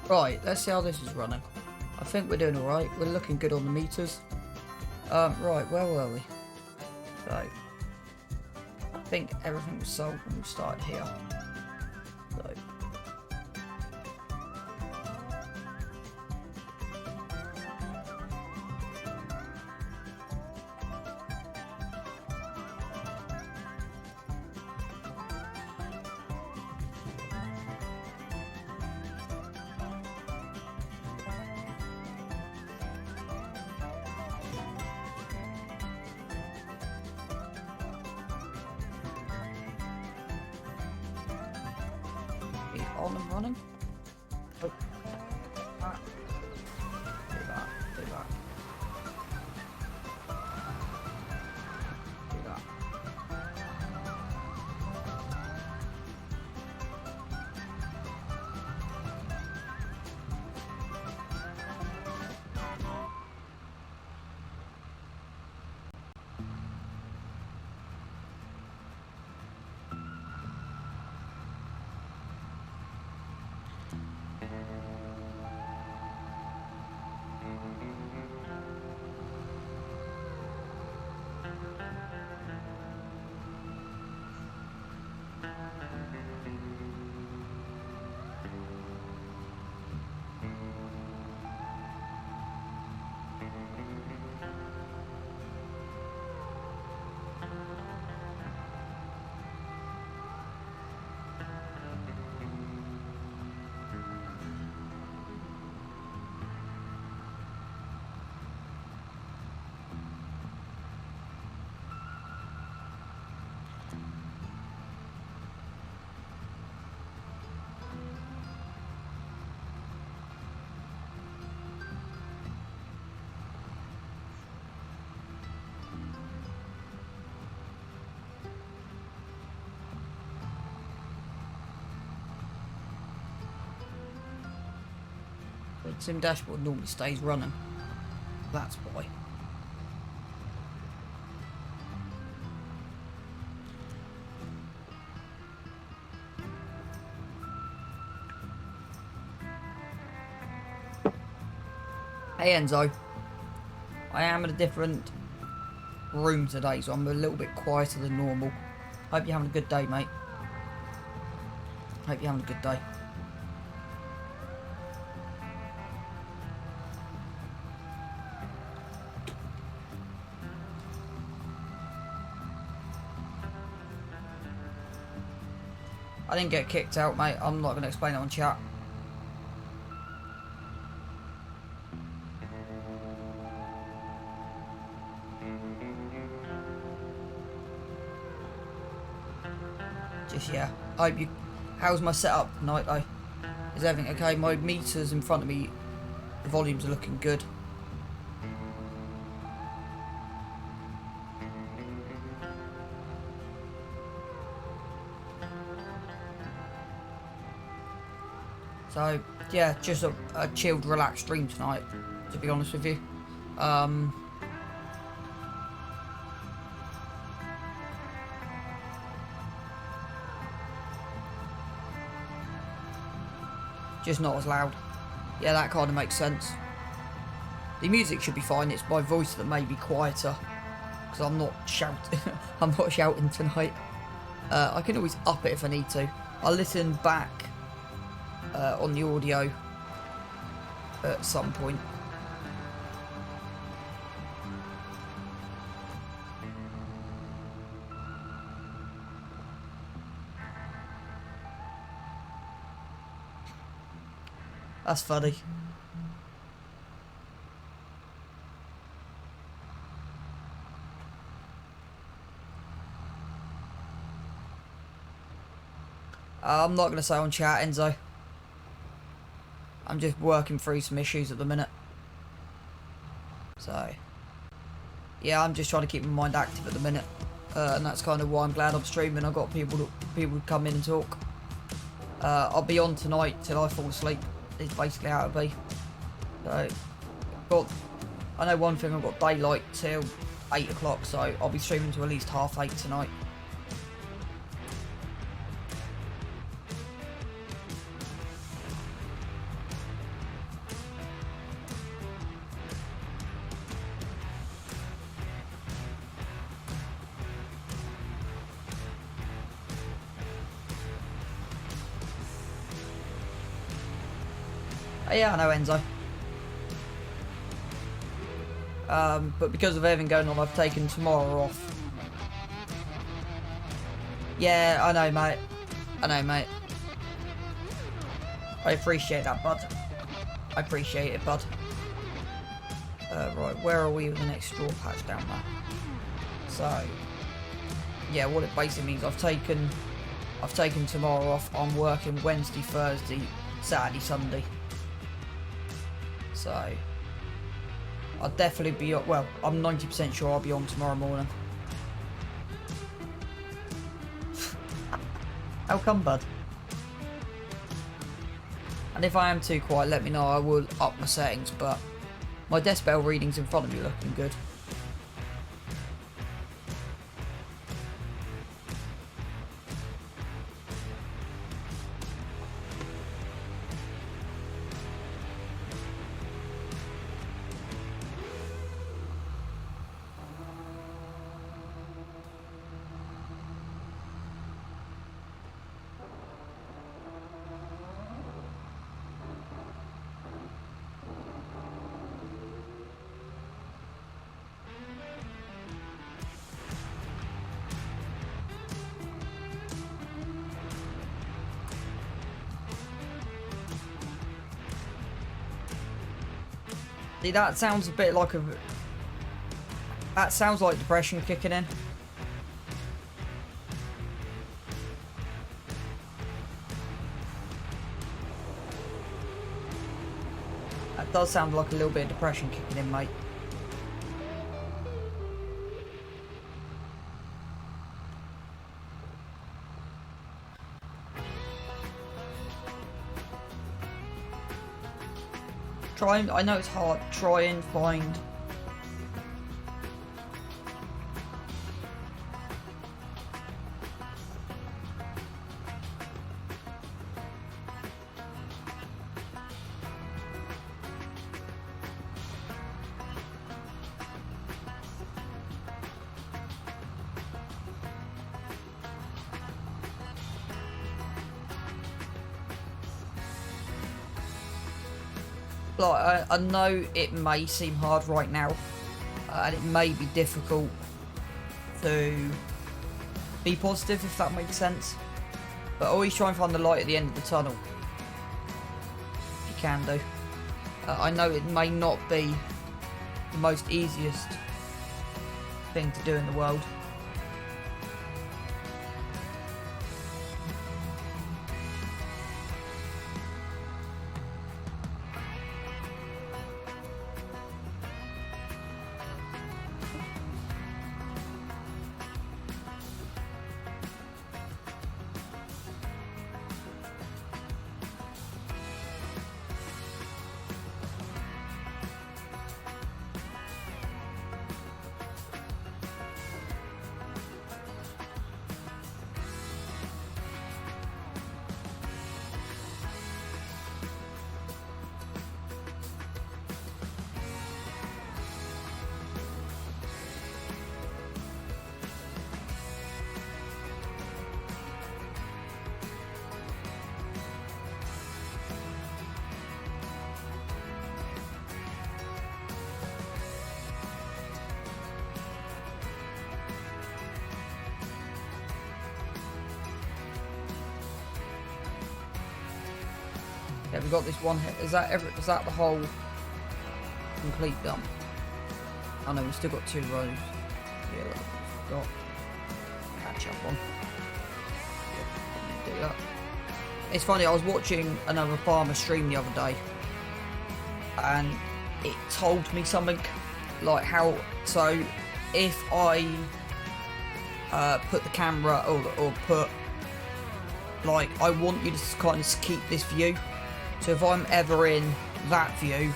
Right, let's see how this is running. I think we're doing alright. We're looking good on the meters. Right, where were we? So, I think everything was sold when we started here. So, be on and running. Oh. Ah. Do that, do that. Do that. The sim dashboard normally stays running. That's why. Hey Enzo, I am in a different room today, so I'm a little bit quieter than normal. Hope you're having a good day, mate. Hope you're having a good day. I didn't get kicked out, mate. I'm not going to explain it on chat. Just, yeah. I hope you... How's my setup tonight, though? Is everything okay? My meters in front of me, the volumes are looking good. So, yeah, just a chilled, relaxed stream tonight, to be honest with you. Just not as loud. Yeah, that kind of makes sense. The music should be fine, it's my voice that may be quieter. Because I'm not shouting, I'm not shouting tonight. I can always up it if I need to. I'll listen back on the audio at some point. That's funny. I'm not going to say on chat, Enzo. I'm just working through some issues at the minute. So, yeah, I'm just trying to keep my mind active at the minute. And that's kind of why I'm glad I'm streaming. I've got people to come in and talk. I'll be on tonight till I fall asleep. It's basically how it'll be. So, I know one thing, I've got daylight till 8 o'clock, so I'll be streaming to at least 8:30 tonight. Oh, yeah, I know Enzo. But because of everything going on, I've taken tomorrow off. Yeah, I know, mate. I know, mate. I appreciate that, bud. I appreciate it, bud. Right, where are we with the next straw patch down there? So, yeah, what it basically means, I've taken tomorrow off. I'm working Wednesday, Thursday, Saturday, Sunday. So, I'll definitely be, well, I'm 90% sure I'll be on tomorrow morning. How come, bud? And if I am too quiet, let me know. I will up my settings, but my decibel readings in front of me looking good. See, that sounds a bit like a... That sounds like depression kicking in. That does sound like a little bit of depression kicking in, mate. I know it's hard, try and find like, I know it may seem hard right now, and it may be difficult to be positive, if that makes sense. But always try and find the light at the end of the tunnel. If you can do. I know it may not be the most easiest thing to do in the world. Yeah, we got this one hit. Is that the whole complete done? Oh no, we've still got 2 rows. Yeah, look, we've got catch up on. Yeah, do that. It's funny, I was watching another farmer stream the other day, and it told me something like how. So if I put the camera or put, like, I want you to kind of keep this view. So if I'm ever in that view,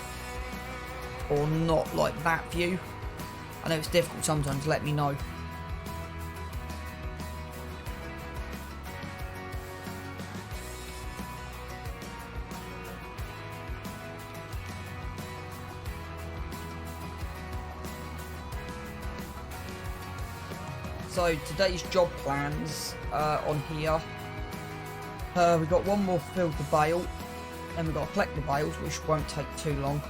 or not like that view, I know it's difficult sometimes, let me know. So today's job plans on here. We got one more field to bale. Then we've got to collect the bales, which won't take too long.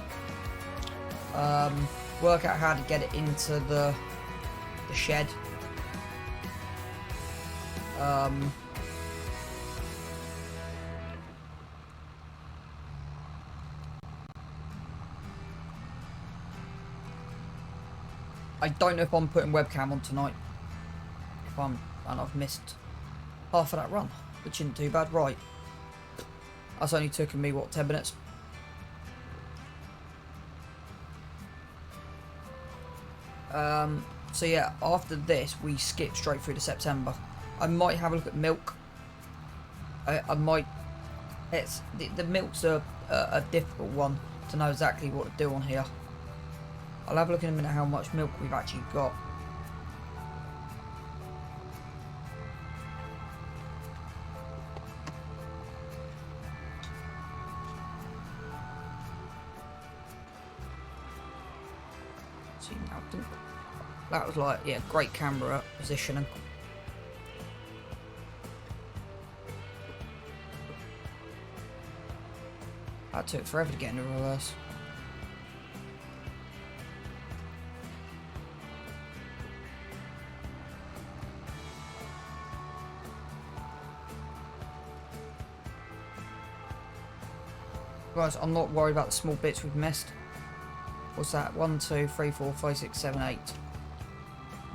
Work out how to get it into the shed. I don't know if I'm putting webcam on tonight. And I've missed half of that run, which isn't too bad. Right. That's only taken me, what, 10 minutes? So yeah, after this, we skip straight through to September. I might have a look at milk. I might... The milk's a difficult one to know exactly what to do on here. I'll have a look in a minute how much milk we've actually got. See now, that was like, yeah, great camera positioning. That took forever to get into reverse. Guys, I'm not worried about the small bits we've missed. What's that? 1, 2, 3, 4, 5, 6, 7, 8,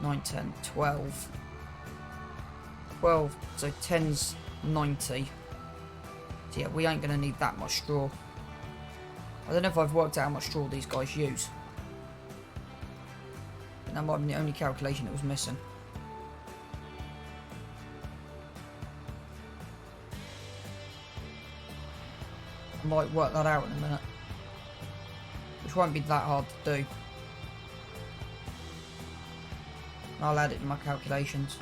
9, 10, 12. 12, so 10's 90. So yeah, we ain't going to need that much straw. I don't know if I've worked out how much straw these guys use. And that might have been the only calculation that was missing. I might work that out in a minute. Which won't be that hard to do. I'll add it in my calculations.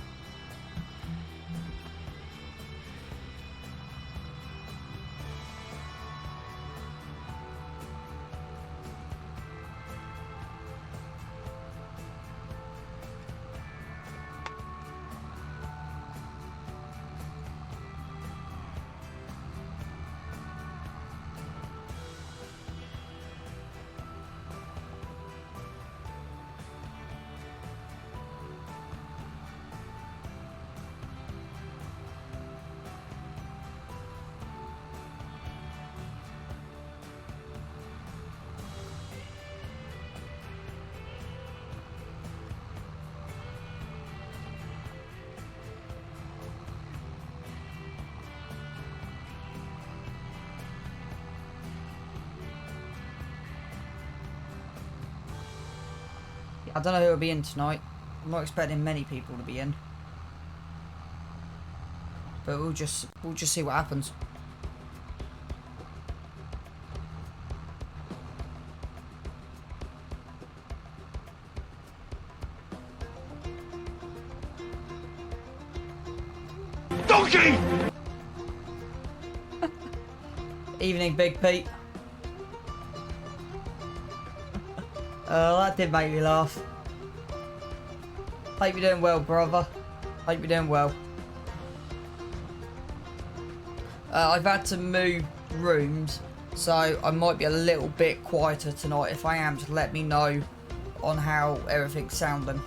I don't know who will be in tonight. I'm not expecting many people to be in. But we'll just see what happens. Donkey! Evening, Big Pete. Oh, that did make me laugh. Hope you're doing well, brother. Hope you're doing well. I've had to move rooms, so I might be a little bit quieter tonight. If I am, just let me know on how everything's sounding.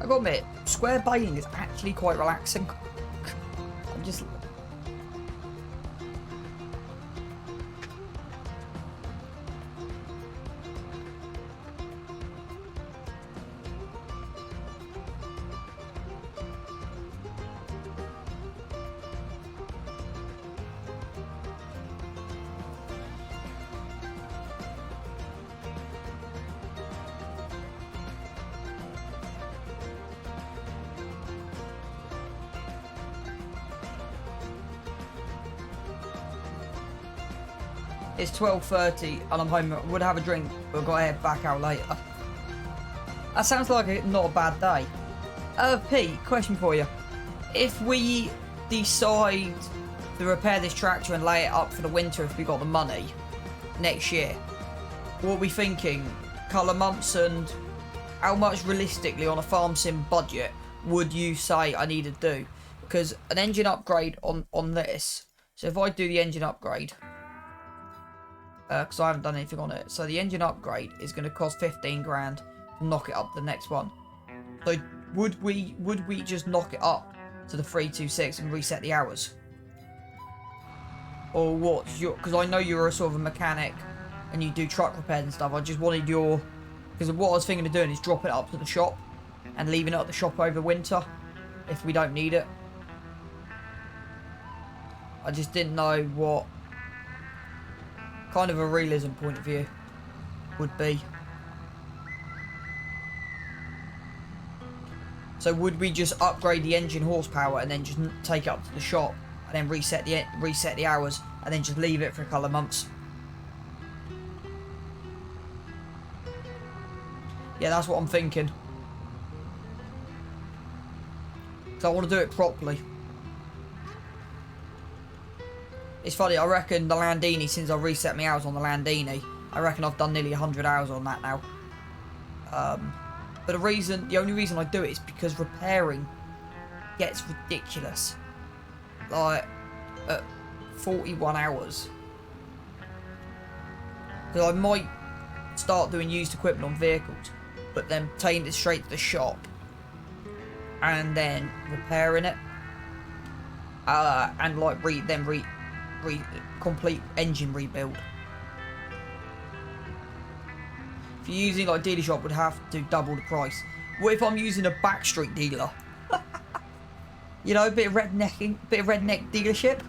I gotta admit, square baling is actually quite relaxing. I'm just... It's 12:30 and I'm home. I would have a drink, but I've got to head back out later. That sounds like not a bad day. Pete, question for you. if we decide to repair this tractor and lay it up for the winter, if we got the money next year, what are we thinking? Colour months, and how much realistically on a farm sim budget would you say I need to do? Because an engine upgrade on this, so if I do the engine upgrade, because I haven't done anything on it, so the engine upgrade is going to cost 15 grand to knock it up to the next one. So would we just knock it up to the 326 and reset the hours? Or what's your, because I know you're a sort of a mechanic and you do truck repairs and stuff. I just wanted your, because what I was thinking of doing is dropping it up to the shop and leaving it at the shop over winter if we don't need it. I just didn't know what kind of a realism point of view would be. So would we just upgrade the engine horsepower and then just take it up to the shop and then reset the hours and then just leave it for a couple of months? Yeah, that's what I'm thinking. So I want to do it properly. It's funny, I reckon the Landini, since I reset my hours on the Landini, I reckon I've done nearly 100 hours on that now. But the only reason I do it is because repairing gets ridiculous. Like, at 41 hours. Because I might start doing used equipment on vehicles, but then taking it straight to the shop and then repairing it, and like complete engine rebuild. If you're using like dealer shop, would have to double the price. What if I'm using a backstreet dealer? You know, a bit of redneck dealership.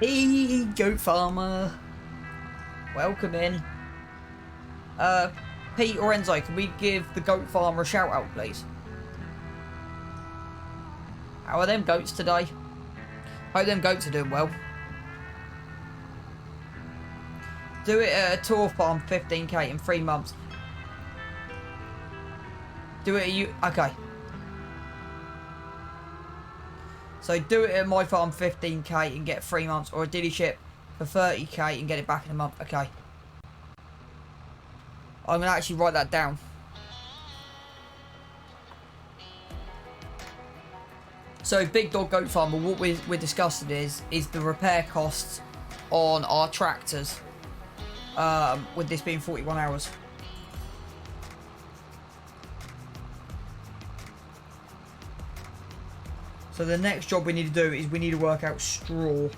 Hey, goat farmer. Welcome in. Pete or Enzo, can we give the goat farmer a shout out, please? How are them goats today? Hope them goats are doing well. Do it at a tour farm, 15k in 3 months. Do it at you. Okay. So do it at my farm, 15k and get 3 months, or a dealership for 30k and get it back in a month. Okay. I'm going to actually write that down. So Big Dog Goat Farmer, what we're discussing is the repair costs on our tractors, with this being 41 hours. So the next job we need to do is we need to work out straw.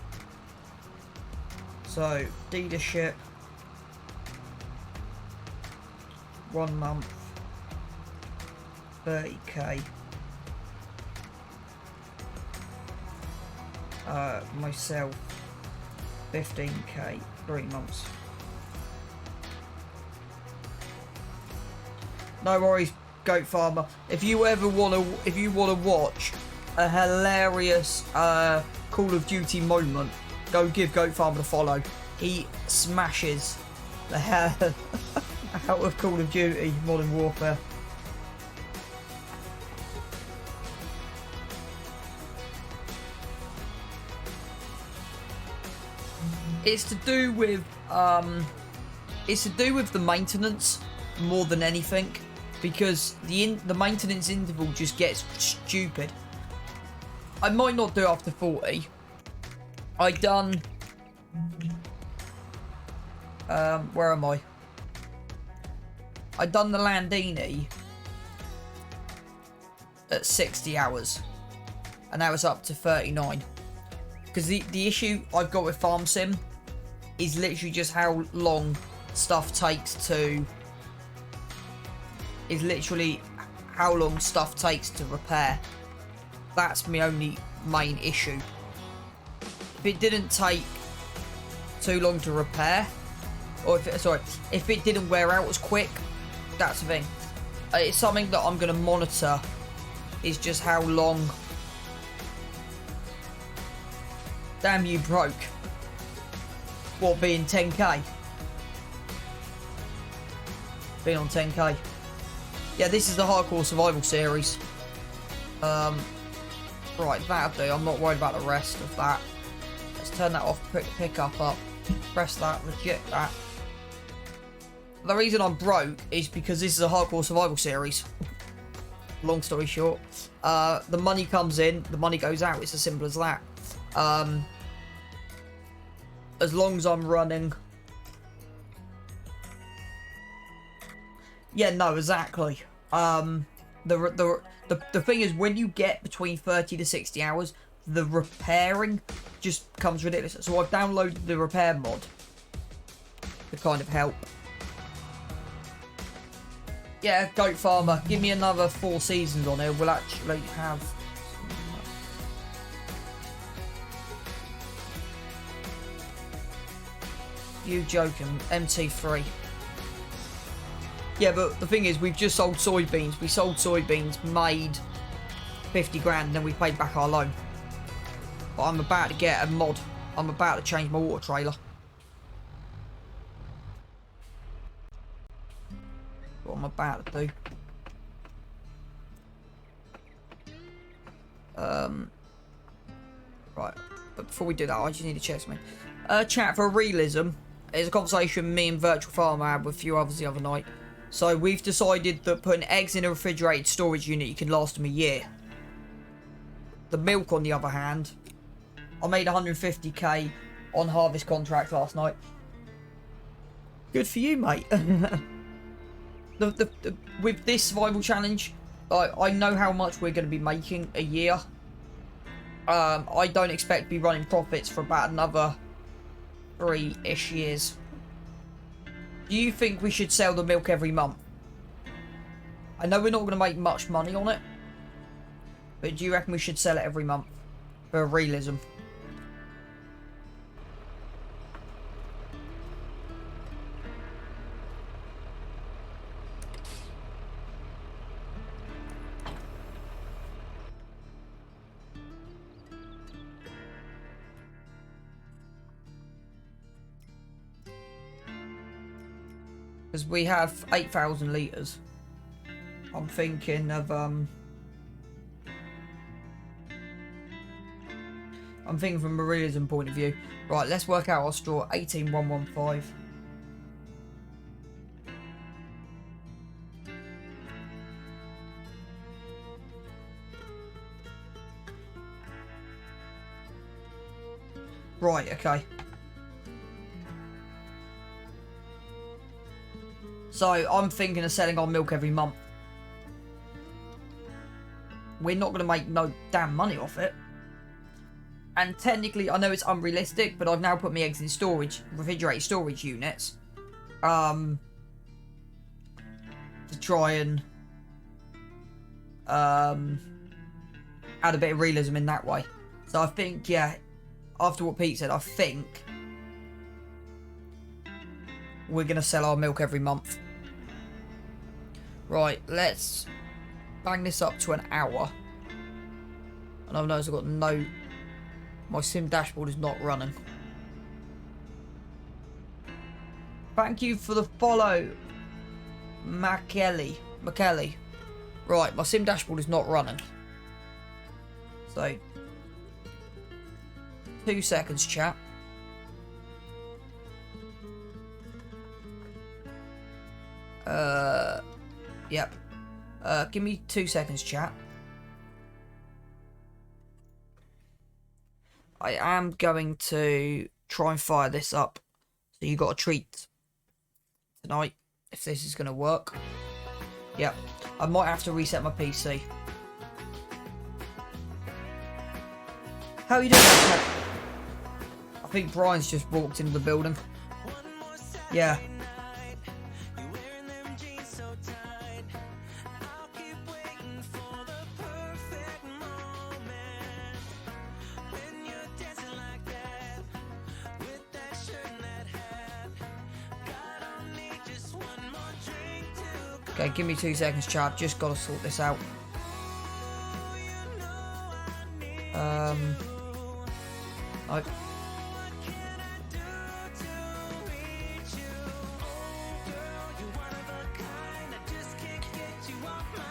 So dealership, 1 month, 30k. Myself, 15k, 3 months. No worries, Goat Farmer. If you want to watch a hilarious Call of Duty moment, go give Goat Farmer a follow. He smashes the hell out of Call of Duty Modern Warfare. It's to do with the maintenance more than anything, because the maintenance interval just gets stupid. I might not do it after 40. I done where am I? I done the Landini at 60 hours. And now it's up to 39. Because the issue I've got with Farm Sim is literally just how long stuff takes to... Is literally how long stuff takes to repair. That's my only main issue. If it didn't take too long to repair, or if it didn't wear out as quick, that's the thing. It's something that I'm going to monitor, is just how long. Damn, you broke. What, being 10k? Being on 10k. Yeah, this is the Hardcore Survival series. Right, that'll do. I'm not worried about the rest of that. Let's turn that off, pick up, press that, reject that. The reason I'm broke is because this is a Hardcore Survival series. Long story short. The money comes in, the money goes out. It's as simple as that. As long as I'm running... Yeah, no, exactly. The thing is, when you get between 30 to 60 hours, the repairing just becomes ridiculous. So I've downloaded the repair mod to kind of help. Yeah, Goat Farmer, give me another 4 seasons on it. We'll actually have... You joking, MT3. Yeah, but the thing is, we've just sold soybeans. We sold soybeans, made 50 grand, and then we paid back our loan. But I'm about to get a mod. I'm about to change my water trailer. What I'm about to do. Right, but before we do that, I just need to check something. Chat for realism is a conversation me and Virtual Farmer had with a few others the other night. So we've decided that putting eggs in a refrigerated storage unit, you can last them a year. The milk, on the other hand, I made 150k on harvest contract last night. Good for you, mate. With this survival challenge, I know how much we're going to be making a year. I don't expect to be running profits for about another 3-ish years. Do you think we should sell the milk every month? I know we're not going to make much money on it, but do you reckon we should sell it every month for realism? Because we have 8,000 litres. I'm thinking of, I'm thinking from a realism point of view. Right, let's work out our straw. 18,115. Right, okay. So, I'm thinking of selling our milk every month. We're not going to make no damn money off it. And technically, I know it's unrealistic, but I've now put my eggs in storage, refrigerated storage units. To try and add a bit of realism in that way. So I think, yeah, after what Pete said, I think we're going to sell our milk every month. Right, let's bang this up to an hour. And I've noticed I've got no... My sim dashboard is not running. Thank you for the follow, McKelly. Right, my sim dashboard is not running. So, 2 seconds, chat. Yep. Give me 2 seconds, chat. I am going to try and fire this up. So you got a treat tonight, if this is going to work. Yep. I might have to reset my PC. How are you doing that? I think Brian's just walked into the building. Yeah. Okay, give me 2 seconds, chap. Just gotta sort this out. Nope.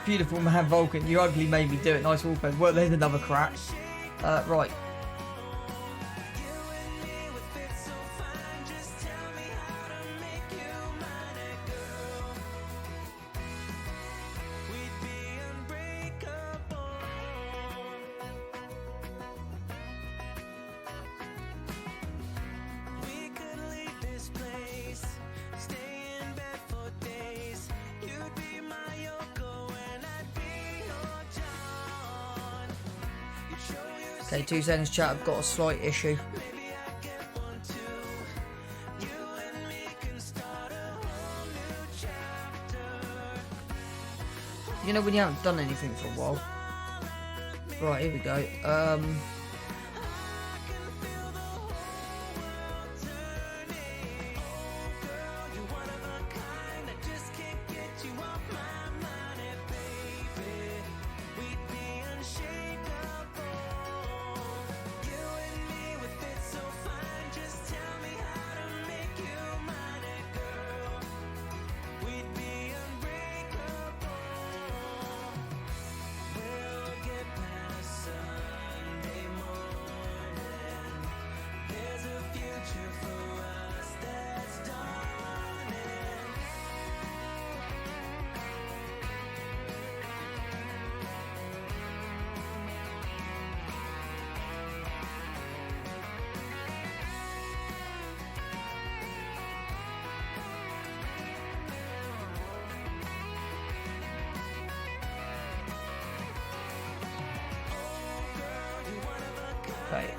Beautiful man, Vulcan. You ugly made me do it. Nice wallpaper. Well, there's another crack. Right. Okay, 2 seconds, chat. I've got a slight issue. You know when you haven't done anything for a while. Right, here we go. Okay.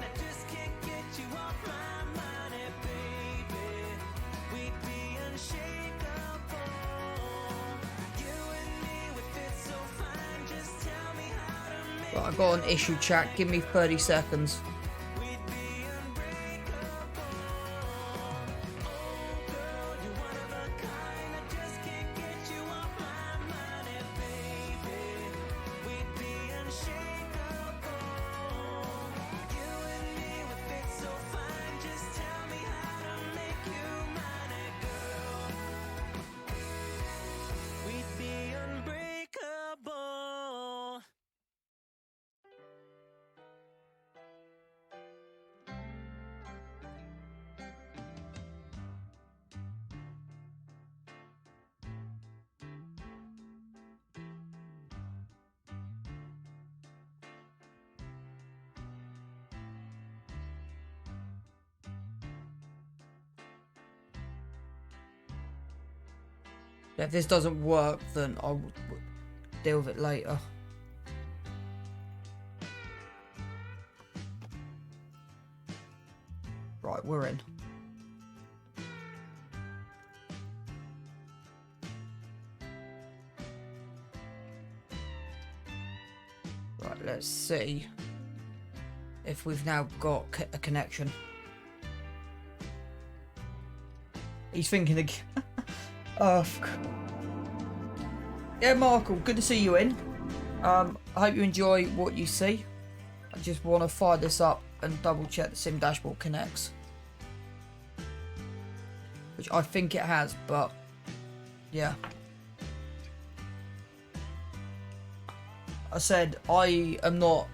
Right, I've got an issue, chat. Give me 30 seconds. If this doesn't work, then I'll deal with it later. Right, we're in. Right, let's see if we've now got a connection. He's thinking again. Oh, yeah, Markle, good to see you in. I hope you enjoy what you see. I just want to fire this up and double check the sim dashboard connects, which I think it has, but yeah. I said I am not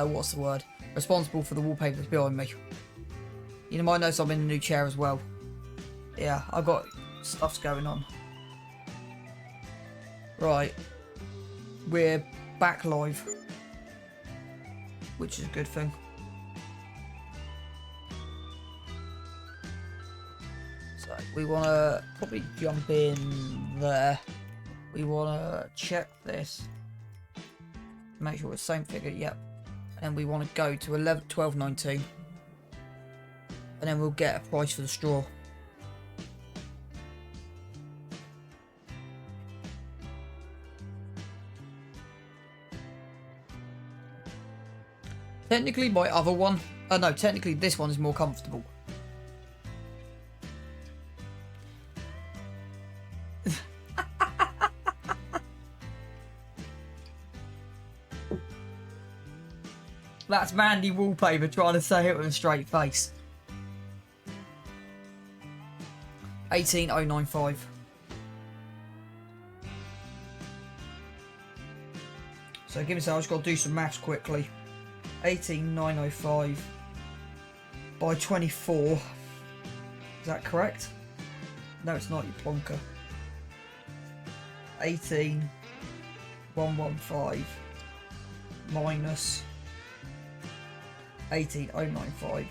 what's the word, responsible for the wallpapers behind me. You might notice I'm in a new chair as well. Yeah, I've got stuff's going on. Right. We're back live, which is a good thing. So we want to probably jump in there. We want to check this. Make sure it's the same figure, yep. And then we want to go to 12.19. And then we'll get a price for the straw. Technically my other one, no, technically this one is more comfortable. That's Mandy Wallpaper trying to say it with a straight face. 18095. So give me a second, I've just got to do some maths quickly. 18905 by 24. Is that correct? No, it's not, you plonker. 18115 minus 18095.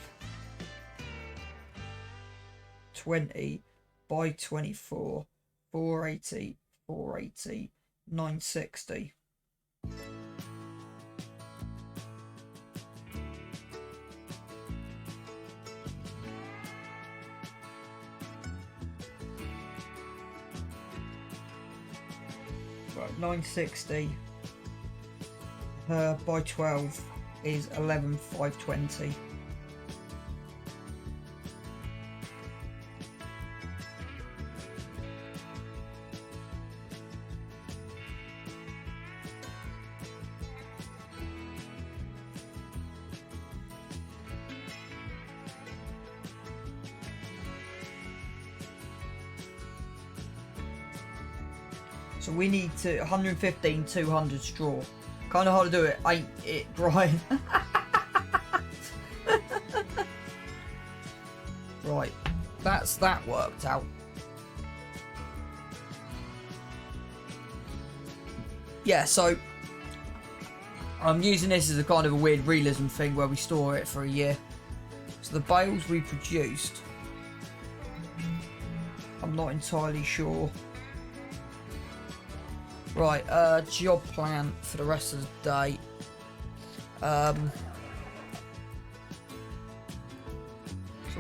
20 by 24. 480, 480, 960. Right, 960 by 12 is 11520. So we need to 115, 200 straw. Kind of hard to do it, ain't it, Brian? Right, that's that worked out. Yeah, so I'm using this as a kind of a weird realism thing where we store it for a year. So the bales we produced, I'm not entirely sure. Right, job plan for the rest of the day. So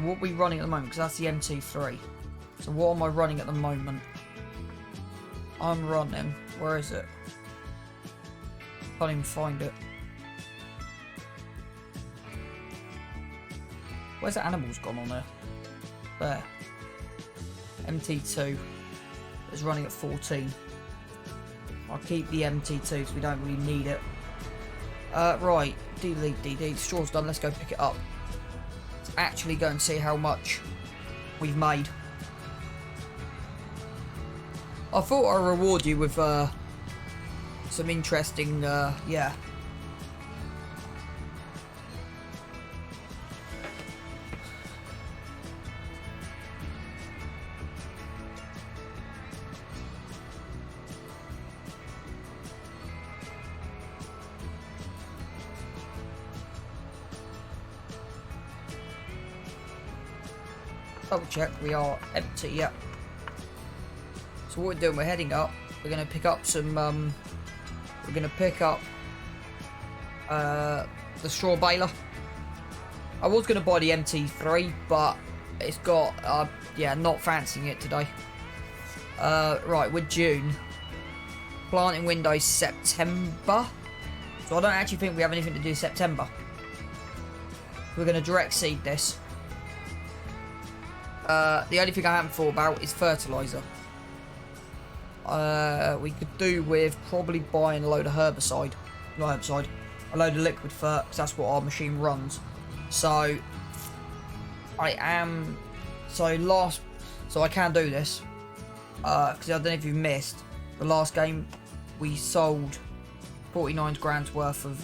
what are we running at the moment? Because that's the MT3. So what am I running at the moment? I'm running. Where is it? Can't even find it. Where's the animals gone on there? There. MT2 is running at 14. I'll keep the MT2 so we don't really need it. Right, delete DD. Straw's done. Let's go pick it up. Let's actually go and see how much we've made. I thought I'd reward you with some interesting, yeah. Double check, we are empty, yep. So what we're doing, we're heading up. We're going to pick up some, we're going to pick up the straw baler. I was going to buy the MT3, but it's got, yeah, not fancying it today. Right, we're June. Planting window September. So I don't actually think we have anything to do September. We're going to direct seed this. The only thing I haven't thought about is fertiliser. We could do with probably buying a load of herbicide. Not herbicide. A load of liquid fert, because that's what our machine runs. So, I am... So I can do this. Because I don't know if you've missed. The last game, we sold 49 grand's worth of...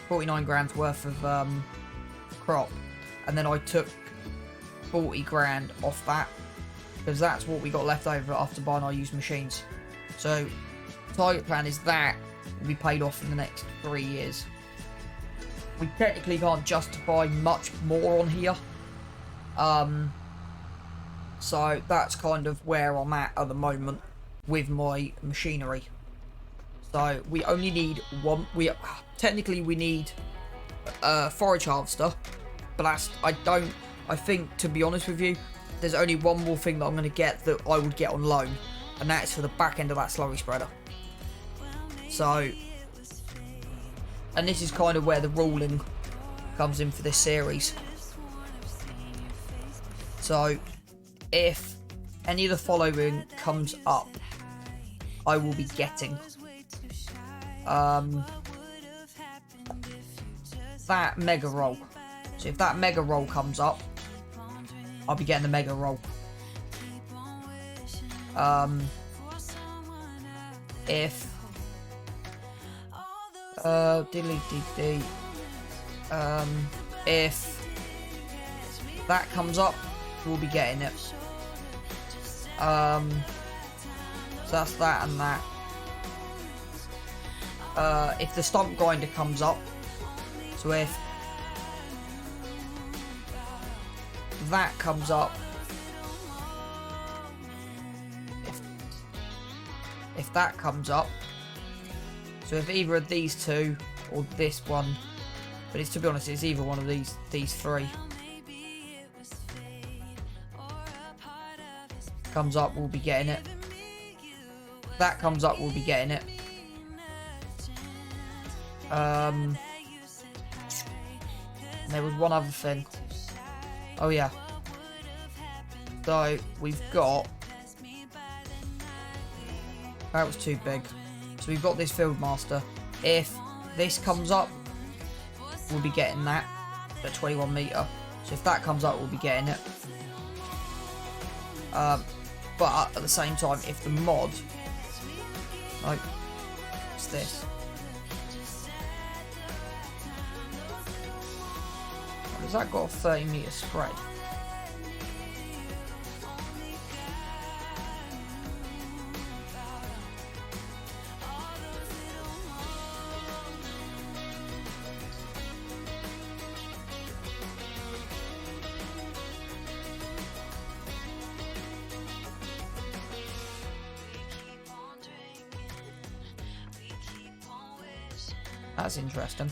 49 grand's worth of crop. And then I took 40 grand off that, because that's what we got left over after buying our used machines. So target plan is that will be paid off in the next 3 years. We technically can't justify much more on here, so that's kind of where I'm at the moment with my machinery. So we only need one. Technically we need a forage harvester, but I think, to be honest with you, there's only one more thing that I'm going to get that I would get on loan, and that's for the back end of that slurry spreader. So, and this is kind of where the ruling comes in for this series. So, if any of the following comes up, I will be getting that mega roll. So if that mega roll comes up, I'll be getting the mega roll. If if that comes up, we'll be getting it. So that's that and that. If the stump grinder comes up, so if that comes up, if that comes up, so if either of these two or this one, but it's, to be honest, it's either one of these three comes up, we'll be getting it. If that comes up, we'll be getting it. There was one other thing. Oh yeah. So we've got, that was too big. So we've got this field master. If this comes up, we'll be getting that at 21 meter. So if that comes up, we'll be getting it. But at the same time, if the mod, like, what's this? Has that got a 30 meter spread? That's interesting.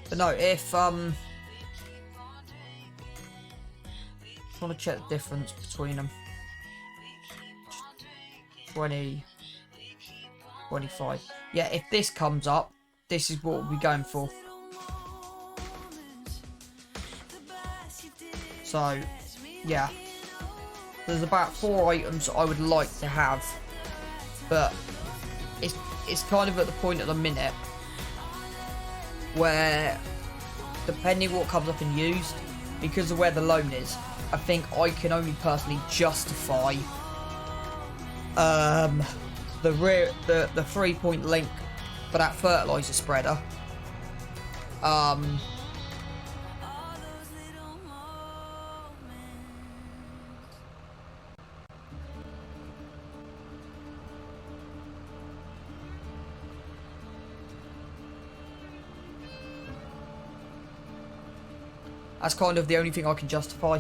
But no, if I want to check the difference between them. 20, 25. Yeah, if this comes up, this is what we'll be going for. So, yeah. There's about 4 items I would like to have, but it's kind of at the point at the minute where, depending what comes up and used, because of where the loan is, I think I can only personally justify the 3-point link for that fertilizer spreader. That's kind of the only thing I can justify.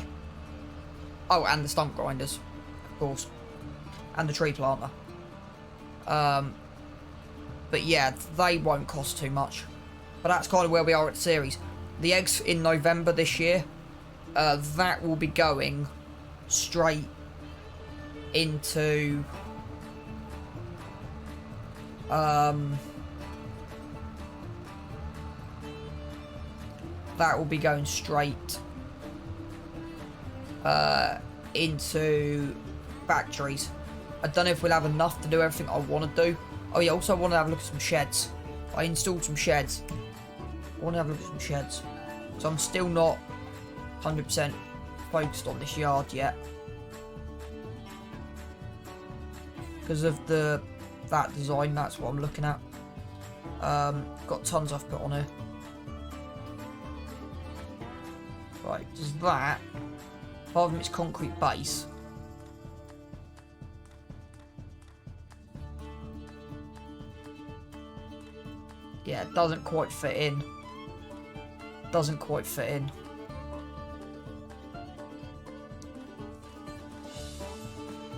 Oh, and the stump grinders, of course. And the tree planter. But yeah, they won't cost too much. But that's kind of where we are at the series. The eggs in November this year, that will be going straight into that will be going straight into factories. I don't know if we'll have enough to do everything I want to do. Oh yeah, also I want to have a look at some sheds. I installed some sheds. I want to have a look at some sheds. So I'm still not 100% focused on this yard yet, because of that design. That's what I'm looking at. Got tons I've put on here. Right, does that, apart from its concrete base, yeah, it doesn't quite fit in. Doesn't quite fit in.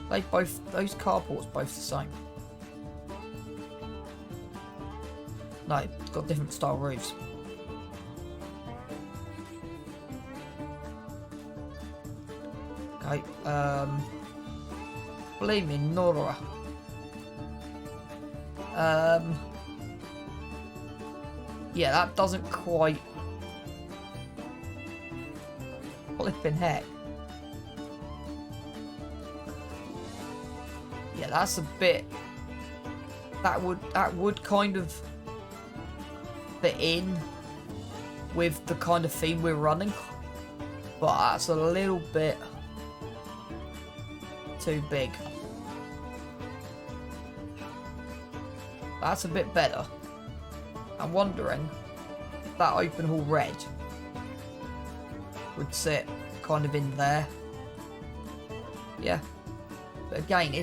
They both, those carports both the same. No, it's got different style roofs. Okay, believe me, Nora. Yeah, that doesn't quite. Flipping heck. Yeah, that's a bit. That would kind of fit in with the kind of theme we're running, but that's a little bit too big. That's a bit better. I'm wondering if that open hall red would sit kind of in there. Yeah, but again,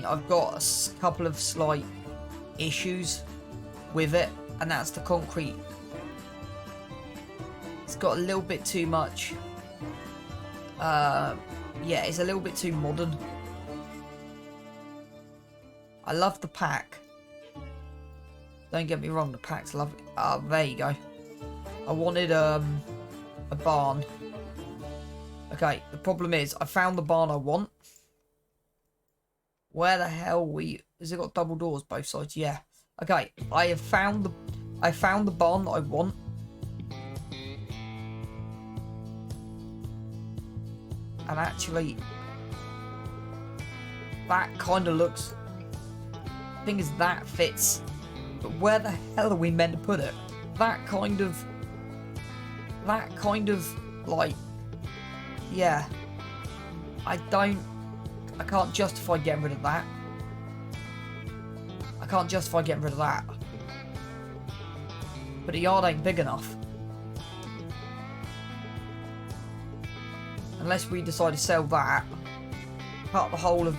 I've got a couple of slight issues with it, and that's the concrete. It's got a little bit too much. Yeah, it's a little bit too modern. I love the pack. Don't get me wrong, the pack's lovely. Ah, there you go. I wanted a barn. Okay, the problem is I found the barn I want. Where the hell has it got double doors both sides? Yeah. Okay, I found the barn that I want. And actually that kind of looks, thing is that fits, but where the hell are we meant to put it? That kind of like, yeah, I can't justify getting rid of that. I can't justify getting rid of that. But the yard ain't big enough. Unless we decide to sell that, cut the whole of.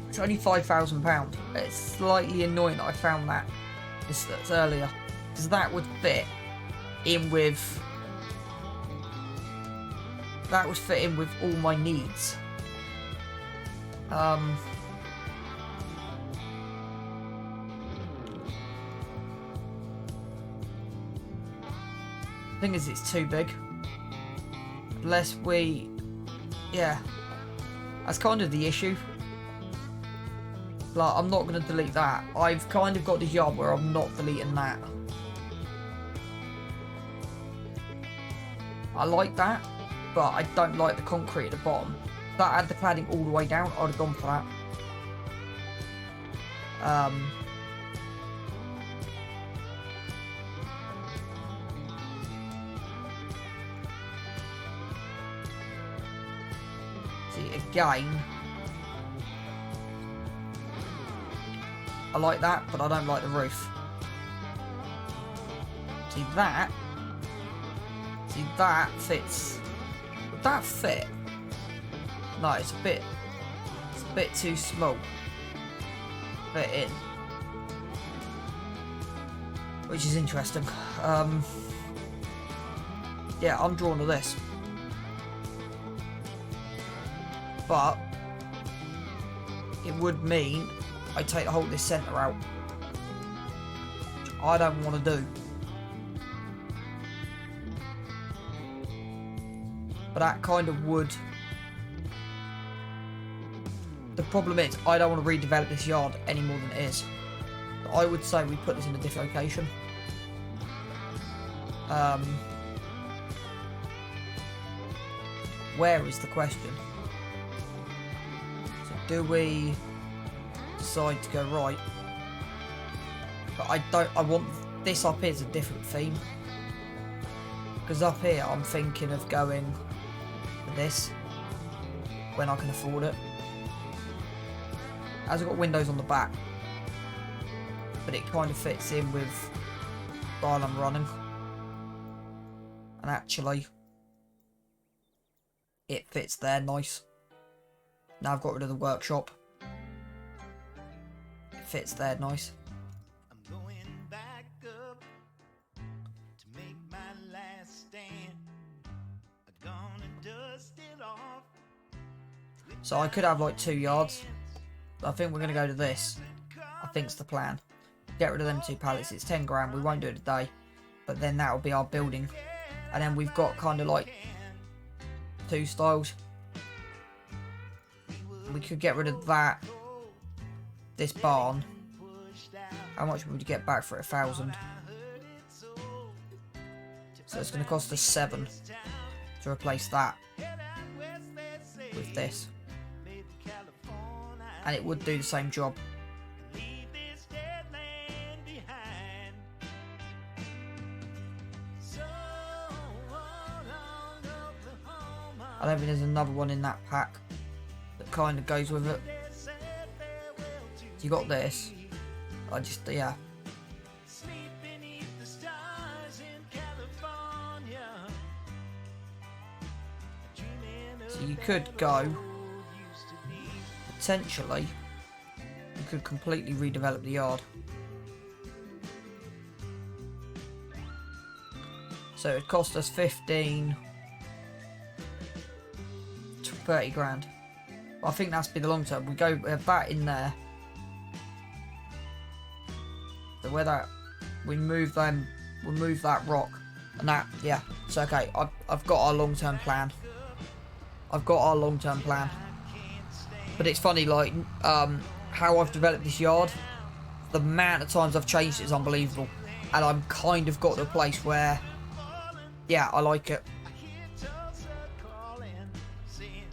It's only £5,000. It's slightly annoying that I found that this earlier, because that would fit in with. That would fit in with all my needs. Thing is, it's too big. Unless we, yeah, that's kind of the issue. Like, I'm not going to delete that. I've kind of got this yard where I'm not deleting that. I like that, but I don't like the concrete at the bottom. If that had the cladding all the way down, I'd have gone for that. See, again, I like that, but I don't like the roof. See that fits. Would that fit? No, it's a bit too small. Fit in. Which is interesting. Yeah, I'm drawn to this. But it would mean I take the whole of this centre out. Which I don't want to do. But that kind of would. The problem is, I don't want to redevelop this yard any more than it is. But I would say we put this in a different location. Where is the question? So do we decide to go right? But I want this up here is a different theme. Because up here I'm thinking of going for this when I can afford it. As I've got windows on the back, but it kind of fits in with while I'm running. And actually, it fits there nice. Now I've got rid of the workshop. It fits there nice. I'm going back up to make my last stand. I'm gonna dust it off So I could have like 2 yards. But I think we're going to go to this. I think's the plan. Get rid of them 2 pallets. It's 10 grand. We won't do it today. But then that'll be our building. And then we've got kind of like 2 styles. We could get rid of that. This barn. How much would you get back for it? 1,000. So it's going to cost us 7 to replace that with this. And it would do the same job. I don't think there's another one in that pack that kind of goes with it. So you got this. I just, yeah. So you could go, potentially, you could completely redevelop the yard. So it would cost us 15 to 30 grand. I think that's be the long term. We go with that in there. So where that, we move them, we'll move that rock and that, yeah. So okay, I've got our long term plan. I've got our long term plan. But it's funny, like, how I've developed this yard, the amount of times I've changed it is unbelievable. And I'm kind of got to a place where, yeah, I like it.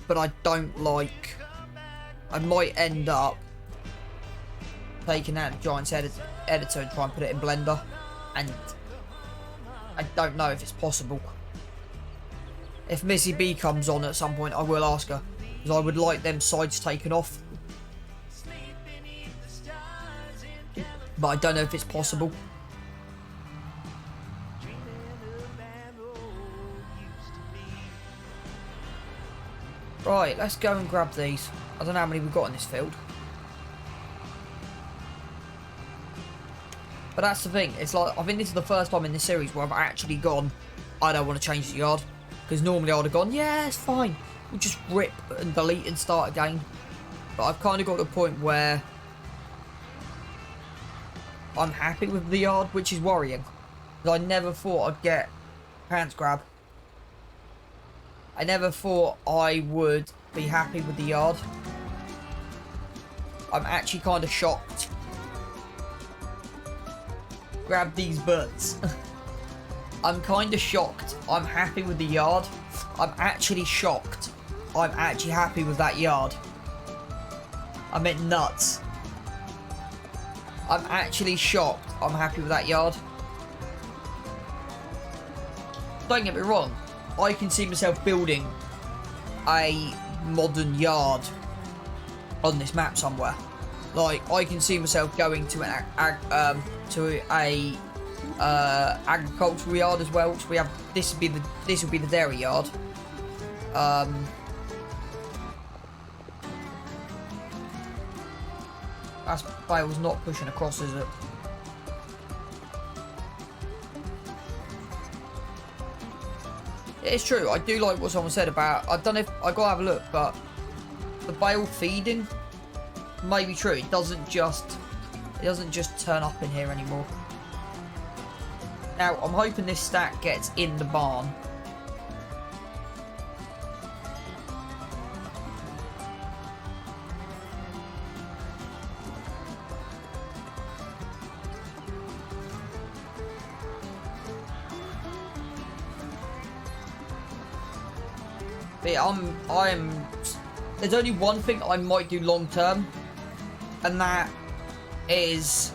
But I don't like, I might end up taking out the Giants editor and try and put it in Blender. And I don't know if it's possible. If Missy B comes on at some point, I will ask her. Because I would like them sides taken off. But I don't know if it's possible. Right, let's go and grab these. I don't know how many we've got in this field. But that's the thing. It's like, I think this is the first time in this series where I've actually gone, I don't want to change the yard. Because normally I would have gone, yeah, it's fine. We'll just rip and delete and start again. But I've kind of got to a point where I'm happy with the yard, which is worrying. Because I never thought I'd get pants grab. I never thought I would be happy with the yard. I'm actually kind of shocked. Grab these butts. I'm kind of shocked. I'm happy with the yard. I'm actually shocked. I'm actually happy with that yard. I meant nuts. I'm actually shocked. I'm happy with that yard. Don't get me wrong. I can see myself building a modern yard on this map somewhere. Like, I can see myself going to an agricultural yard as well. Which we have. This would be the dairy yard. That's Bale's not pushing across, is it? It's true. I do like what someone said about. I don't know if I gotta have a look, but the bale feeding may be true. It doesn't just turn up in here anymore. Now I'm hoping this stack gets in the barn. There's only one thing I might do long term, and that is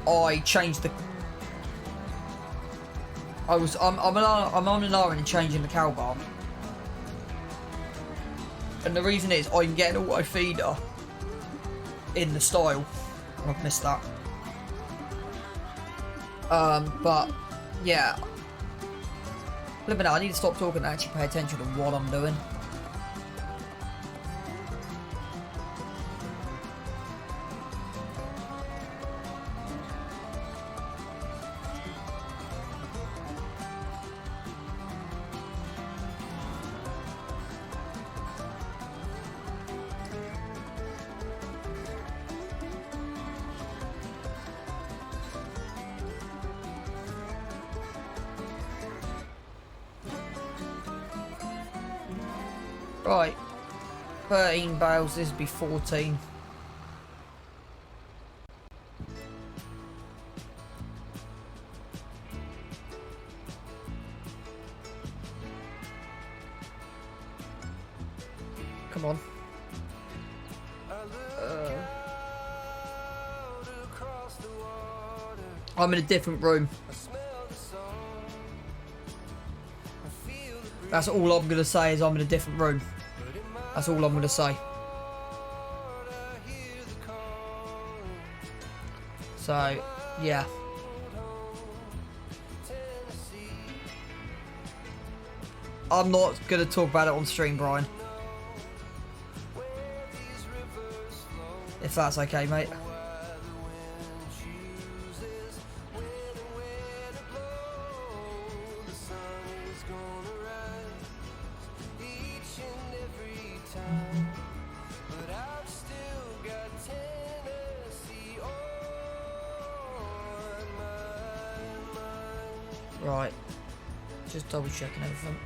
I changed the. I'm on an iron and changing the cow barn, and the reason is I'm getting auto feeder in the style. I've missed that. But yeah. Flipping out, I need to stop talking and actually pay attention to what I'm doing. Right. 13 bales, this would be 14. Come on. I'm in a different room. That's all I'm going to say is I'm in a different room. That's all I'm going to say. So, yeah. I'm not going to talk about it on stream, Brian. If that's okay, mate. Right. Just double checking everything.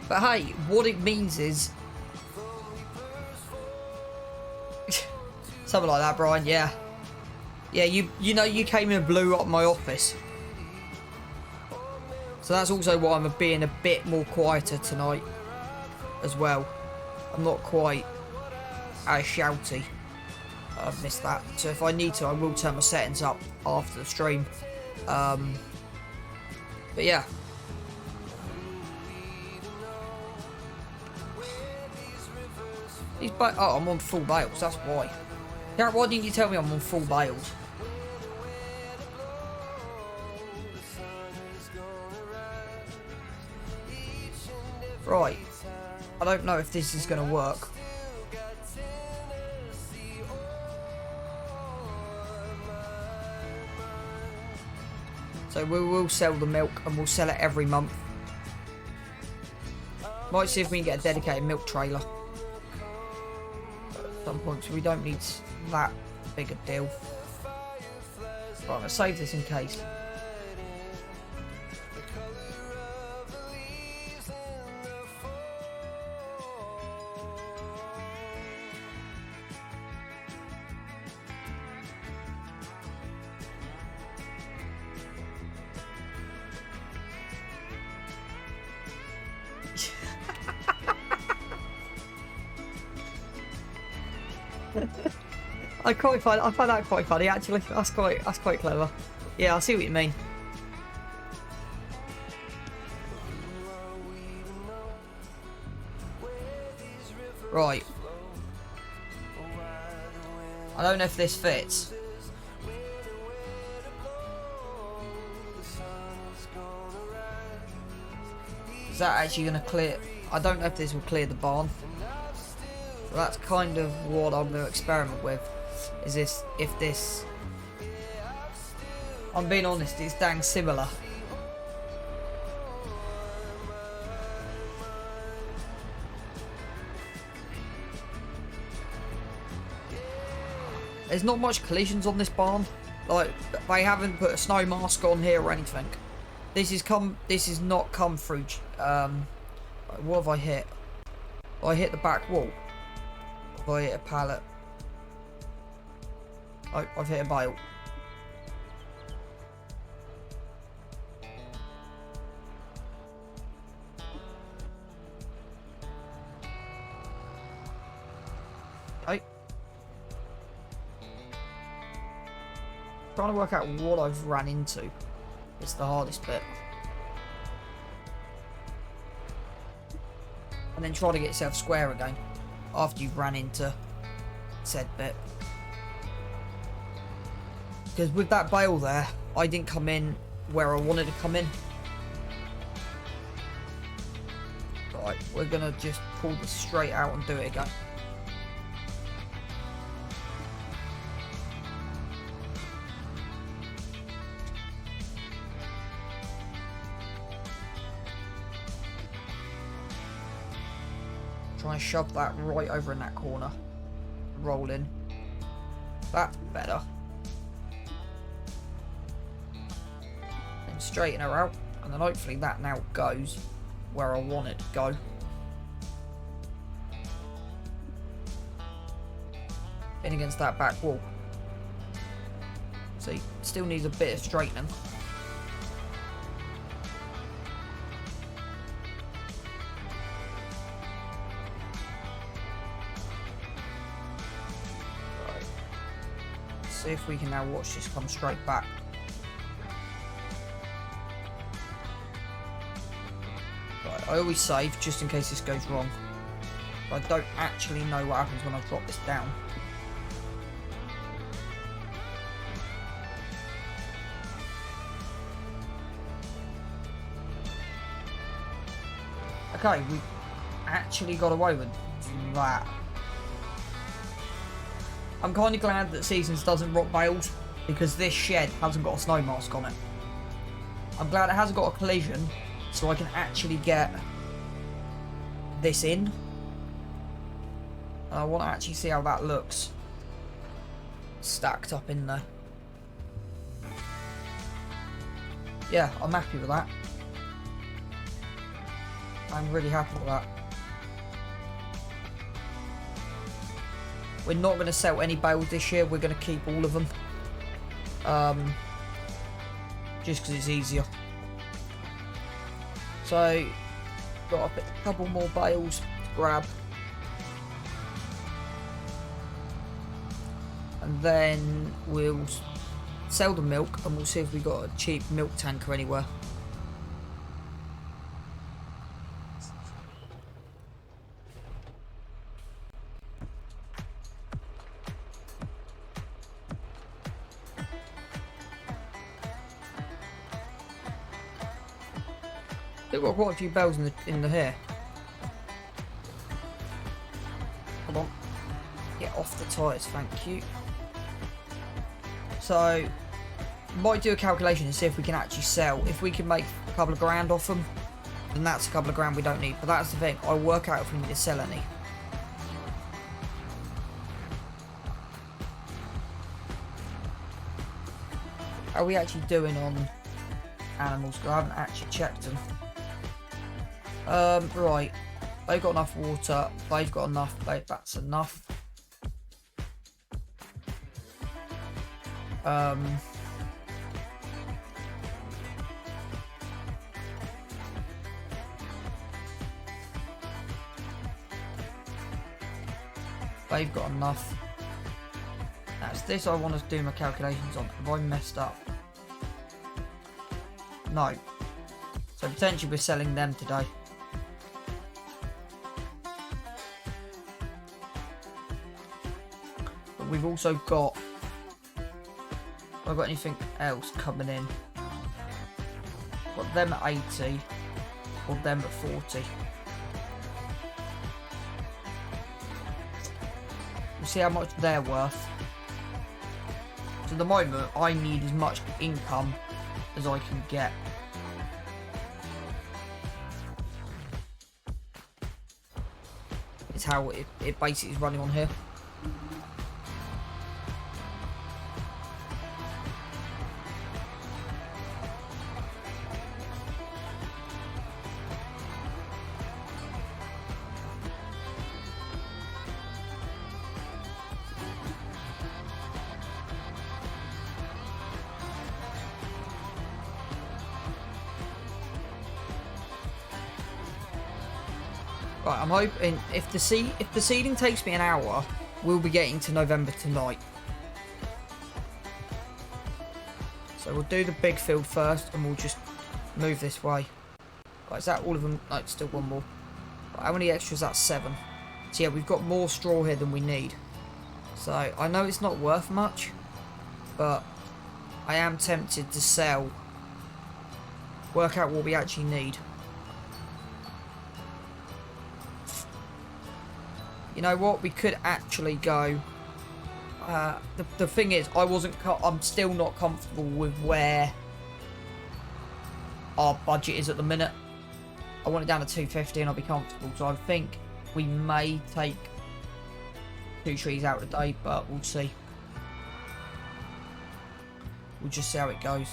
But hey, what it means is something like that, Brian. Yeah, yeah. You know you came and blew up my office, so that's also why I'm being a bit more quieter tonight as well. I'm not quite as shouty. I've missed that. So if I need to, I will turn my settings up after the stream. But yeah. Oh, I'm on full bales, that's why. Yeah, why didn't you tell me I'm on full bales? Right. I don't know if this is going to work. So we will sell the milk and we'll sell it every month. Might see if we can get a dedicated milk trailer. Some point, so we don't need that big a deal. Right, I'm gonna save this in case. I find that quite funny actually. That's quite clever. Yeah, I see what you mean. Right. I don't know if this fits. Is that actually going to clear? I don't know if this will clear the barn. So that's kind of what I'm going to experiment with. Is this, if this... I'm being honest, it's dang similar. There's not much collisions on this barn. Like, they haven't put a snow mask on here or anything. This is not come through. What have I hit? I hit the back wall. Have I hit a pallet? Oh, I've hit a bale. Okay. Trying to work out what I've ran into. It's the hardest bit. And then try to get yourself square again after you've ran into said bit. Because with that bale there, I didn't come in where I wanted to come in. Right, we're going to just pull this straight out and do it again. Try and shove that right over in that corner. Roll in. That's better. Then straighten her out. And then hopefully that now goes where I want it to go. In against that back wall. See, still needs a bit of straightening. Right. See if we can now watch this come straight back. Right, I always save just in case this goes wrong. But I don't actually know what happens when I drop this down. Okay, we actually got away with that. I'm kind of glad that Seasons doesn't rock bales, because this shed hasn't got a snow mask on it. I'm glad it hasn't got a collision, so I can actually get this in. I want to actually see how that looks stacked up in there. Yeah, I'm happy with that. I'm really happy with that. We're not going to sell any bales this year. We're going to keep all of them. Just because it's easier. So, got a couple more bales to grab. And then we'll sell the milk and we'll see if we got a cheap milk tanker anywhere. They've got quite a few bells in the here. Come on. Get off the tyres, thank you. So, might do a calculation and see if we can actually sell. If we can make a couple of grand off them, then that's a couple of grand we don't need. But that's the thing, I'll work out if we need to sell any. How are we actually doing on animals? Because I haven't actually checked them. Right. They've got enough water. They've got enough. That's enough. They've got enough. That's this I want to do my calculations on. Have I messed up? No. So potentially we're selling them today. But we've also got... Have I got anything else coming in? Got them at 80 or them at 40. We'll see how much they're worth. So at the moment, I need as much income as I can get. It's how it basically is running on here. Right, I'm hoping if the seeding takes me an hour, we'll be getting to November tonight. So we'll do the big field first, and we'll just move this way. Right, is that all of them? No, it's still one more. Right, how many extras? That's 7. So yeah, we've got more straw here than we need. So I know it's not worth much, but I am tempted to sell. Work out what we actually need. You know what? We could actually go. The thing is, I'm still not comfortable with where our budget is at the minute. I want it down to 250, and I'll be comfortable. So I think we may take 2 trees out today, but we'll see. We'll just see how it goes.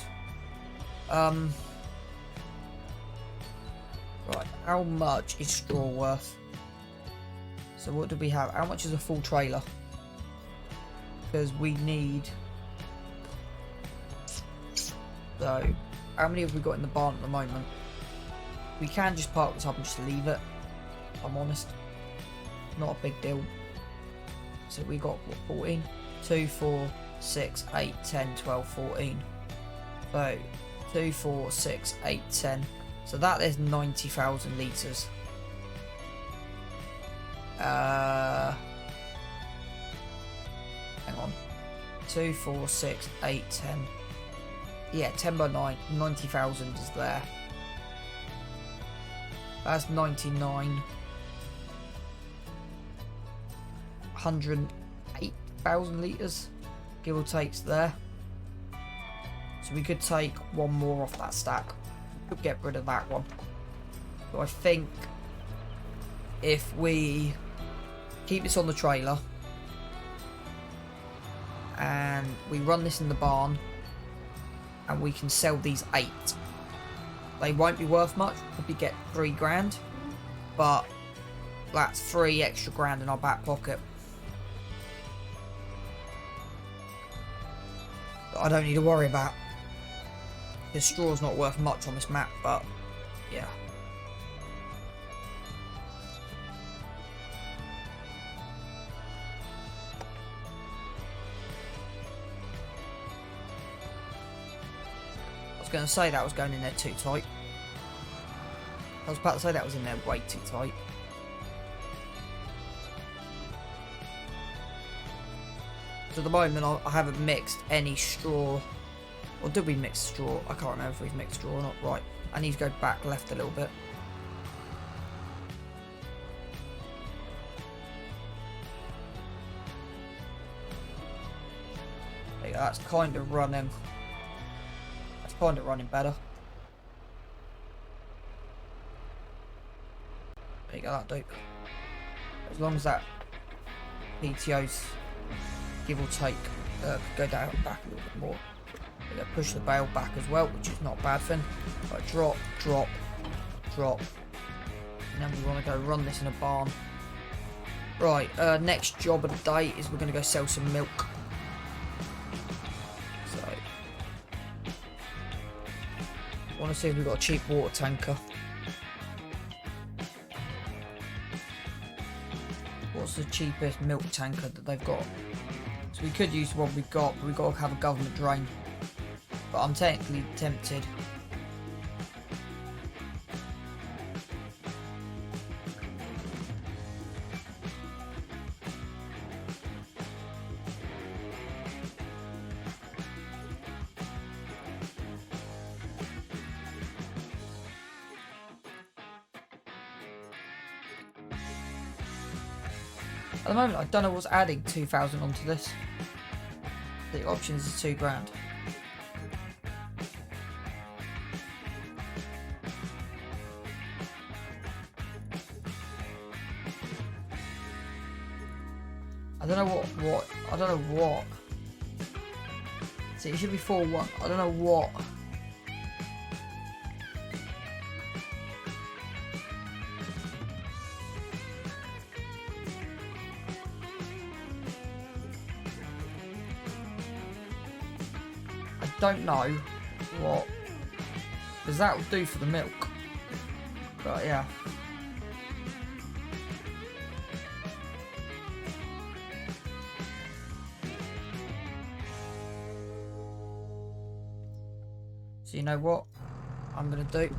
Right, how much is straw worth? So what do we have? How much is a full trailer? Because we need... So, how many have we got in the barn at the moment? We can just park this up and just leave it, if I'm honest. Not a big deal. So we got, what, 14? 2, 4, 6, 8, 10, 12, 14. So, 2, 4, 6, 8, 10. So that is 90,000 litres. Hang on. 2, 4, 6, 8, 10. Yeah, 10 by 9. 90,000 is there. That's 99. 108,000 litres. Give or take's there. So we could take one more off that stack. Could get rid of that one. So I think if we keep this on the trailer and we run this in the barn and we can sell these 8, they won't be worth much. Probably get 3 grand, but that's 3 extra grand in our back pocket. That I don't need to worry about. The straw's not worth much on this map, but yeah. I was going to say that was going in there too tight. I was about to say that was in there way too tight. So at the moment I haven't mixed any straw. Or did we mix straw? I can't remember if we've mixed straw or not. Right, I need to go back left a little bit. There you go, that's kind of running. That's kind of running better. There you go, that dope. As long as that PTO's give or take go down back a little bit more. Push the bale back as well, which is not a bad thing. Right, drop, drop, drop. And then we want to go run this in a barn. Right, next job of the day is we're going to go sell some milk. So, I want to see if we've got a cheap water tanker. What's the cheapest milk tanker that they've got? So we could use what we've got, but we've got to have a government drain. But I'm technically tempted. At the moment, I don't know what's adding 2,000 onto this. The options is 2 grand. I don't know what, I don't know what. See, it should be 4-1. I don't know what. I don't know what. Because that will do for the milk. But yeah. So you know what I'm going to do?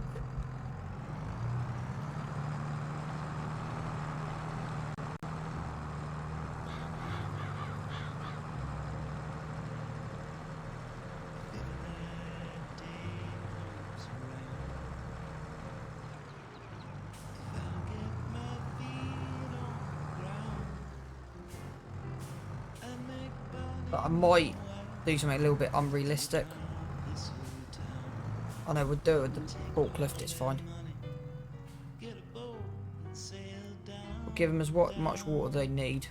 But I might do something a little bit unrealistic. I know we'll do it with the forklift, it's fine. We'll give them as much water they need.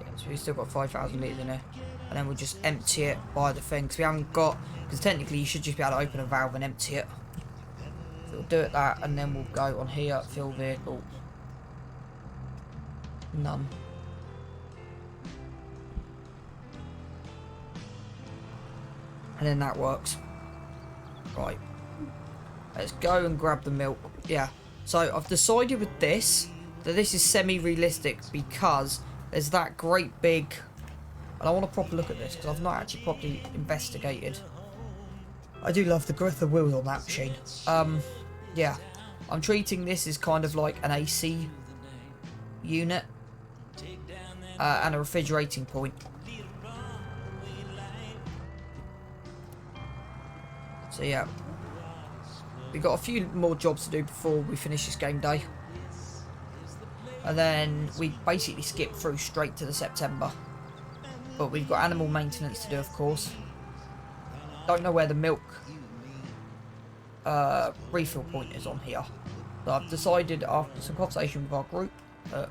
Yeah, so So we've still got 5,000 litres in here. And then we'll just empty it by the thing. Because we haven't got... Because technically you should just be able to open a valve and empty it. So we'll do it that, and then we'll go on here, fill vehicle. None. And then that works. Right. Let's go and grab the milk. Yeah. So I've decided with this that this is semi-realistic because there's that great big... And I want a proper look at this because I've not actually properly investigated. I do love the growth of wheels on that machine. Yeah. I'm treating this as kind of like an AC unit. And a refrigerating point. So yeah, we've got a few more jobs to do before we finish this game day. And then we basically skip through straight to the September. But we've got animal maintenance to do, of course. Don't know where the milk refill point is on here. So I've decided after some conversation with our group that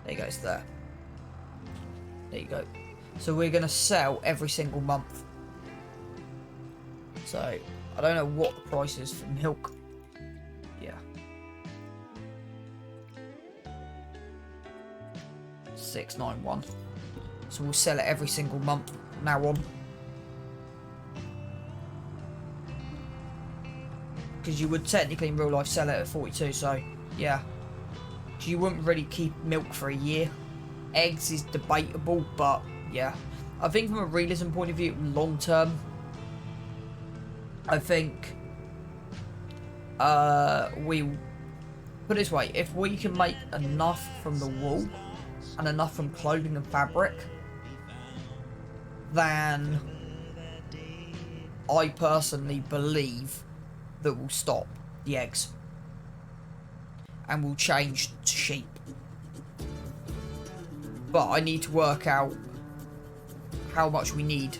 there you go, it's there. There you go. So we're going to sell every single month. So I don't know what the price is for milk. Yeah. 691. So we'll sell it every single month from now on. Because you would technically in real life sell it at 42, so yeah. You wouldn't really keep milk for a year. Eggs is debatable, but yeah. I think from a realism point of view, long term, I think we put it this way, if we can make enough from the wool and enough from clothing and fabric, then I personally believe that we'll stop the eggs and we'll change to sheep. But I need to work out how much we need.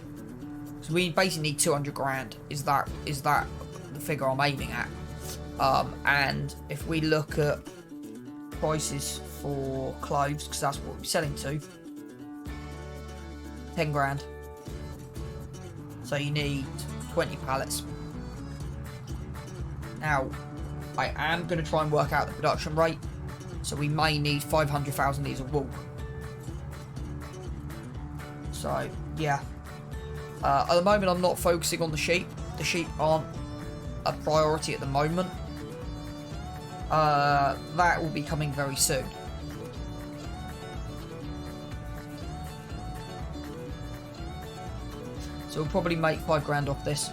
So we basically need 200 grand. Is that the figure I'm aiming at? And if we look at prices for clothes, because that's what we're selling to, 10 grand. So you need 20 pallets. Now, I am going to try and work out the production rate. So we may need 500,000 litres of wool. So, yeah. At the moment, I'm not focusing on the sheep. The sheep aren't a priority at the moment. That will be coming very soon. So we'll probably make 5 grand off this.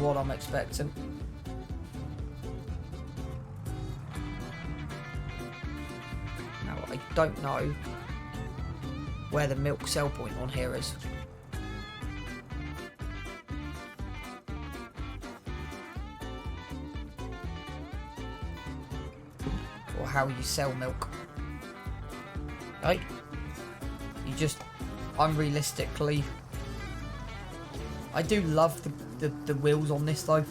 That's what I'm expecting. Now, I don't know where the milk sell point on here is. Or how you sell milk. Right? You just unrealistically... I do love the wheels on this though.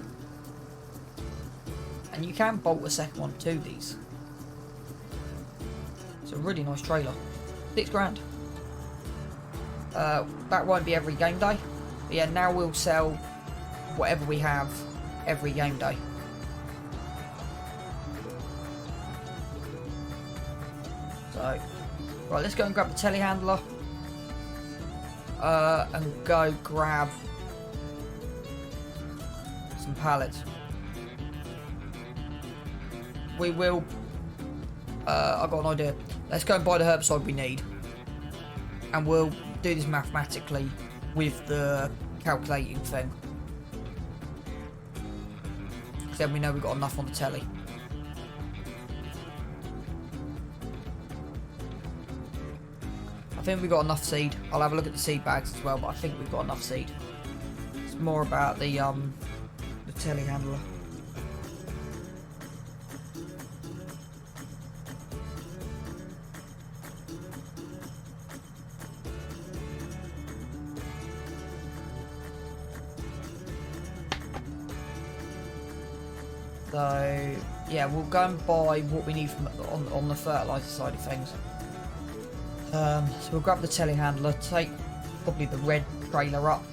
And you can bolt a second one to these. It's a really nice trailer. 6 grand. That won't be every game day. But yeah, now we'll sell whatever we have every game day. So, right, let's go and grab the telehandler. And go grab some pallets. We will... I've got an idea. Let's go and buy the herbicide we need. And we'll do this mathematically with the calculating thing. Because then we know we've got enough on the telly. I think we've got enough seed. I'll have a look at the seed bags as well, but I think we've got enough seed. It's more about the telehandler. So yeah, we'll go and buy what we need from on the fertilizer side of things. So we'll grab the telehandler, take probably the red trailer up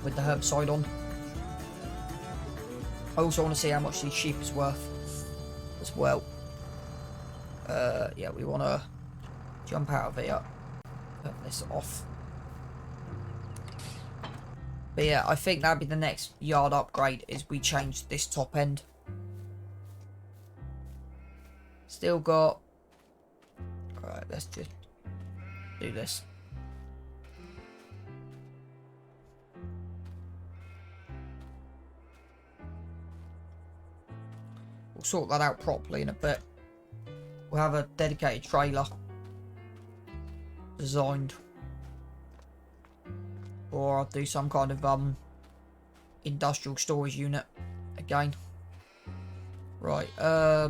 with the herbicide on. I also want to see how much these sheep is worth as well. Yeah, we want to jump out of here, turn this off. But yeah, I think that'd be the next yard upgrade, is we change this top end. Still got... Alright, let's just do this. We'll sort that out properly in a bit. We'll have a dedicated trailer designed. Or I'll do some kind of industrial storage unit again. Right, yeah,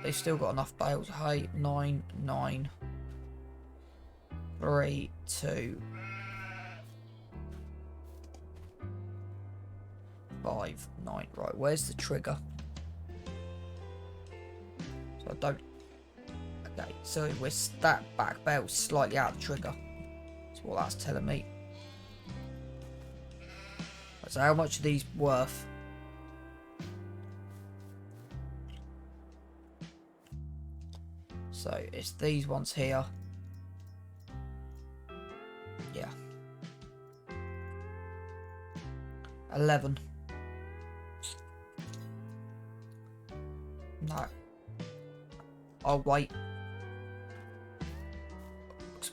they've still got enough bales of hay. 9, 9, 3, 2, 5, 9. Right, where's the trigger? So I don't... Okay, so we're that back bale slightly out of the trigger. That's what that's telling me. So how much are these worth? So it's these ones here. Yeah. 11. No. I'll wait.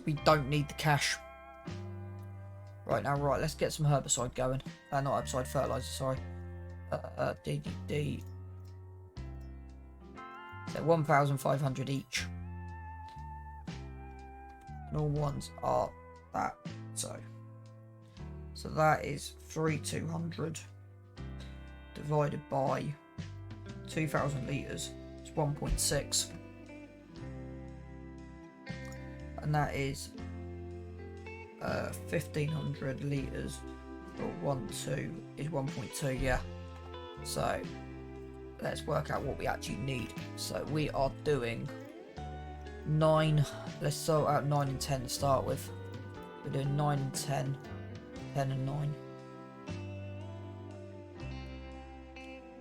We don't need the cash. Right now, right, let's get some herbicide going. Not herbicide, fertilizer, sorry. DDD. So 1,500 each. And all ones are that. So that is 3,200 divided by 2,000 litres. It's 1.6. And that is 1,500 litres for 1.2 is 1.2, yeah. So let's work out what we actually need. So we are doing 9. Let's sort out 9 and 10 to start with. We're doing 9 and 10, 10 and 9.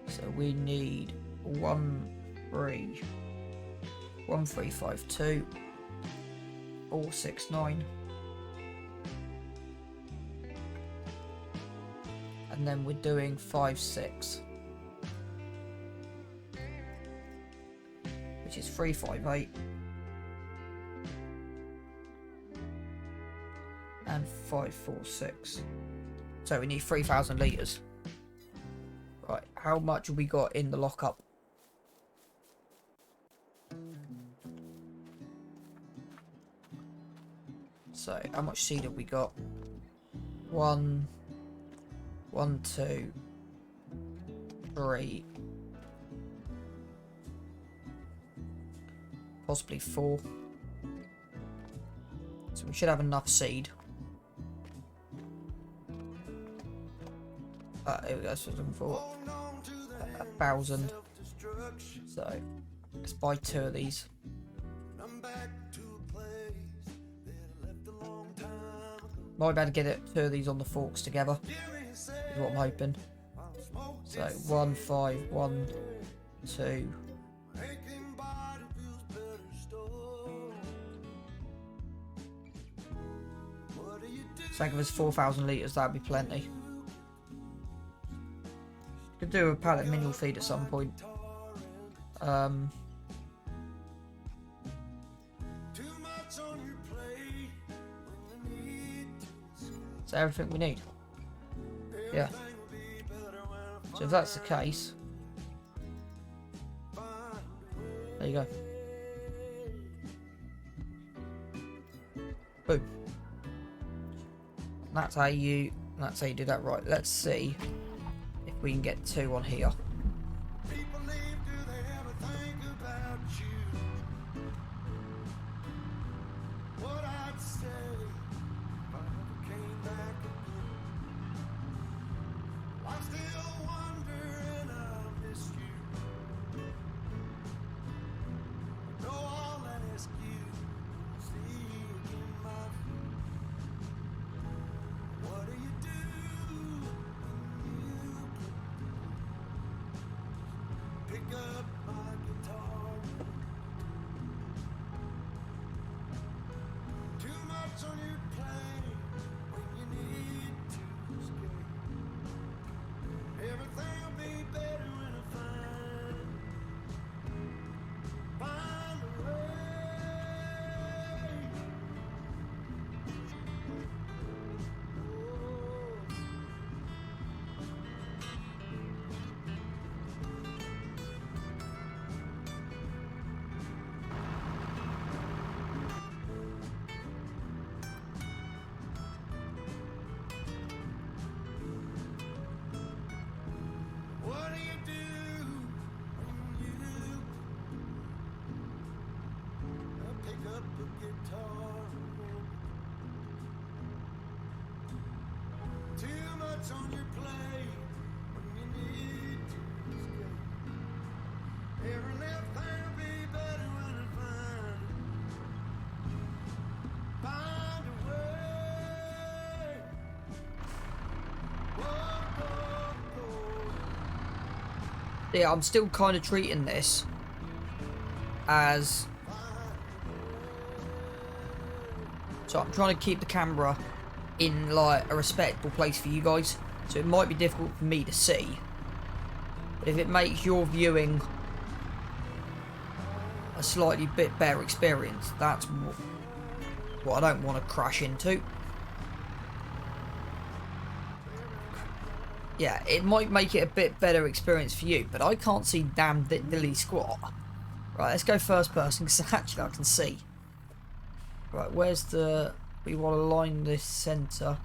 So we need 1352. 469, and then we're doing 5.6, which is 358, and 546. So we need 3,000 litres. Right, how much have we got in the lockup? So, how much seed have we got? 1, 2, 3, possibly 4. So we should have enough seed. Here we go, so looking for 1,000. So, let's buy 2 of these. Might be able to get 2 of these on the forks together, is what I'm hoping. So 1, 5, 1, 2. So give us 4,000 litres, that'd be plenty. Could do a pallet mineral feed at some point. Is that everything we need? Yeah. So if that's the case, there you go. Boom. That's how you do that. Right, let's see if we can get 2 on here. Too much on your plate when you need to escape. Every little thing will be better when I find a way. Whoa, whoa, whoa. Yeah, I'm still kind of treating this as... So I'm trying to keep the camera in like a respectable place for you guys. So it might be difficult for me to see. But if it makes your viewing a slightly bit better experience, that's what I don't want to crash into. Yeah, it might make it a bit better experience for you, but I can't see damn dilly squat. Right, let's go first person, because actually I can see. Right, where's the... We want to line this centre.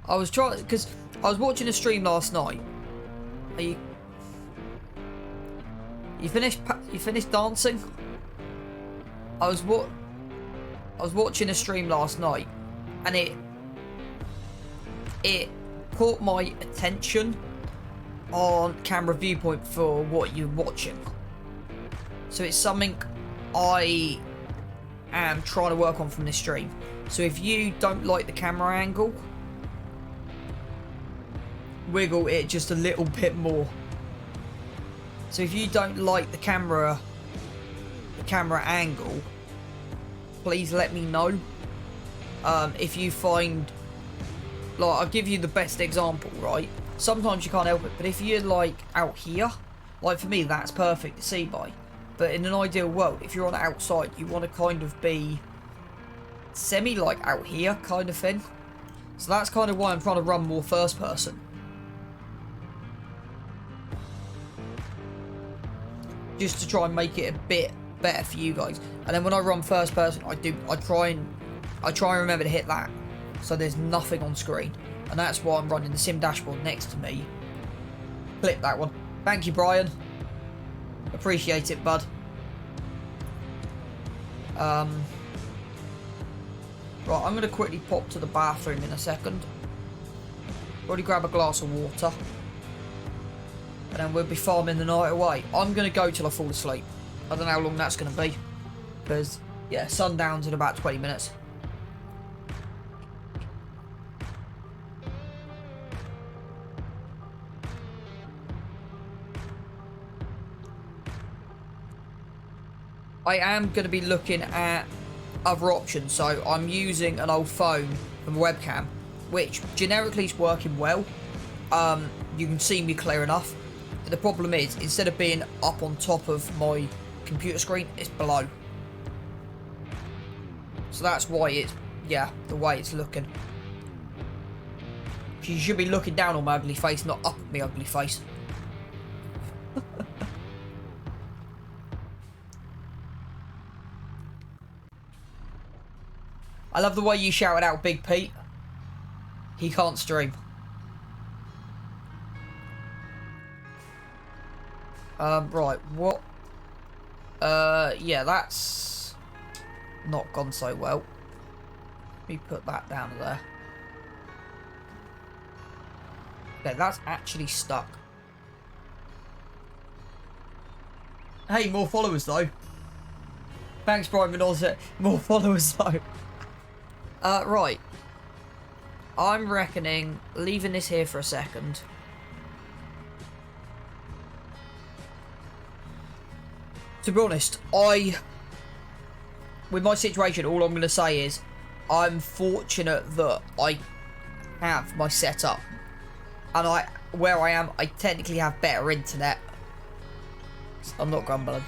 I was trying... Because I was watching a stream last night. Are you... You finished dancing? I was watching a stream last night, and it caught my attention on camera viewpoint for what you're watching. So it's something I am trying to work on from this stream. So if you don't like the camera angle, wiggle it just a little bit more. So if you don't like the camera angle, please let me know. If you find, like, I'll give you the best example, right? Sometimes you can't help it, but if you're like out here, like for me, that's perfect to see by. But in an ideal world, if you're on the outside, you want to kind of be semi like out here kind of thing. So that's kind of why I'm trying to run more first person. Just to try and make it a bit better for you guys. And then when I run first person, I try and remember to hit that, so there's nothing on screen. And that's why I'm running the sim dashboard next to me. Clip that one. Thank you, Brian. Appreciate it, bud. Right, I'm going to quickly pop to the bathroom in a second. Probably grab a glass of water. And then we'll be farming the night away. I'm going to go till I fall asleep. I don't know how long that's going to be. Because, yeah, sundown's in about 20 minutes. I am going to be looking at other options. So I'm using an old phone and webcam, which generically is working well. You can see me clear enough. But the problem is, instead of being up on top of my computer screen, it's below. So that's why it's, yeah, the way it's looking. You should be looking down on my ugly face, not up at my ugly face. I love the way you shouted out Big Pete. He can't stream. Right, what? Yeah, that's not gone so well. Let me put that down there. Okay, that's actually stuck. Hey, more followers though. Thanks, Brian Minoz. More followers though. Right. I'm reckoning leaving this here for a second. To be honest, with my situation, all I'm going to say is I'm fortunate that I have my setup. And where I am, I technically have better internet. I'm not grumbling.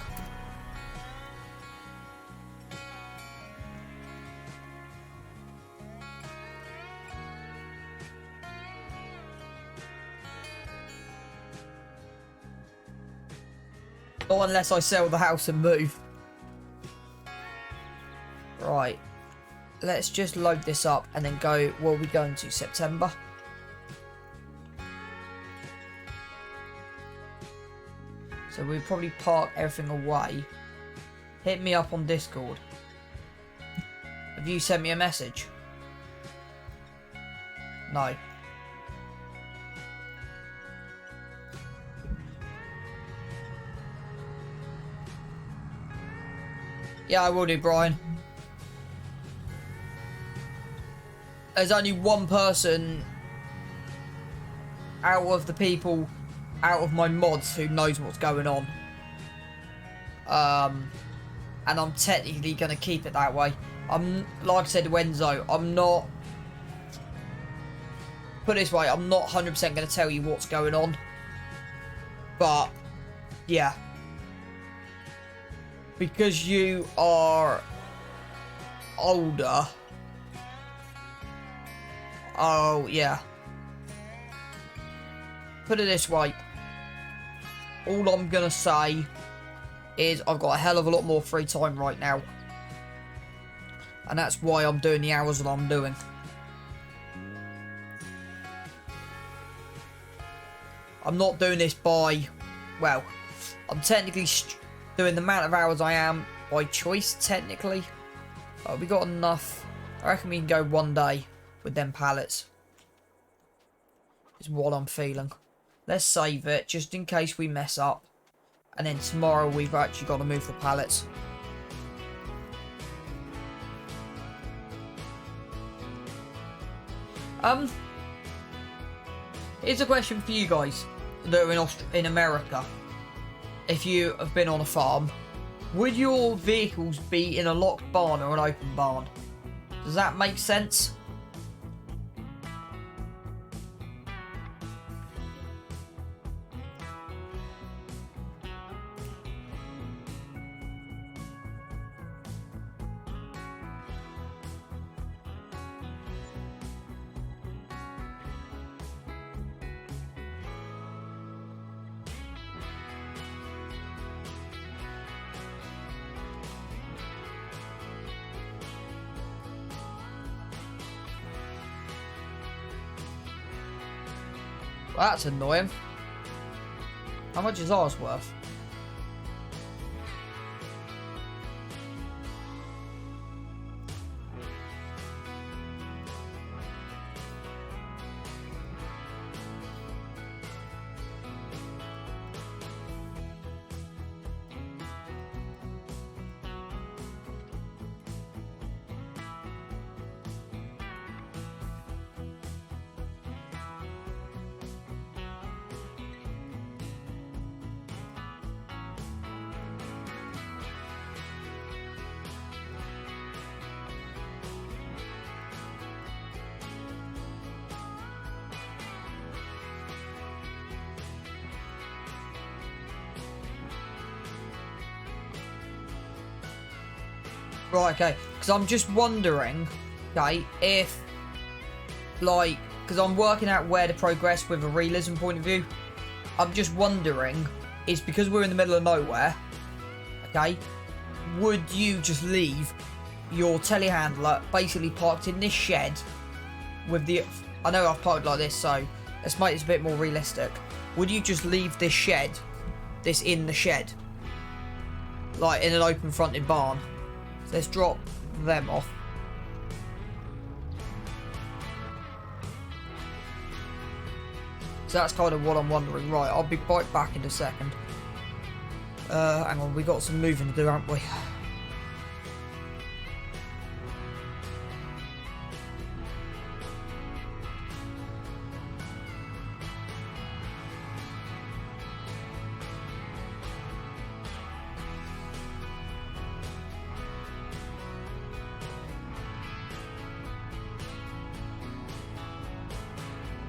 Not unless I sell the house and move. Right. Let's just load this up and then go, what are we going to, September? So we'll probably park everything away. Hit me up on Discord. Have you sent me a message? No. Yeah, I will do, Brian. There's only one person out of the people, out of my mods, who knows what's going on. And I'm technically going to keep it that way. Like I said to Enzo, I'm not... Put it this way, I'm not 100% going to tell you what's going on. But, yeah. Because you are older. Oh, yeah. Put it this way. All I'm going to say is I've got a hell of a lot more free time right now. And that's why I'm doing the hours that I'm doing. I'm not doing this by... Well, I'm technically doing the amount of hours I am by choice, technically. But we got enough. I reckon we can go one day with them pallets. Is what I'm feeling. Let's save it, just in case we mess up. And then tomorrow we've actually got to move the pallets. Here's a question for you guys that are in America. If you have been on a farm, would your vehicles be in a locked barn or an open barn? Does that make sense? Well, that's annoying. How much is ours worth? Right, okay. Because I'm just wondering, okay, if, like, because I'm working out where to progress with a realism point of view. I'm just wondering, is because we're in the middle of nowhere, okay, would you just leave your telehandler basically parked in this shed with the... I know I've parked like this, so let's make this a bit more realistic. Would you just leave this shed, this in the shed, like in an open fronted barn? So let's drop them off. So that's kind of what I'm wondering. Right, I'll be right back in a second. Hang on, we got some moving to do, haven't we?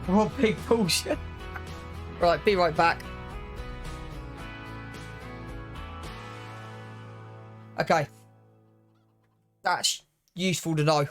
What big bullshit. Right, be right back. Okay. That's useful to know.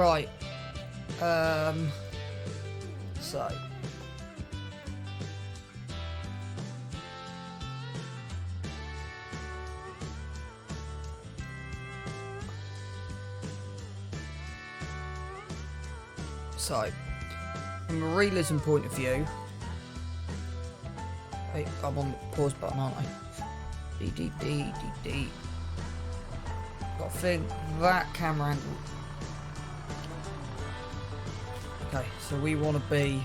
Right. So. So, from a realism point of view, wait, I'm on the pause button, aren't I? D. Got to think that camera angle. Okay, so we want to be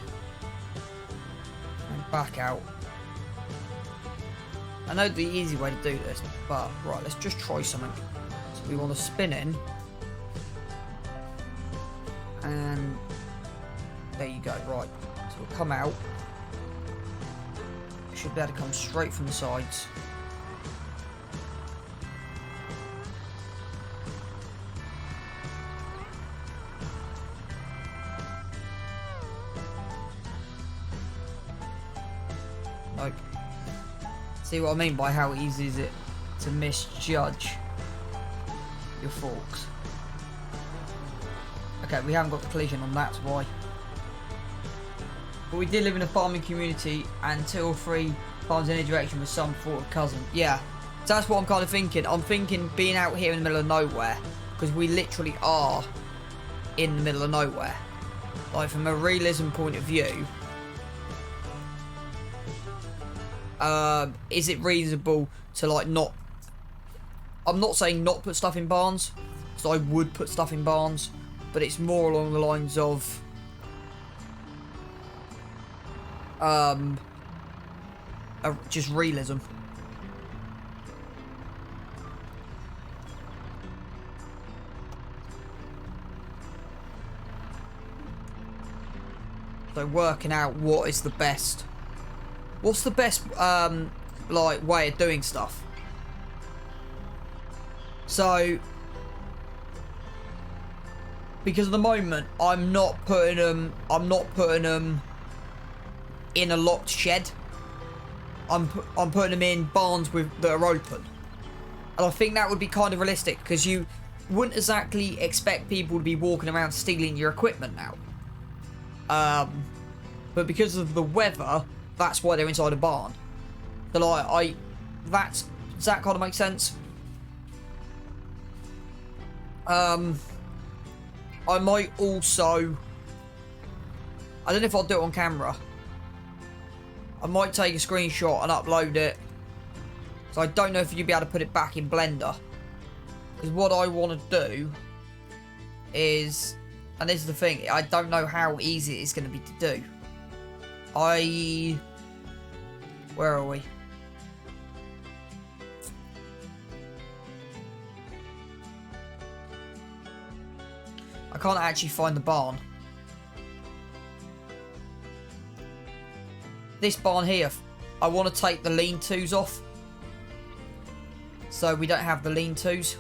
and back out. I know the easy way to do this, but right, let's just try something. So we want to spin in, and there you go. Right, so we'll come out. Should be able to come straight from the sides. Nope. See what I mean by how easy is it to misjudge your forks? Okay, we haven't got the collision on, that's why. But we did live in a farming community, and 2 or 3 farms in any direction with some sort of cousin. Yeah, so that's what I'm kind of thinking. I'm thinking being out here in the middle of nowhere, because we literally are in the middle of nowhere. Like, from a realism point of view, is it reasonable to, like, not... I'm not saying not put stuff in barns, so I would put stuff in barns, but it's more along the lines of... just realism. So working out what is the best... What's the best, like, way of doing stuff? So... Because at the moment, I'm not putting them in a locked shed. I'm putting them in barns that are open. And I think that would be kind of realistic, because you wouldn't exactly expect people to be walking around stealing your equipment now. But because of the weather, that's why they're inside a barn. So like, does that kind of make sense? I might also, I don't know if I'll do it on camera. I might take a screenshot and upload it. So I don't know if you'll be able to put it back in Blender. Because what I want to do is, and this is the thing, I don't know how easy it's going to be to do. Where are we? I can't actually find the barn. This barn here, I want to take the lean-tos off, so we don't have the lean-tos.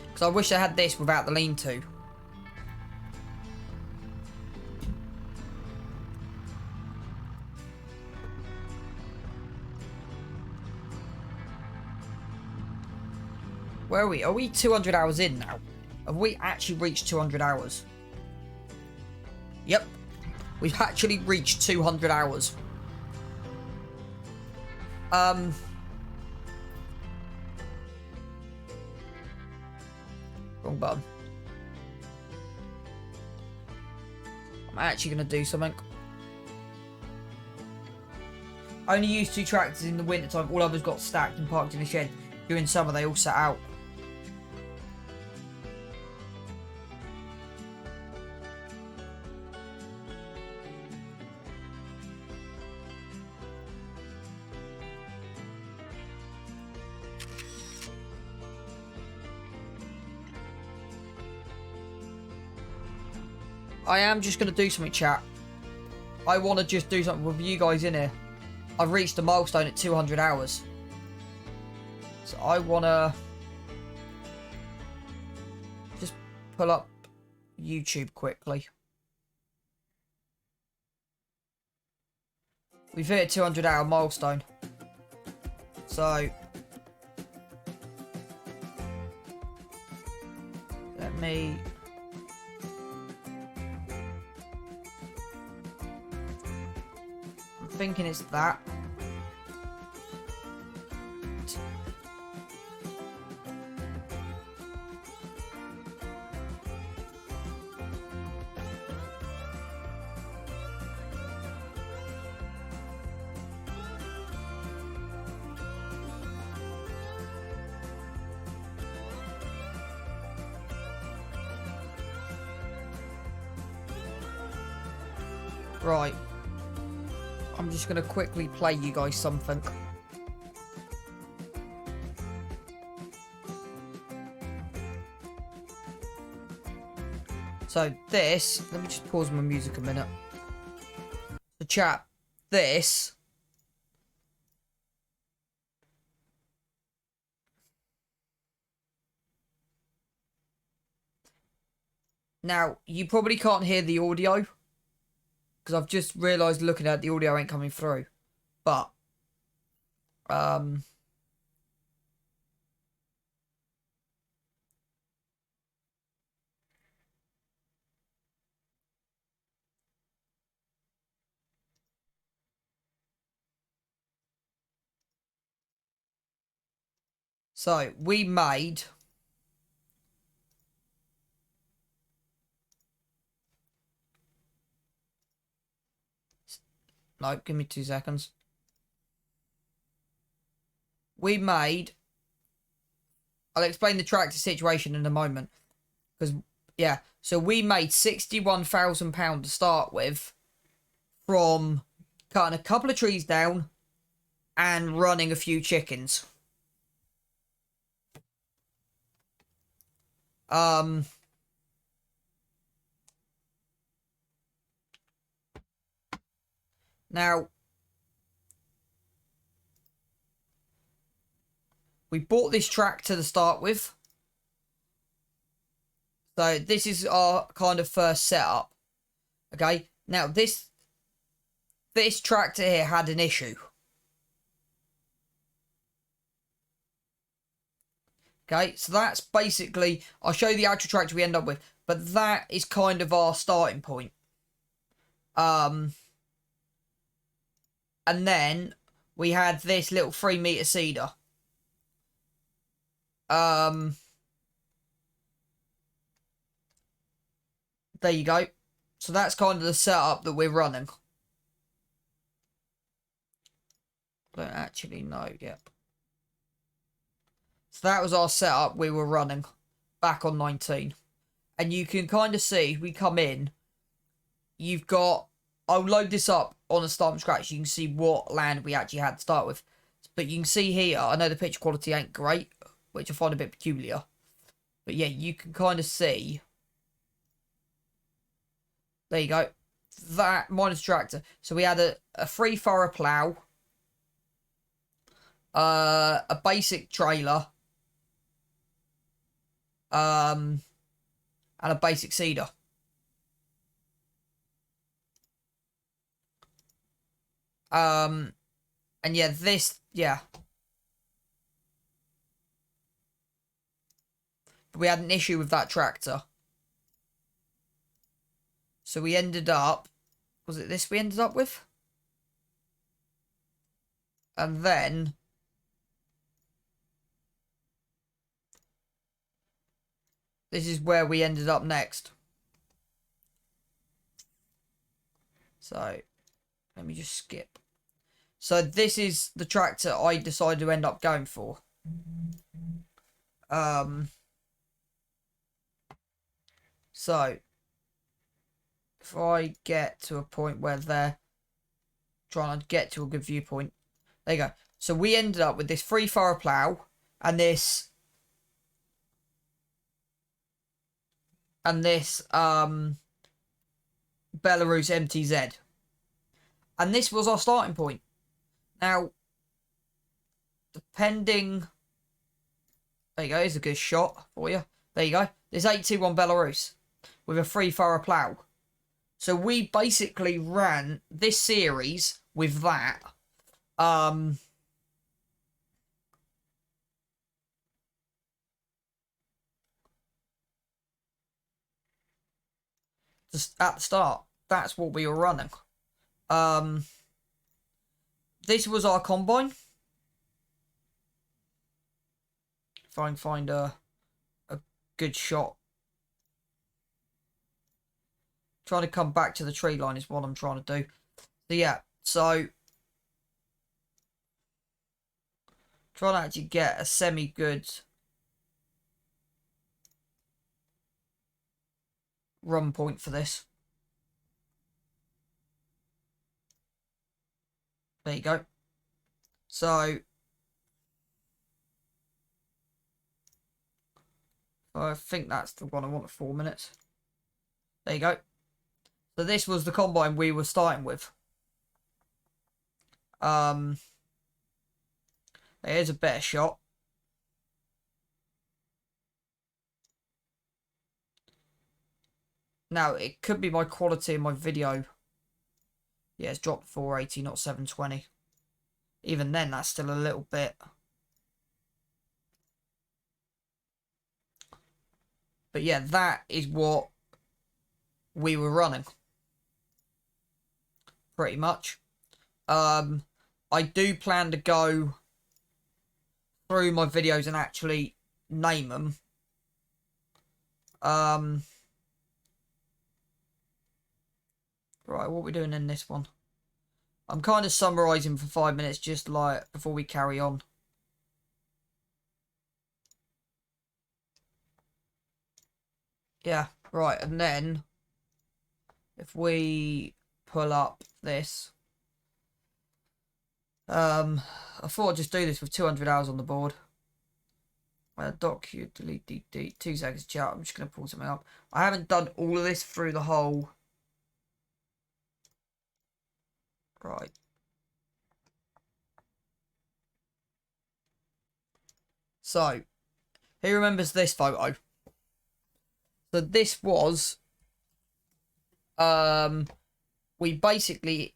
Because I wish I had this without the lean-to. Where are we? Are we 200 hours in now? Have we actually reached 200 hours? Yep. We've actually reached 200 hours. Wrong button. I'm actually going to do something. Only use 2 tractors in the winter time. All others got stacked and parked in the shed. During summer, they all sat out. I am just going to do something, chat. I want to just do something with you guys in here. I've reached a milestone at 200 hours. So I want to just pull up YouTube quickly. We've hit a 200 hour milestone. So let me I'm thinking it's that. Right. I'm just going to quickly play you guys something. So this, let me just pause my music a minute. So chat, this now, you probably can't hear the audio because I've just realised looking at the audio ain't coming through. But so we made no, give me 2 seconds. We made I'll explain the tractor situation in a moment. Because yeah, so we made £61,000 to start with from cutting a couple of trees down and running a few chickens. Now we bought this tractor to start with. So this is our kind of first setup. Okay. Now this tractor here had an issue. Okay, so that's basically, I'll show you the actual tractor we end up with, but that is kind of our starting point. And then we had this little 3-meter seeder. There you go. So that's kind of the setup that we're running. I don't actually know yet. So that was our setup we were running back on 19. And you can kind of see, we come in, you've got, I'll load this up on a start from scratch. You can see what land we actually had to start with. But you can see here, I know the picture quality ain't great, which I find a bit peculiar. But yeah, you can kind of see. There you go. That minus tractor. So we had a 3-furrow plough. A basic trailer. And a basic seeder. And yeah, this, yeah. But we had an issue with that tractor. So we ended up, was it this we ended up with? And then this is where we ended up next. So let me just skip. So this is the tractor I decided to end up going for. So if I get to a point where they're trying to get to a good viewpoint. There you go. So we ended up with this 3-furrow plough and this Belarus MTZ. And this was our starting point. Now, depending, there you go, here's a good shot for you. There you go. This 821 Belarus with a 3-furrow plough. So we basically ran this series with that. Just at the start, that's what we were running. This was our combine. If I can find a good shot. Trying to come back to the tree line is what I'm trying to do. So yeah, so trying to actually get a semi-good run point for this. There you go. So I think that's the one I want at 4 minutes. There you go. So this was the combine we were starting with. Here's a better shot. Now, it could be my quality in my video. Yeah, it's dropped to 480, not 720. Even then, that's still a little bit. But yeah, that is what we were running. Pretty much. I do plan to go through my videos and actually name them. Right, what are we doing in this one? I'm kind of summarising for 5 minutes just like before we carry on. Yeah, right, and then if we pull up this, I thought I'd just do this with 200 hours on the board. Docu, delete, 2 seconds chat. I'm just going to pull something up. I haven't done all of this through the whole. Right. So, who remembers this photo? So this was, we basically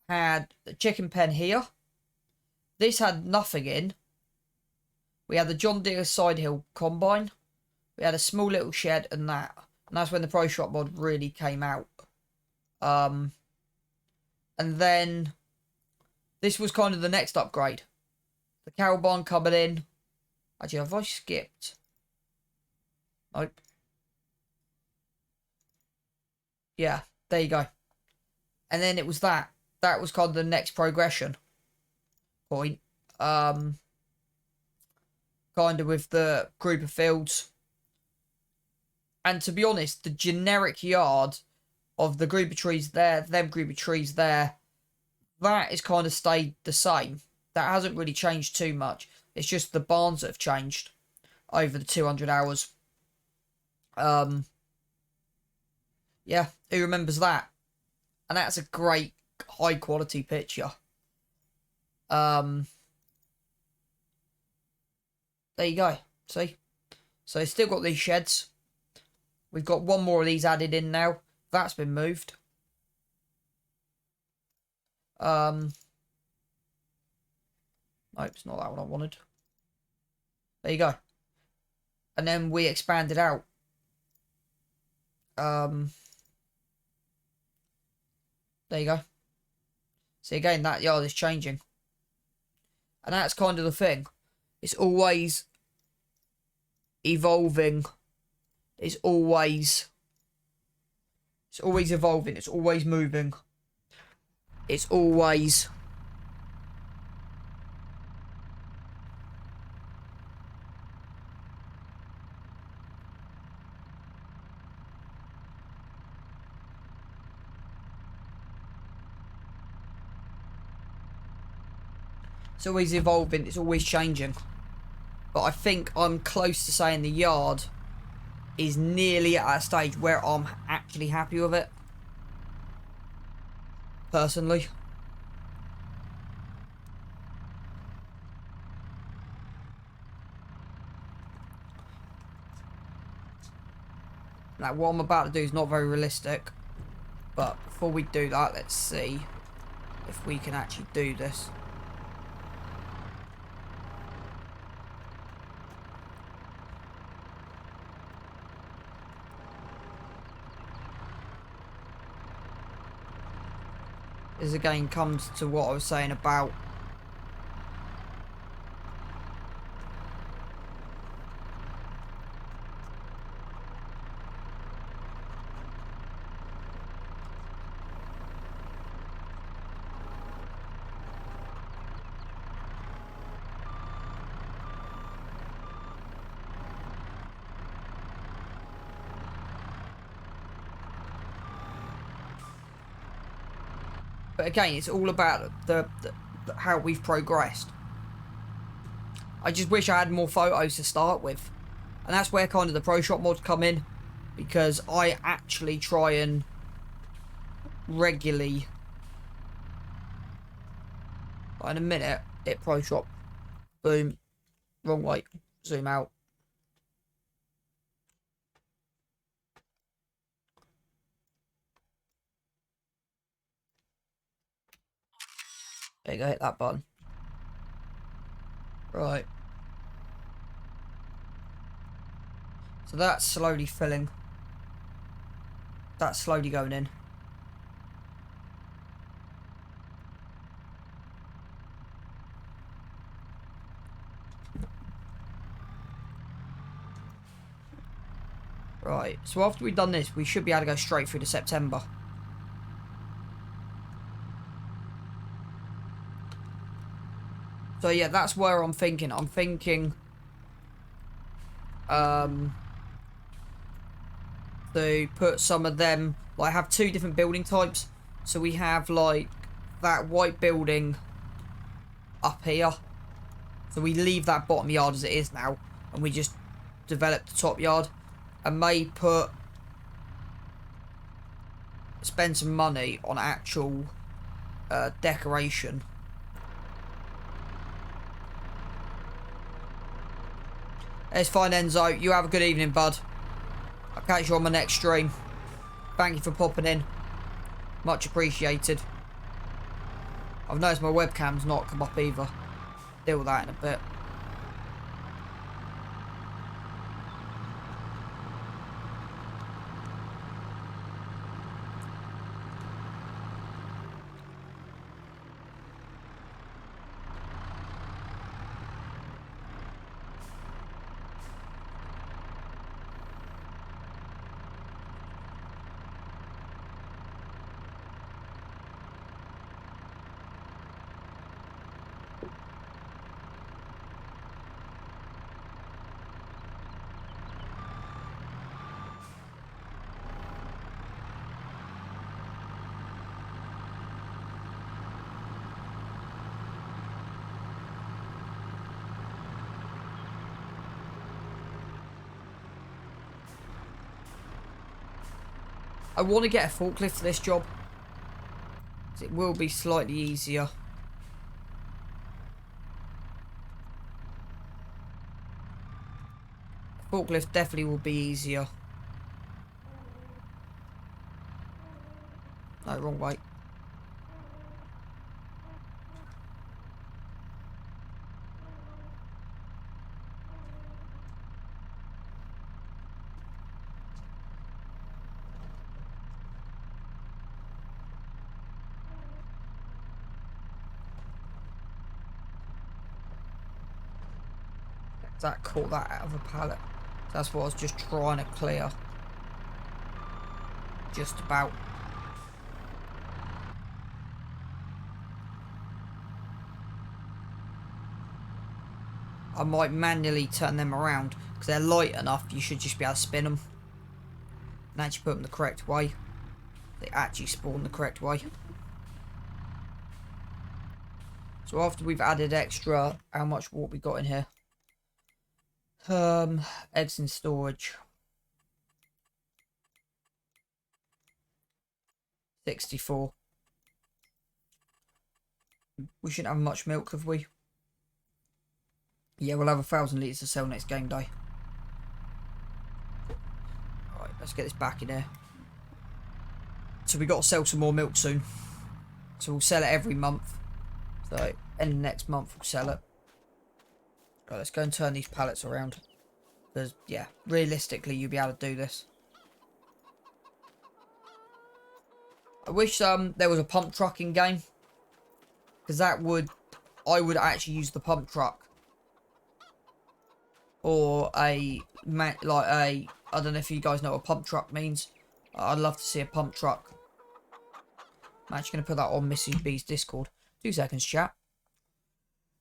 had the chicken pen here. This had nothing in. We had the John Deere side hill combine. We had a small little shed and that. And that's when the Pro Shop mod really came out. And then this was kind of the next upgrade. The cow barn coming in. Actually, have I skipped? Nope. Yeah, there you go. And then it was that. That was kind of the next progression point. Kind of with the group of fields. And to be honest, the generic yard of the group of trees there, them group of trees there, that is kind of stayed the same. That hasn't really changed too much. It's just the barns that have changed over the 200 hours. Yeah, who remembers that? And that's a great high quality picture. There you go. See? So it's still got these sheds. We've got one more of these added in now. That's been moved. Nope, it's not that one I wanted. There you go. And then we expanded out. There you go. See, again, that yard is changing. And that's kind of the thing. It's always evolving. It's always evolving. It's always moving. It's always... It's always evolving, it's always changing. But I think I'm close to saying the yard is nearly at a stage where I'm actually happy with it. Personally. Now, what I'm about to do is not very realistic. But before we do that, let's see. if we can actually do this. This again comes to what I was saying about but again, it's all about the how we've progressed. I just wish I had more photos to start with. And that's where kind of the Pro Shop mods come in. Because I actually try and regularly... in a minute, hit Pro Shop. Boom. Wrong way. Zoom out. There you go, hit that button. Right. So that's slowly filling. That's slowly going in. Right, so after we've done this, we should be able to go straight through to September. So yeah, that's where I'm thinking. I'm thinking... to put some of them, like have two different building types. So we have like that white building up here. So we leave that bottom yard as it is now, and we just develop the top yard, and may spend some money on actual decoration. It's fine, Enzo. You have a good evening, bud. I'll catch you on my next stream. Thank you for popping in. Much appreciated. I've noticed my webcam's not come up either. Deal with that in a bit. I want to get a forklift for this job. It will be slightly easier. Forklift definitely will be easier. No, wrong way. That caught that out of a pallet. That's what I was just trying to clear. Just about. I might manually turn them around because they're light enough. You should just be able to spin them and actually put them the correct way. They actually spawn the correct way. So after we've added extra, how much water we got in here? Eggs in storage. 64. We shouldn't have much milk, have we? Yeah, we'll have 1,000 litres to sell next game day. Alright, let's get this back in here. So we got to sell some more milk soon. So we'll sell it every month. So end of next month we'll sell it. Right, let's go and turn these pallets around. Because, yeah, realistically you'll be able to do this. I wish there was a pump truck in game. Because I would actually use the pump truck. Or I don't know if you guys know what a pump truck means. I'd love to see a pump truck. I'm actually going to put that on Missing B's Discord. 2 seconds, chat.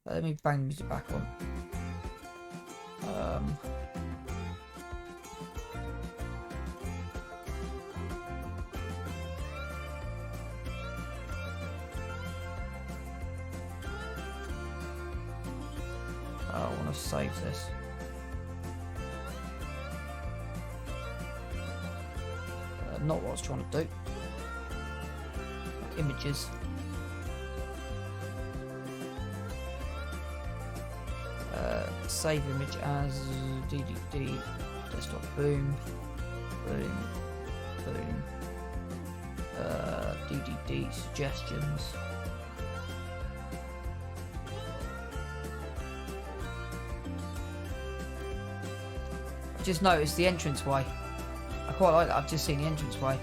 Let me bang the music back on. I want to save this. Not what I was trying to do. Images. Save image as DDD desktop. Boom, boom, boom. DDD suggestions. I just noticed the entranceway. I quite like that. I've just seen the entranceway.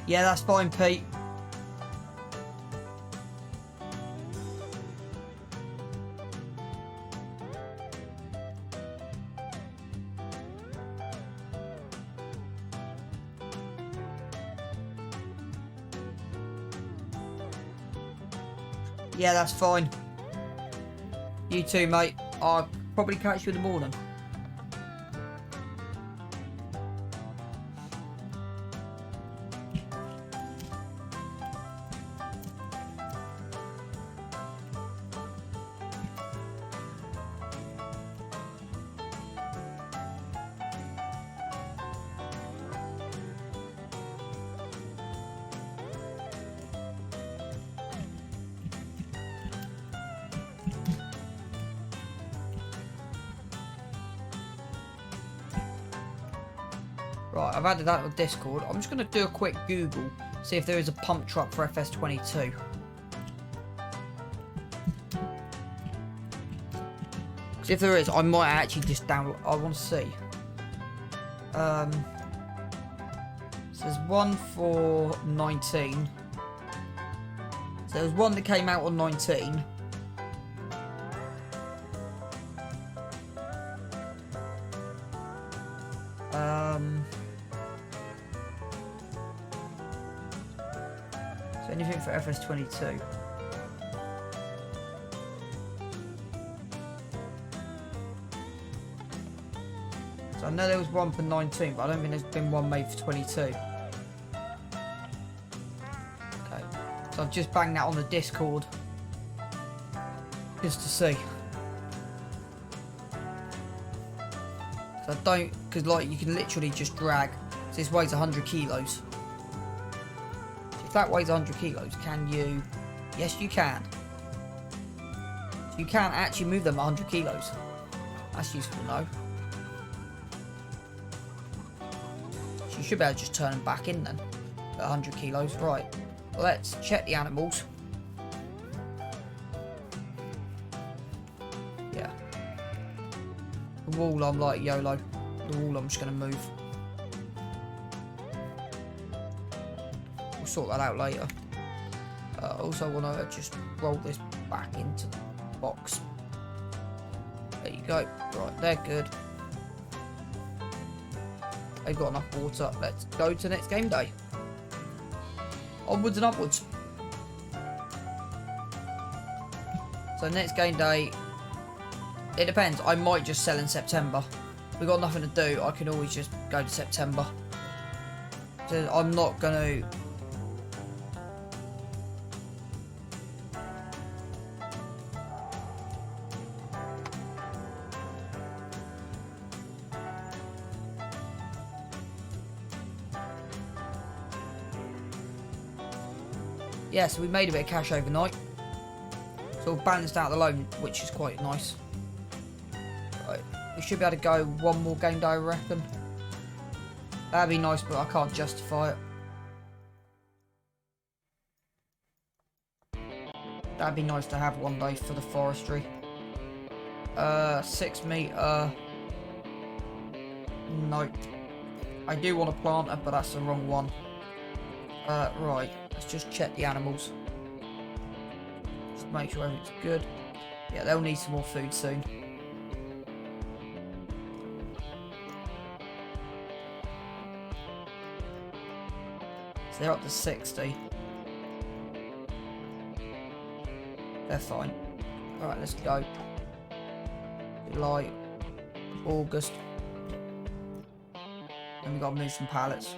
Yeah, that's fine, Pete. Yeah, that's fine. You too, mate. I'll probably catch you in the morning. Right, I've added that to Discord. I'm just going to do a quick Google, see if there is a pump truck for FS22. Because if there is, I might actually just download. I want to see. So there's one for 19. So there's one that came out on 19. So anything for FS22. So I know there was one for 19, but I don't think there's been one made for 22. Okay. So I've just banged that on the Discord. Just to see. So I don't, because like you can literally just drag. So this weighs 100 kilos. So if that weighs 100 kilos, can you? Yes, you can. So you can actually move them 100 kilos. That's useful to know. So you should be able to just turn them back in then. At 100 kilos, right. Let's check the animals. Yeah. The wall, I'm like YOLO. The wall, I'm just going to move. We'll sort that out later. Also, want to just roll this back into the box. There you go. Right, they're good. They've got enough water. Let's go to next game day. Onwards and upwards. So next game day, it depends. I might just sell in September. We've got nothing to do. I can always just go to September. So I'm not going to... Yeah, so we made a bit of cash overnight. So we've balanced out the loan, which is quite nice. Right, we should be able to go one more game day, I reckon. That'd be nice, but I can't justify it. That'd be nice to have one day for the forestry. 6 meter. Nope. I do want a planter, but that's the wrong one. Right. Let's just check the animals. Just make sure everything's good. Yeah, they'll need some more food soon. So they're up to 60. They're fine. Alright, let's go. July, August. Then we gotta move some pallets.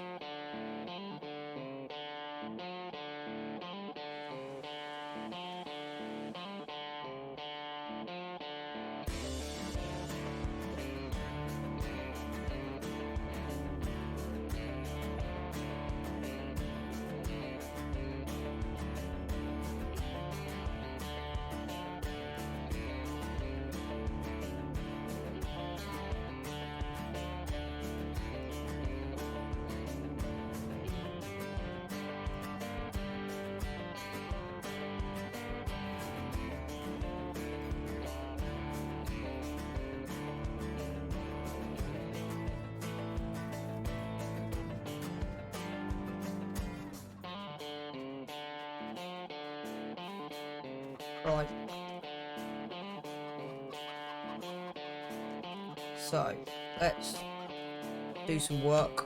Right. So, let's do some work.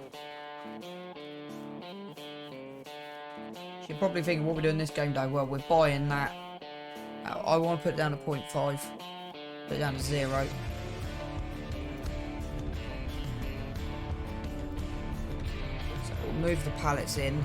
You're probably thinking, what we're doing this game day? Well, we're buying that. I want to put it down to 0.5. Put it down to 0. So we'll move the pallets in.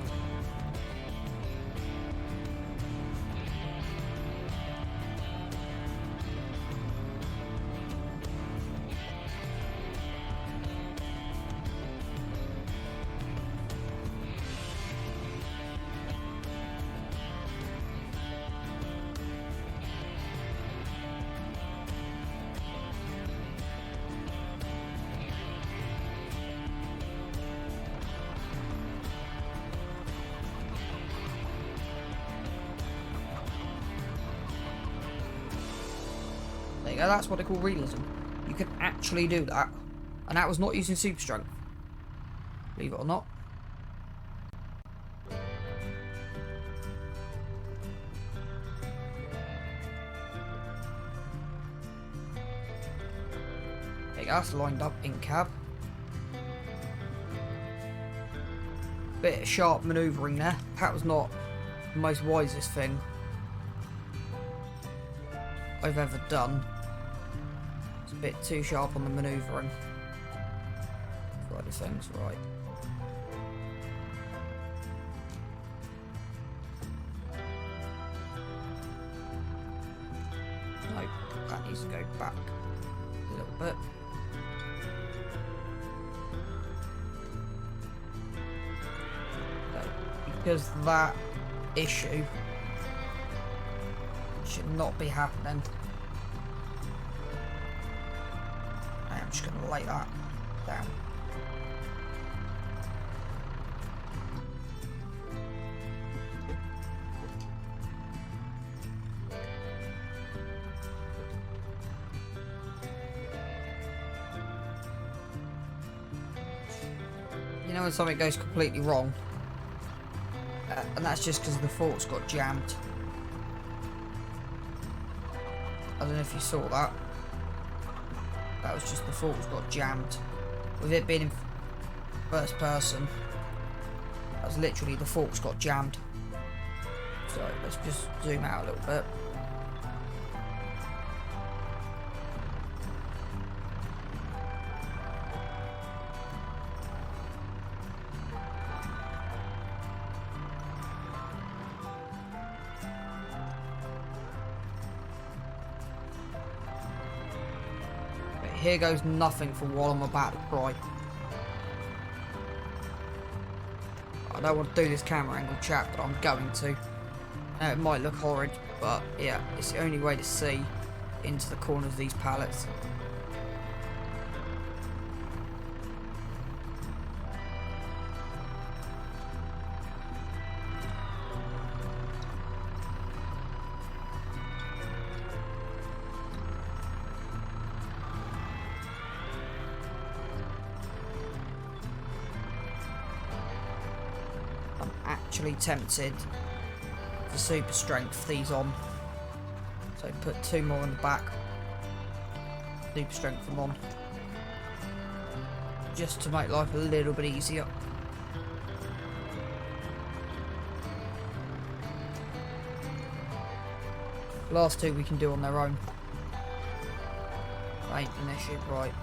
There you go, that's what they call realism. You can actually do that. And that was not using super strength. Believe it or not. There you go, that's lined up in cab. Bit of sharp manoeuvring there. That was not the most wisest thing I've ever done. It's a bit too sharp on the manoeuvring. Right, the thing's right. Nope, that needs to go back a little bit. Okay, because that issue should not be happening. I'm just going to lay that down. You know when something goes completely wrong? And that's just because the forks got jammed. I don't know if you saw that. That was just the forks got jammed. With it being in first person, that was literally the forks got jammed. So let's just zoom out a little bit. Here goes nothing for what I'm about to cry. I don't want to do this camera angle chat, but I'm going to. Now, it might look horrid, but yeah, it's the only way to see into the corners of these pallets. I'm actually tempted to super strength these on. So put 2 more on the back. Super strength them on. Just to make life a little bit easier. Last 2 we can do on their own. Ain't an issue, right.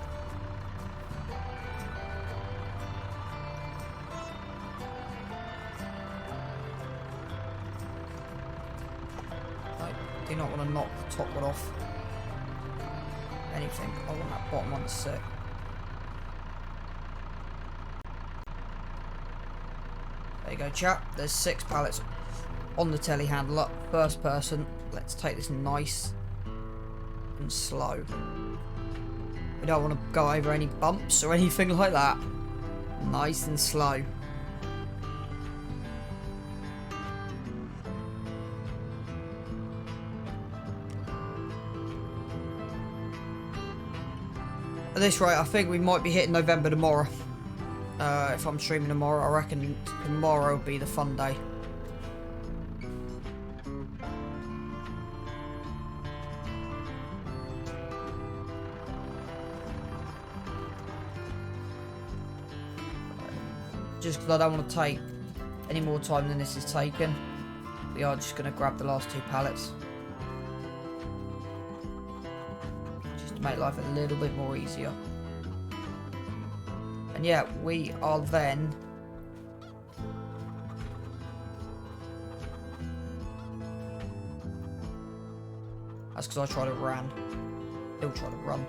I do not want to knock the top one off. Anything. I want that bottom one to sit. There you go, chap. There's 6 pallets on the telehandler. First person. Let's take this nice and slow. We don't want to go over any bumps or anything like that. Nice and slow. At this rate, I think we might be hitting November tomorrow. If I'm streaming tomorrow, I reckon tomorrow will be the fun day. Just because I don't want to take any more time than this is taken, we are just going to grab the last 2 pallets. Just to make life a little bit more easier. And yeah, we are then... That's because I tried to run. Still try to run.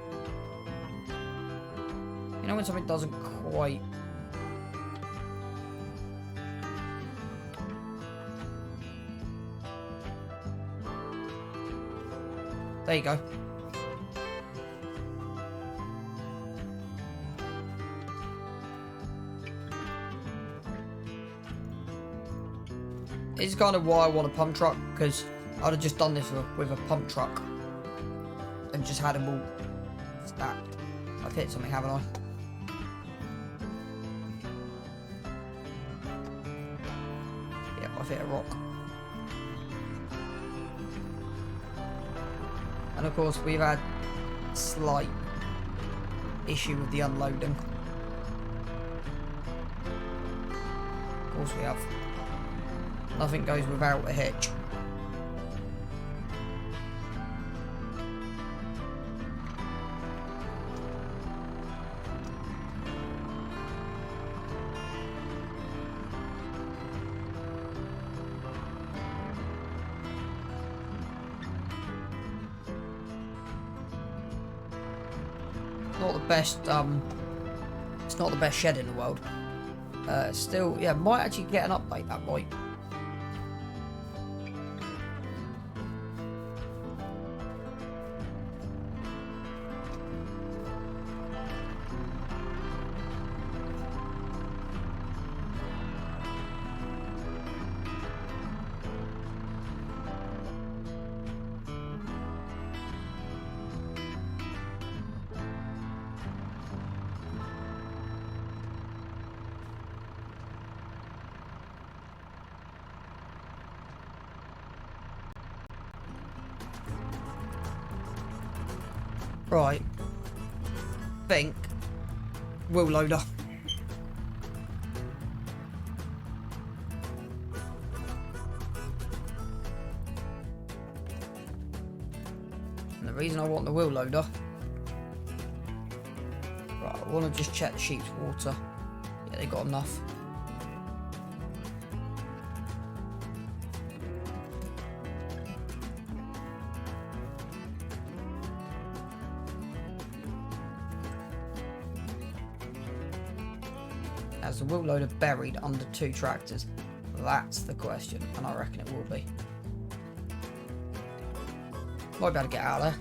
You know when something doesn't quite... There you go. This is kind of why I want a pump truck, because I'd have just done this with a pump truck and just had them all stacked. I've hit something, haven't I? Yep, I've hit a rock. And of course we've had a slight issue with the unloading. Of course we have. Nothing goes without a hitch. Not the best, it's not the best shed in the world. Still, yeah, might actually get an update, that might. Right. Think. Wheel loader. And the reason I want the wheel loader. Right, I want to just check the sheep's water. Yeah, they got enough. As the wheel loader buried under 2 tractors? That's the question, and I reckon it will be. Might be able to get out of there.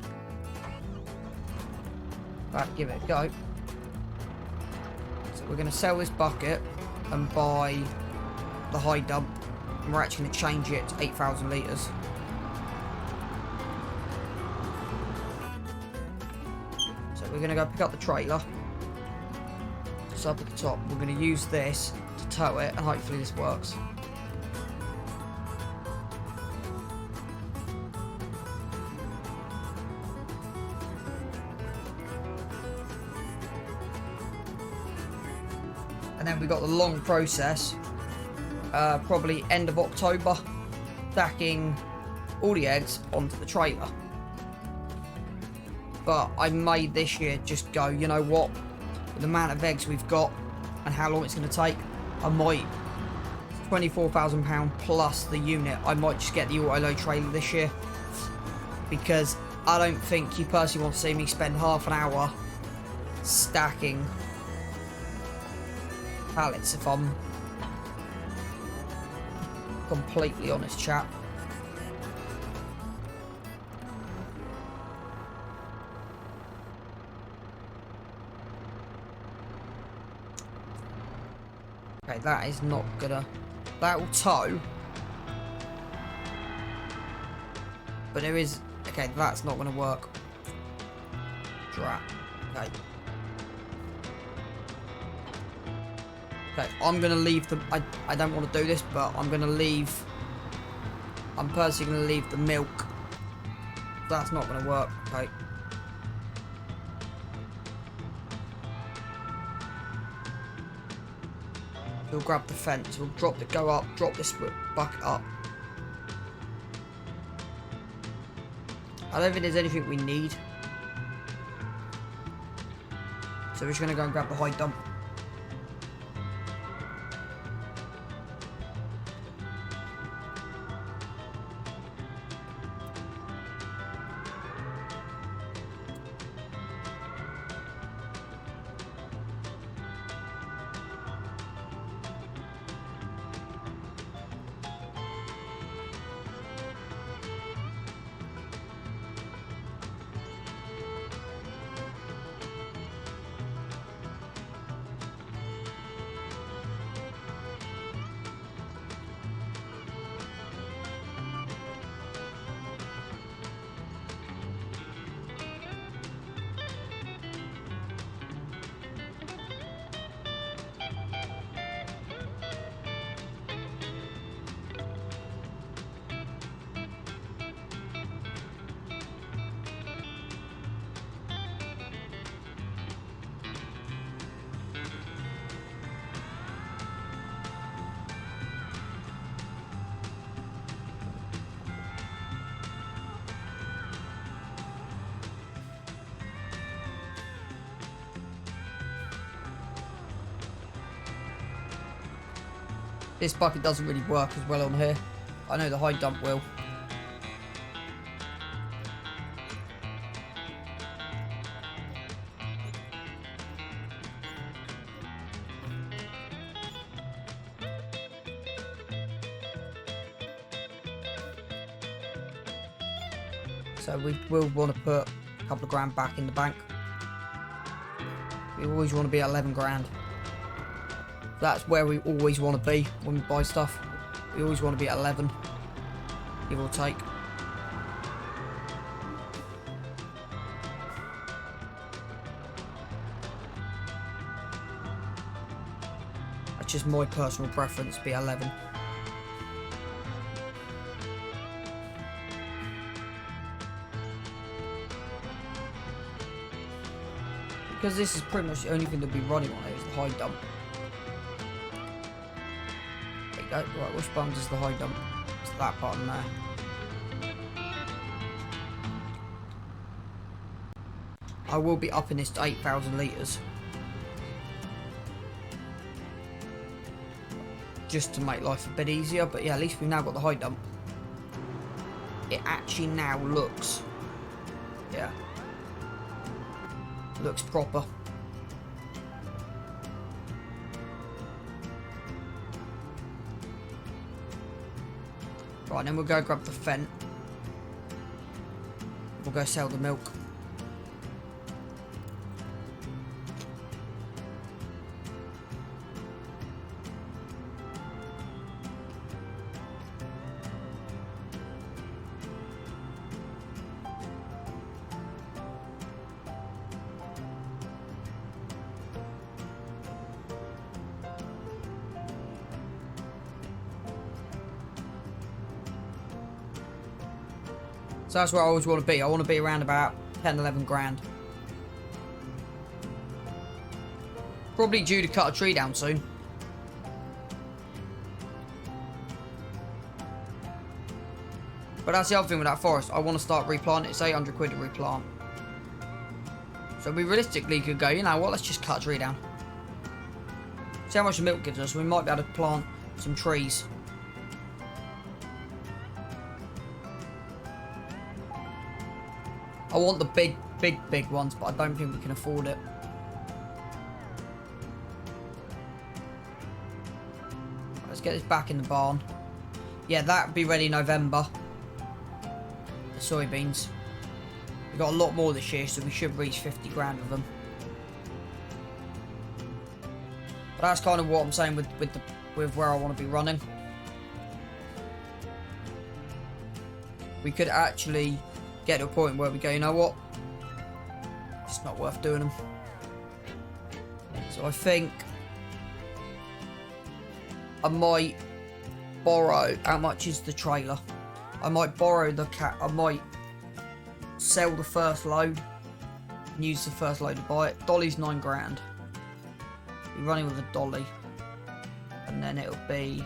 Right, give it a go. So we're going to sell this bucket and buy the high dump. And we're actually going to change it to 8,000 litres. So we're going to go pick up the trailer. So up at the top, we're going to use this to tow it, and hopefully this works. And then we got the long process, probably end of October, stacking all the eggs onto the trailer. But I made this year just go, you know what, with the amount of eggs we've got and how long it's going to take, I might, £24,000 plus the unit, I might just get the auto-load trailer this year. Because I don't think you personally want to see me spend half an hour stacking pallets, if I'm completely honest, chap. Okay, that is not gonna... That will tow. But there is... Okay, that's not gonna work. Drat. Okay. Okay, I'm going to leave the... I don't want to do this, but I'm going to leave... I'm personally going to leave the milk. That's not going to work. Okay. We'll grab the fence. We'll drop the... Go up. Drop this bucket up. I don't think there's anything we need. So we're just going to go and grab the high dump. This bucket doesn't really work as well on here. I know the high dump will. So we will want to put a couple of grand back in the bank. We always want to be at 11 grand. That's where we always want to be when we buy stuff. We always want to be at 11, give or take. That's just my personal preference, be 11. Because this is pretty much the only thing that'll be running on it is the high dump. Right, which button does the high dump? It's that button there. I will be upping this to 8,000 litres. Just to make life a bit easier, but yeah, at least we've now got the high dump. It actually now looks... Yeah. Looks proper. Right, then we'll go grab the fence. go sell the milk. So that's where I always want to be. I want to be around about 10, 11 grand. Probably due to cut a tree down soon. But that's the other thing with that forest. I want to start replanting. It's 800 quid to replant. So we realistically could go, you know what, let's just cut a tree down. See how much the milk gives us. We might be able to plant some trees. I want the big ones, but I don't think we can afford it. Let's get this back in the barn. Yeah, that'll be ready in November. The soybeans. We got a lot more this year, so we should reach 50 grand of them. But that's kind of what I'm saying with where I want to be running. We could actually get to a point where we go, you know what? It's not worth doing them. So I think I might borrow. How much is the trailer? I might borrow the cat. I might sell the first load and use the first load to buy it. Dolly's 9 grand. Be running with a dolly, and then it'll be,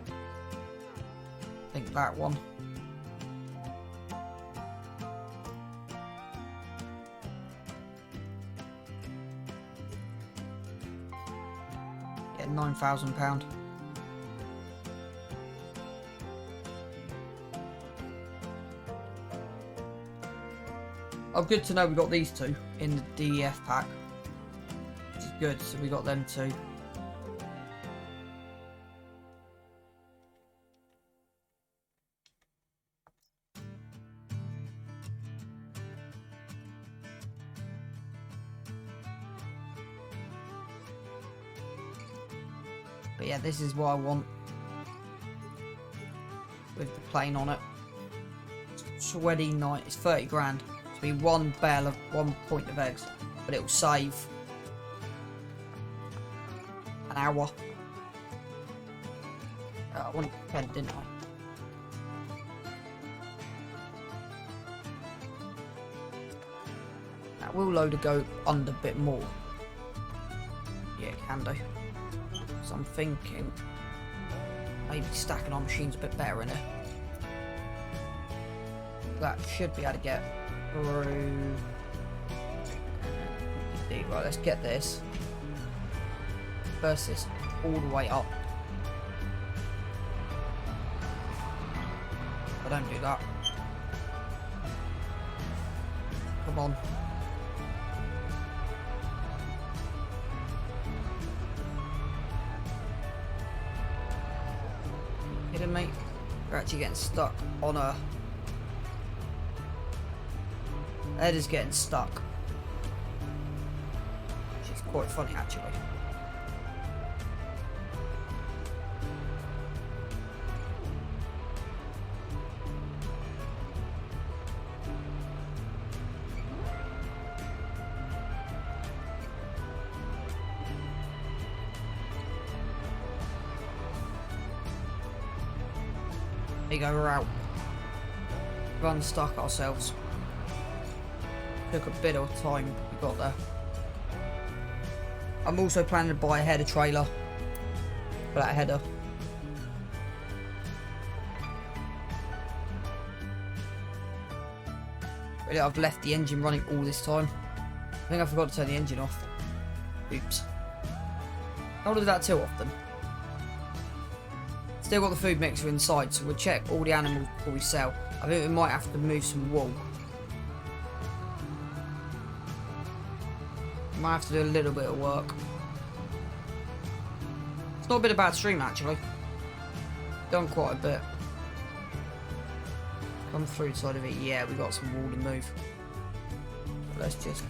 I think, that one. Yeah, £9,000. Oh, good to know we got these two in the DEF pack. Which is good, so we got them too. But yeah, this is what I want with the plane on it. Sweaty night. It's 30 grand. To be one bale of 1 point of eggs, but it will save an hour. I wanted to pen, didn't I? That will load to go under a bit more. Yeah, it can do. So I'm thinking maybe stacking our machines a bit better in it. That should be able to get through. Right, let's get this. Burst this all the way up. But don't do that. Come on. Kidding me? We're actually getting stuck on a. That is getting stuck. Which is quite funny, actually. There you go, we're out. We've unstuck ourselves. Took a bit of time we got there. I'm also planning to buy a header trailer for that header. Really, I've left the engine running all this time. I think I forgot to turn the engine off. Oops. I don't do that too often. Still got the food mixer inside, so we'll check all the animals before we sell. I think we might have to move some wool. Might have to do a little bit of work. It's not been a bad stream, actually. Done quite a bit. Come through the side of it. Yeah, we got some wall to move. Let's just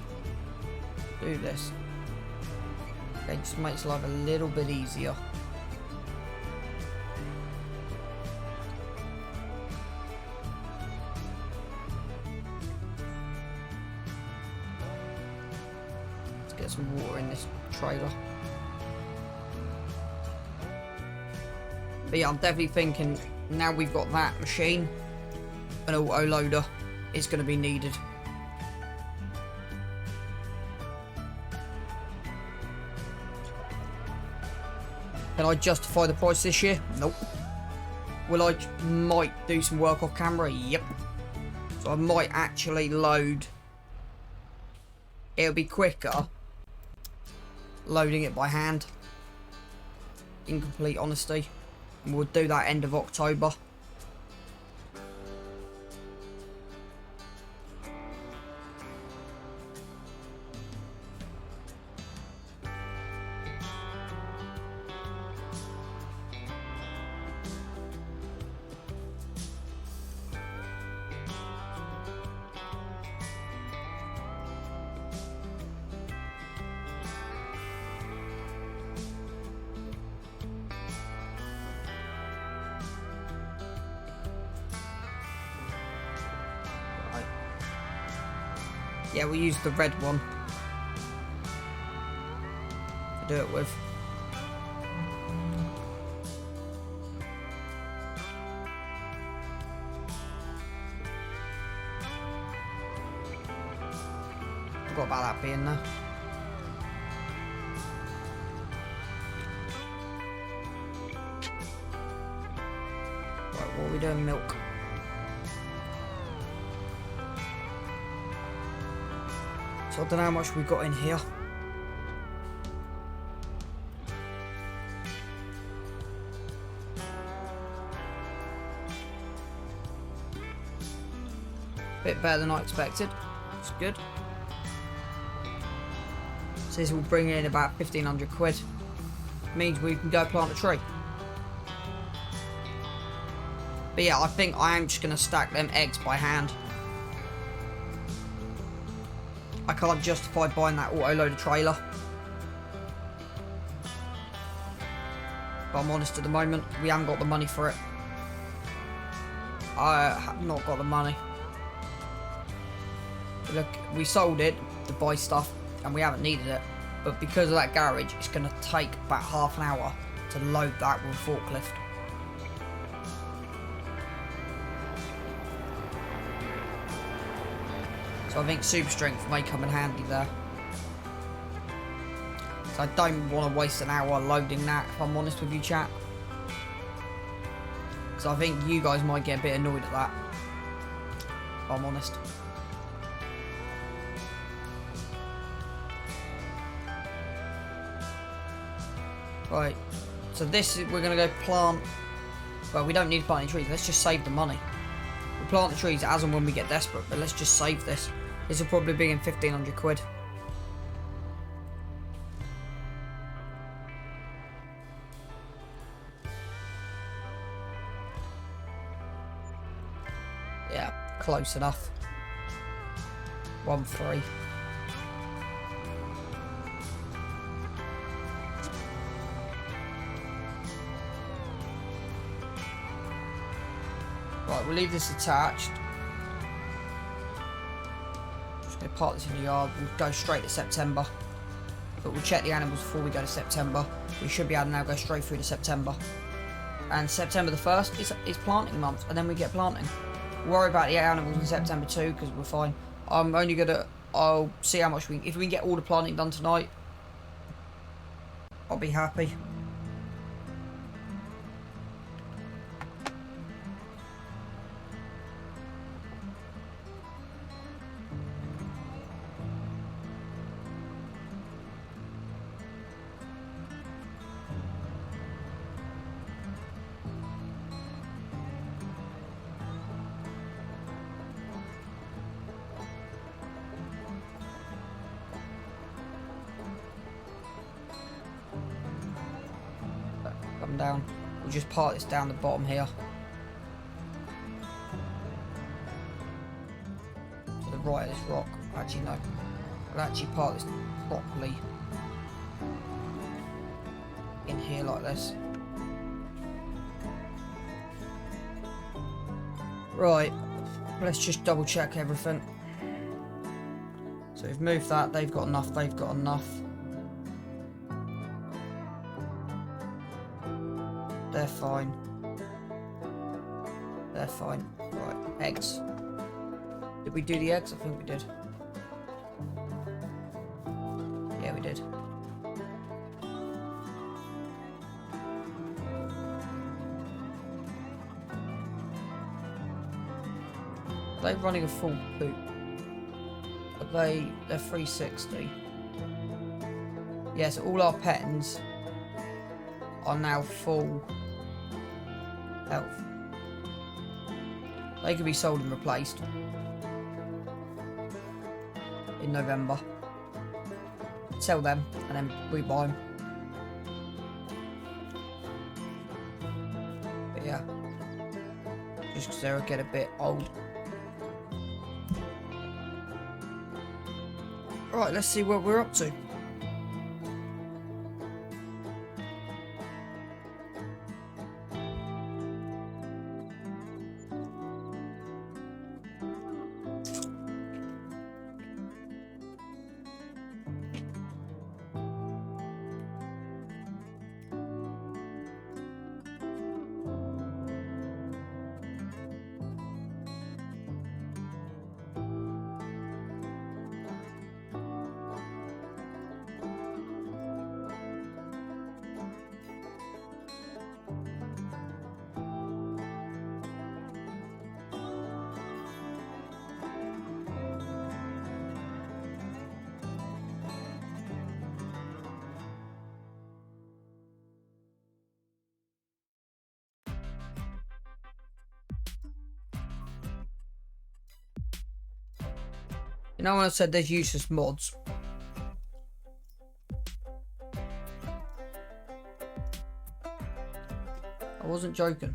do this. It just makes life a little bit easier. Let's get some water in this trailer. But yeah, I'm definitely thinking now we've got that machine, an auto loader is going to be needed. Can I justify the price this year? Nope. Will I might do some work off camera? Yep. So I might actually load. It'll be quicker loading it by hand, in complete honesty. And we'll do that end of October. Yeah, we'll use the red one to do it with. Forgot about that being there. Right, what are we doing? Milk. So I don't know how much we've got in here. Bit better than I expected. It's good. So this will bring in about 1,500 quid. Means we can go plant a tree. But yeah, I think I am just going to stack them eggs by hand. I can't justify buying that auto loader trailer. But I'm honest, at the moment, we haven't got the money for it. I have not got the money. Look, we sold it to buy stuff and we haven't needed it. But because of that garage, it's going to take about half an hour to load that with a forklift. So I think super strength may come in handy there. So I don't want to waste an hour loading that, if I'm honest with you, chat. Because I think you guys might get a bit annoyed at that, if I'm honest. Right, so this is, we're going to go plant. Well, we don't need to plant any trees, let's just save the money. We'll plant the trees as and when we get desperate, but let's just save this. This will probably be in 1,500 quid. Yeah, close enough. 1-3. Right, we'll leave this attached. Park this in the yard. We'll go straight to September, but we'll check the animals before we go to September. We should be able to now go straight through to September, and September the 1st is planting month, and then we get planting. We'll worry about the animals in September too, because we're fine. I'll see how much if we can get all the planting done tonight, I'll be happy. Come down. We'll just part this down the bottom here. right of this rock. Actually, no. I'll actually park this properly in here like this. Right, let's just double check everything. So we've moved that, they've got enough, they've got enough. They're fine. They're fine. Right, eggs. Did we do the eggs? I think we did. Yeah, we did. Are they running a full poop? They're 360. Yes, all our pens are now full health. They could be sold and replaced in November. Sell them and then rebuy them. But yeah, just because they'll get a bit old. Right, let's see what we're up to. You know when I said there's useless mods? I wasn't joking.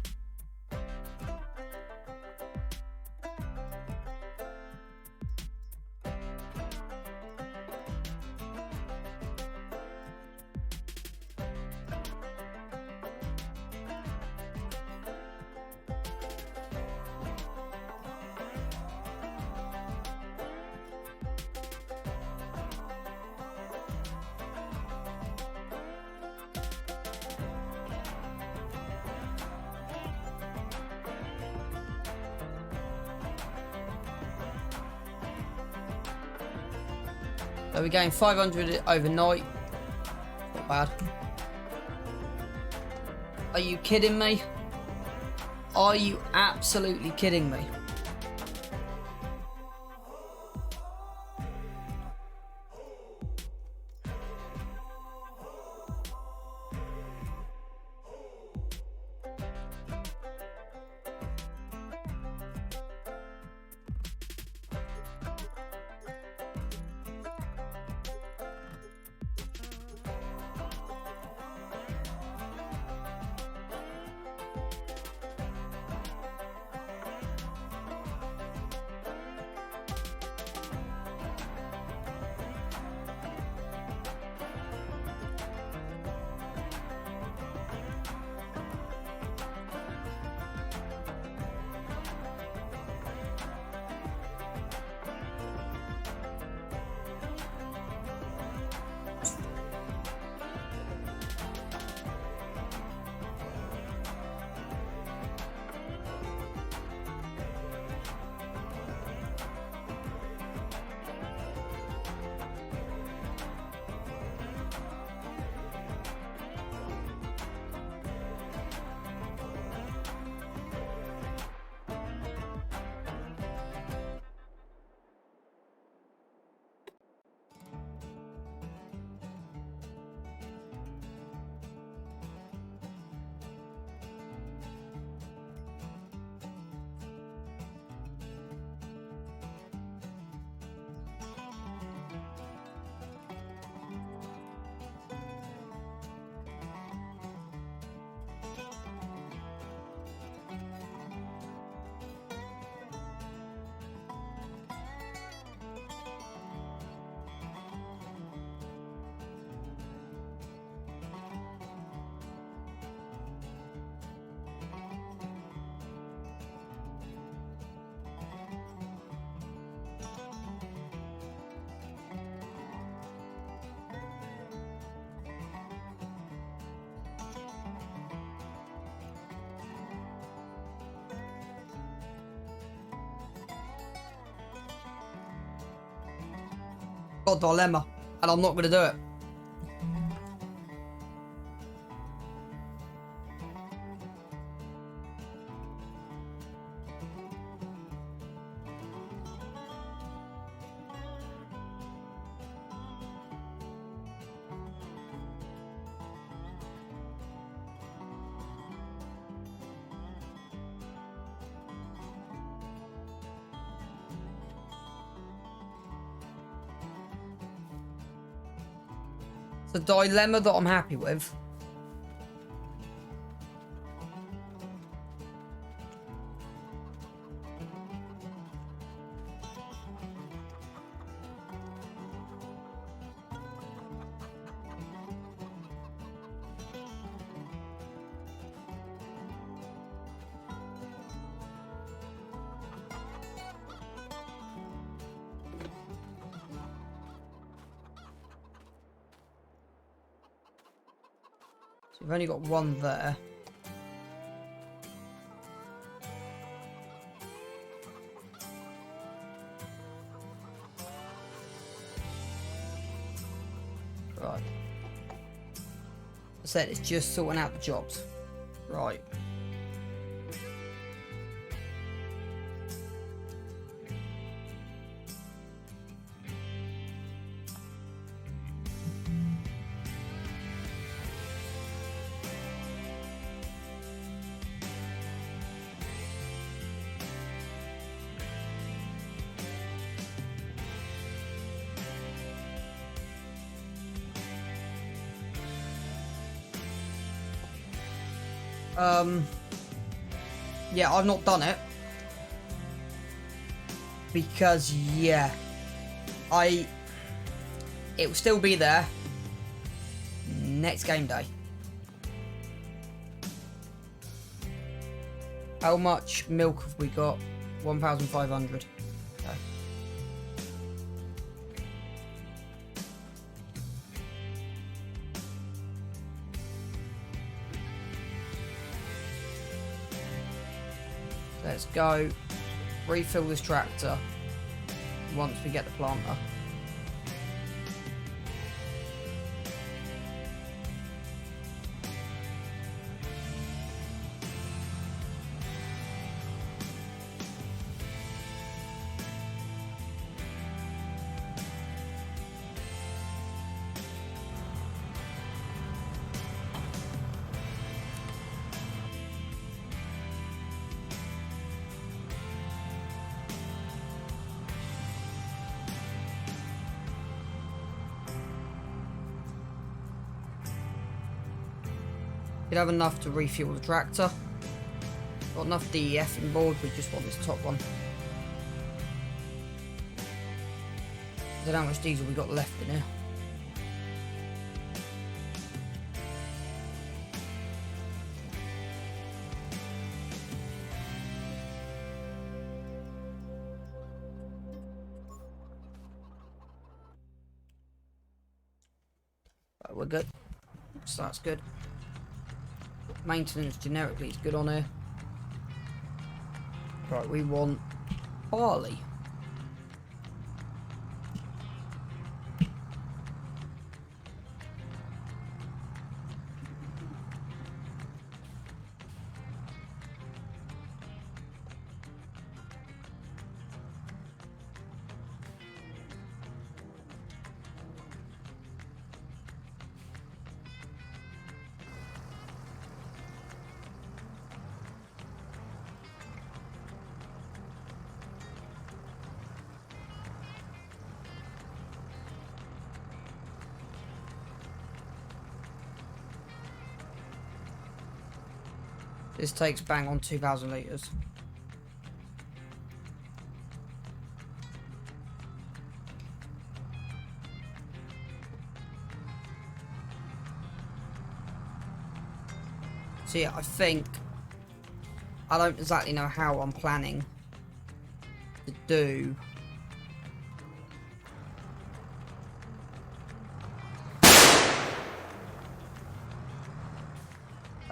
So we're getting 500 overnight. Not bad. Are you kidding me? Are you absolutely kidding me? got a dilemma, and I'm not going to do it. It's a dilemma that I'm happy with. We've only got one there. Right. I said it's just sorting out the jobs. Right. Yeah, I've not done it. Because, yeah. It will still be there. Next game day. How much milk have we got? 1,500. Okay. Let's go refill this tractor once we get the planter. We'd have enough to refuel the tractor. Got enough DEF in board, we just want this top one. I don't know how much diesel we got left in here. Right, we're good. So that's good. Maintenance generically is good on here. Right, we want barley. This takes bang on 2,000 litres. So yeah, I don't exactly know how I'm planning to do.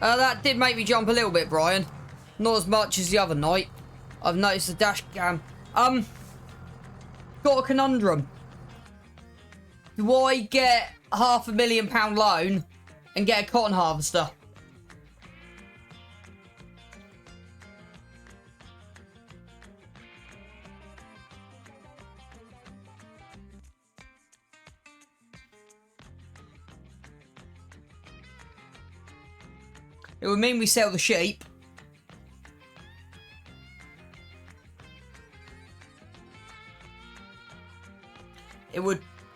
That did make me jump a little bit, Brian. Not as much as the other night. I've noticed the dash cam. Got a conundrum. Why get a £500,000 loan and get a cotton harvester? It would mean we sell the sheep.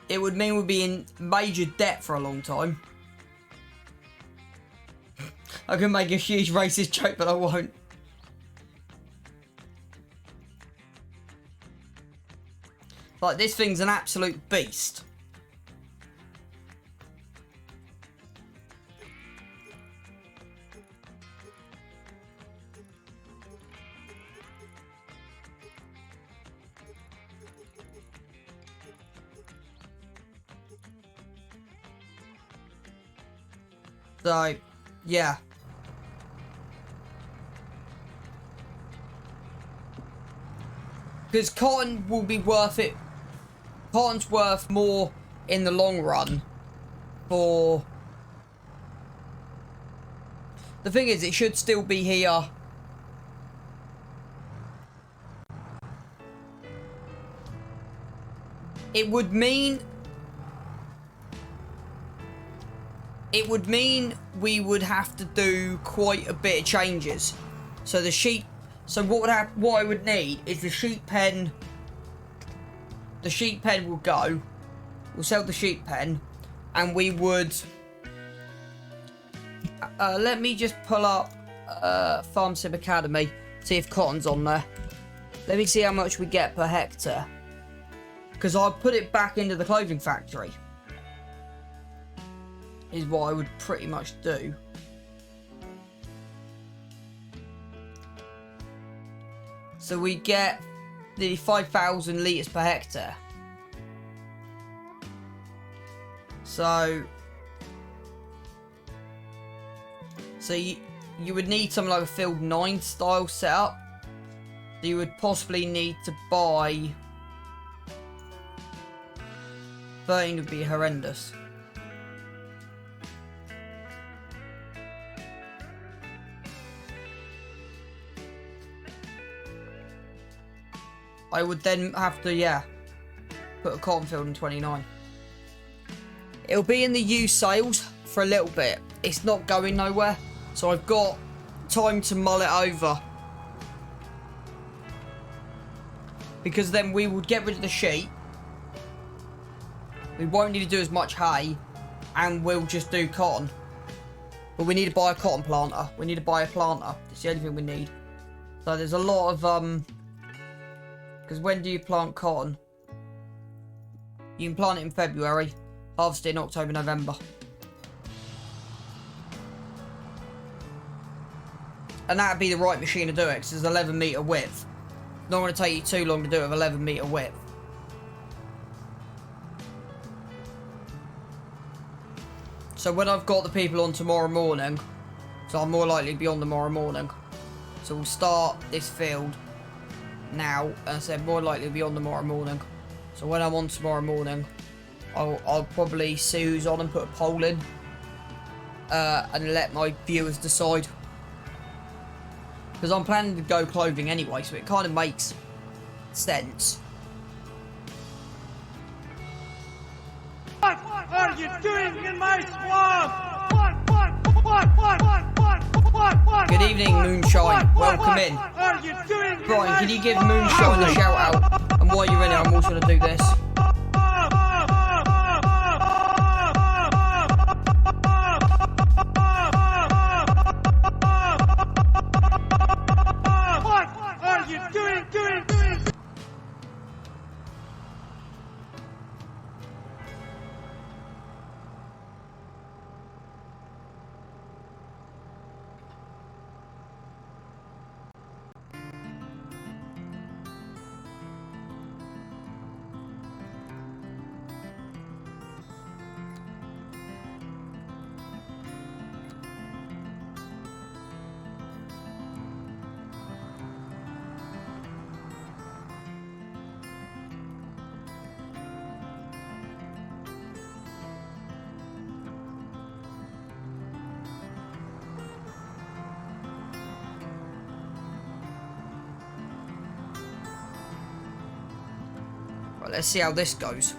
It would mean we'd be in major debt for a long time. I can make a huge racist joke, but I won't. Like, this thing's an absolute beast. So, yeah. Because cotton will be worth it. Cotton's worth more in the long run for... The thing is, it should still be here. It would mean we would have to do quite a bit of changes. So the sheep, so what I would need is the sheep pen. The sheep pen will go. We'll sell the sheep pen, and we would. Let me just pull up Farm Sim Academy, see if cotton's on there. Let me see how much we get per hectare. Because I'll put it back into the clothing factory. Is what I would pretty much do. So we get the 5,000 litres per hectare. So you would need something like a Field 9 style setup. So you would possibly need to buy... 13 would be horrendous. I would then have to, yeah, put a cotton field in 29. It'll be in the used sales for a little bit. It's not going nowhere, so I've got time to mull it over. Because then we would get rid of the sheep. We won't need to do as much hay, and we'll just do cotton. But we need to buy a cotton planter. We need to buy a planter. It's the only thing we need. So there's a lot of, because when do you plant cotton? You can plant it in February, harvest it in October, November. And that'd be the right machine to do it, because it's 11 metre width. It's not going to take you too long to do it with 11 metre width. So when I've got the people on tomorrow morning, so I'm more likely to be on tomorrow morning. So we'll start this field now, and I said more likely to be on tomorrow morning. So when I'm on tomorrow morning, I'll probably see who's on and put a poll in, and let my viewers decide. Because I'm planning to go clothing anyway, so it kind of makes sense. What are you doing in my swamp? Good evening, Moonshine. Welcome in. What are you doing in Brian, my can you give swamp? Moonshine a shout out? And while you're in it, I'm also going to do this. What are you doing? Let's see how this goes.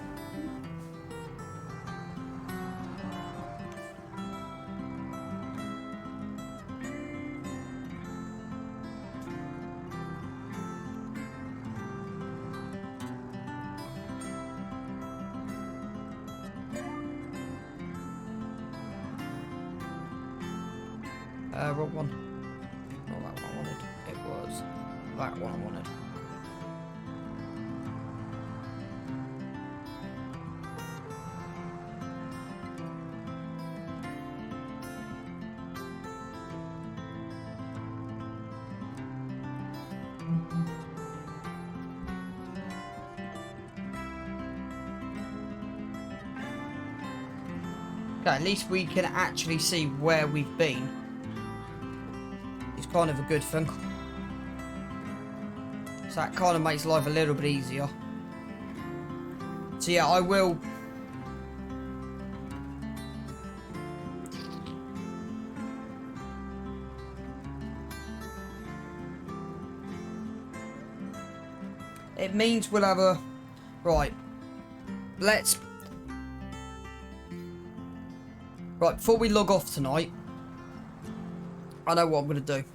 What one? Not that one I wanted. It was that one I wanted. Okay, at least we can actually see where we've been. It's kind of a good thing. So that kind of makes life a little bit easier. So yeah, I will... It means we'll have a... Right. Let's... Right, before we log off tonight, I know what I'm going to do.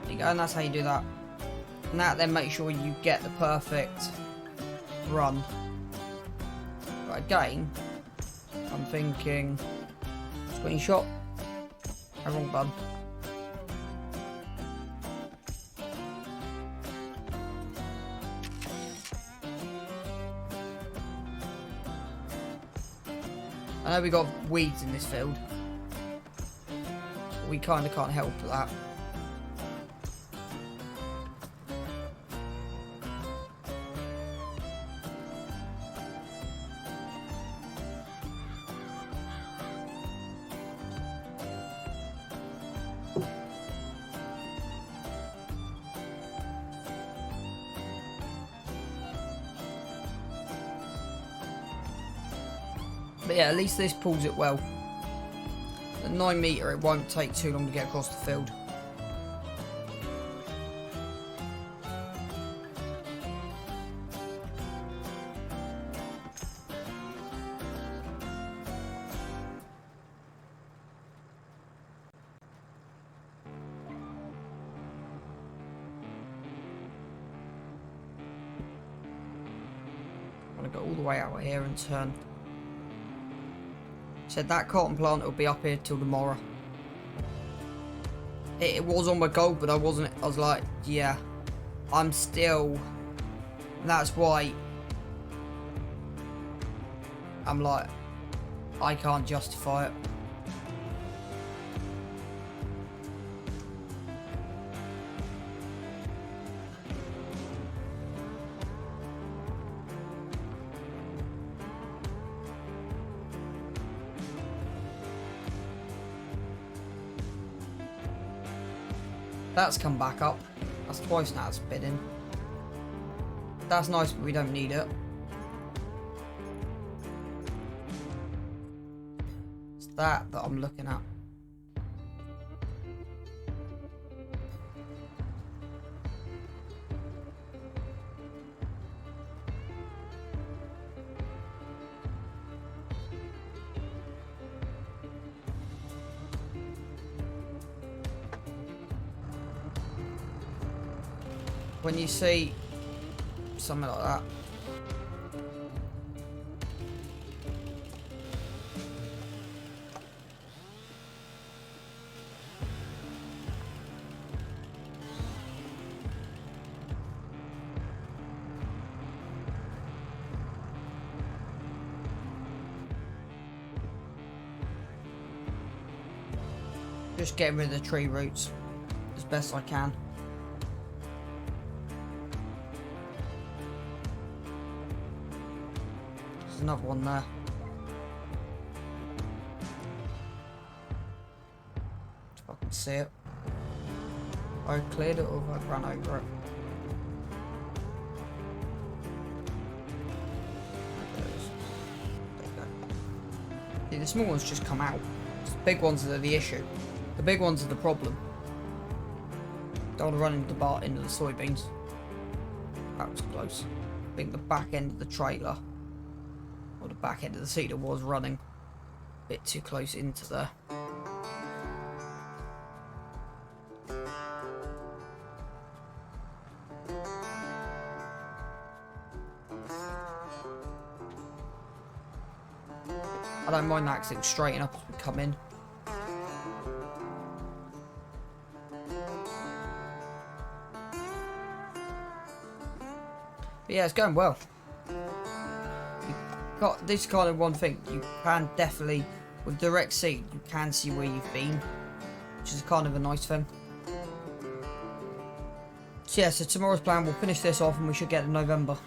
There you go, and that's how you do that. And that then makes sure you get the perfect run. But again, I'm thinking screenshot. Wrong button. I know we got weeds in this field. But we kind of can't help that. But yeah, at least this pulls it well. At 9 metre, it won't take too long to get across the field. I'm going to go all the way out here and turn. Said that cotton plant will be up here till tomorrow. It was on my goal, but I wasn't. I was like, yeah, I'm still. And that's why I'm like, I can't justify it. That's come back up. That's twice now it's been in. That's nice, but we don't need it. that I'm looking at. When you see something like that, just getting rid of the tree roots as best I can. There's another one there. If I can see it. I cleared it or have I run over it? There it is. There you go. See, the small ones just come out. The big ones are the issue. The big ones are the problem. Don't want to run into the soybeans. That was close. I think the back end of the trailer, or the back end of the cedar, was running a bit too close into there. I don't mind that because it'll straighten up as we come in. But yeah, it's going well. You've got this kind of one thing. You can definitely, with direct seed, you can see where you've been, which is kind of a nice thing. So yeah, so tomorrow's plan, we'll finish this off and we should get to November.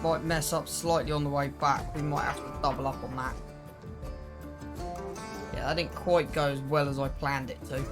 Might mess up slightly on the way back. We might have to double up on that. Yeah, that didn't quite go as well as I planned it to.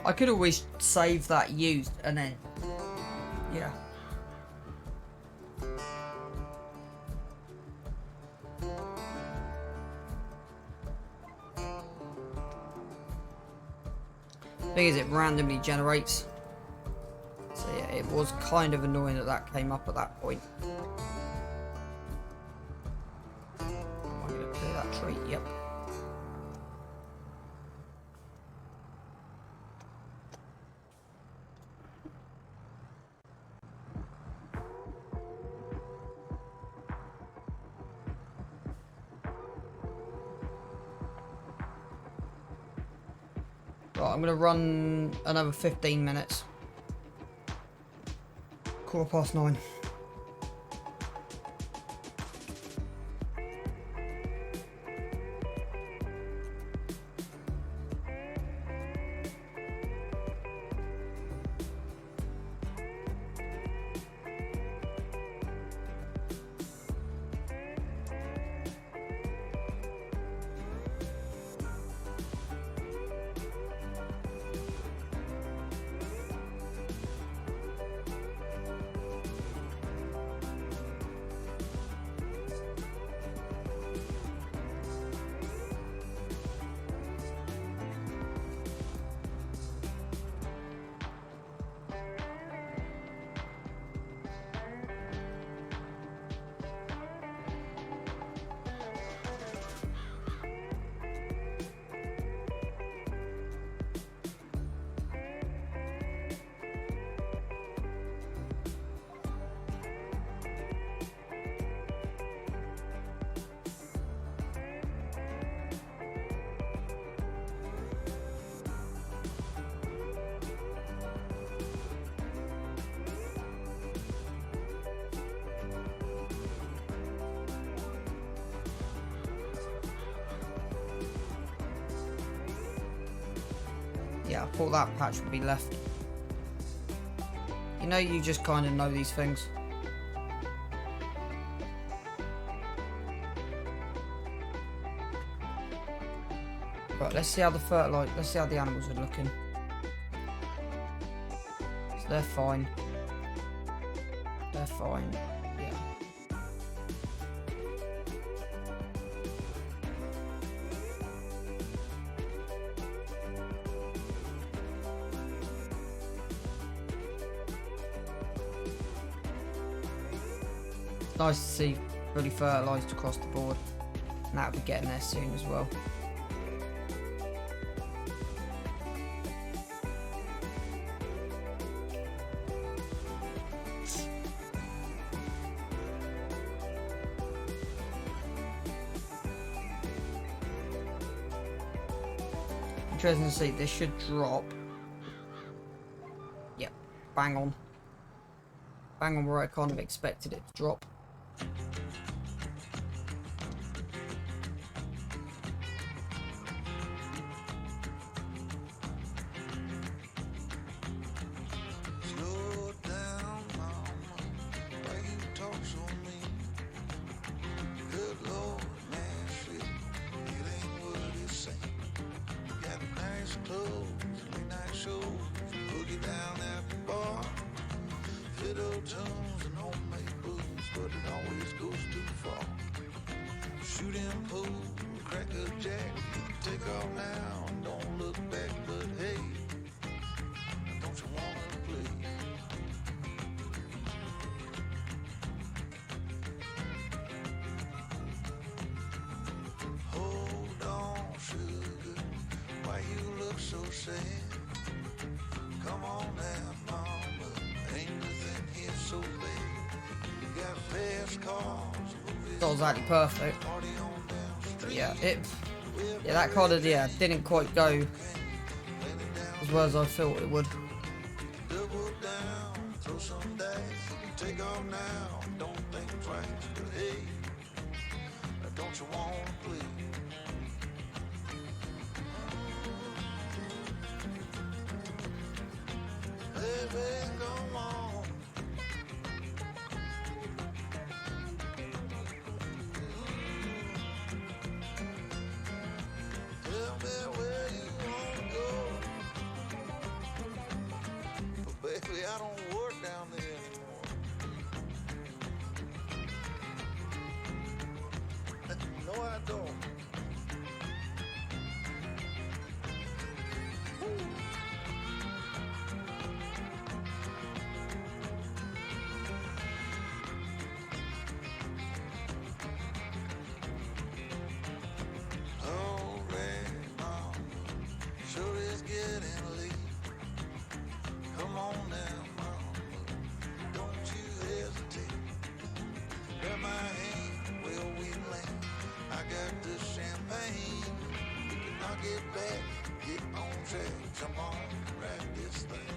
I could always save that used and then, yeah. Thing is, it randomly generates. So yeah, it was kind of annoying that that came up at that point. Am I going to clear that tree? Yep. Right, I'm gonna run another 15 minutes. 9:15. Yeah, I thought that patch would be left. You know, you just kind of know these things. Right, let's see how the let's see how the animals are looking. So they're fine. They're fine. Yeah. It's nice to see fully fertilised across the board. And that'll be getting there soon as well. Interesting to see, this should drop. Yep, bang on. Bang on where I kind of expected it to drop. Slow down, mama. Why you talk so mean? Good Lord, man, shit. It ain't what it seems. Got nice clothes, late night shows, boogie down at the bar. Fiddle tunes and homemade booze, but it always goes too far. Shooting pool, crack a jack, take off now and don't look back, but hey, don't you wanna play? Hold on, sugar, why you look so sad? Come on now, mama, ain't nothing here so bad. You got fast cars, That was actually perfect. party on down the street. Yeah, that kind of, didn't quite go as well as I thought it would. Double down, throw some dice, take off now, don't think twice, but hey, don't you wanna play? Baby, come on. Tell me where you wanna go. But baby, I don't work down there anymore. No, I don't. Alright, mama, sure is getting late. Come on now, mama, don't you hesitate. Grab my hand, where we land. I got the champagne. We can knock it back, get on track. Come on, ride this thing.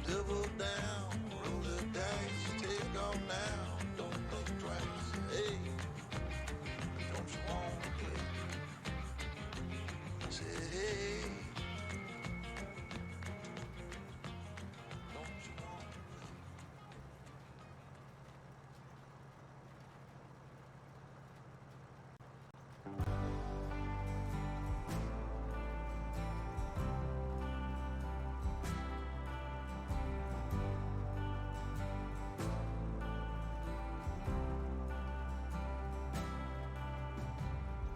Double down, roll the dice, take off now. Don't think twice. Hey, don't you wanna play? Say hey, don't you wanna play?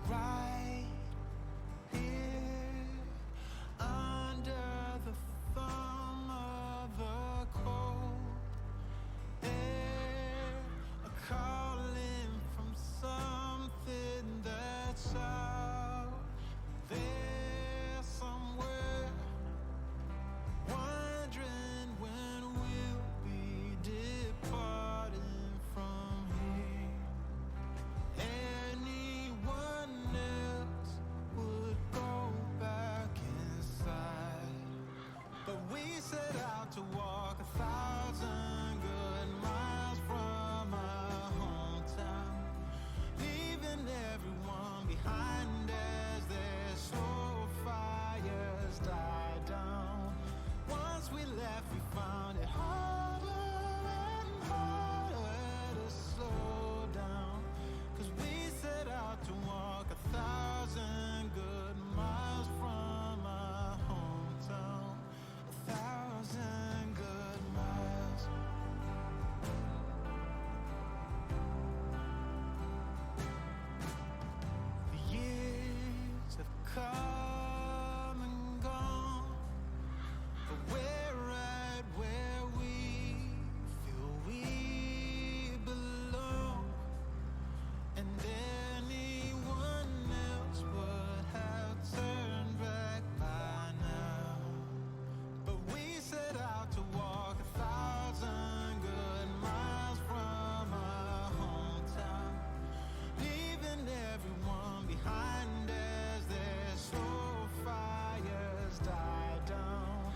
Right here under the thumb of the cold air, a calling from something that's out there somewhere, wondering when we'll be departing from here. Anyone else would go back inside, but we set out to walk 1,000 good miles from our hometown, leaving everyone behind as their slow fires die down. Once we left, we found it harder and harder to slow down, 'cause we set out to walk 1,000 good miles from our hometown. 1,000 good miles. The years have come and gone, but we're right where we feel we belong. And anyone else would have turned back by now, but we set out to walk 1,000 good miles from our hometown, leaving everyone behind as their slow fires die down.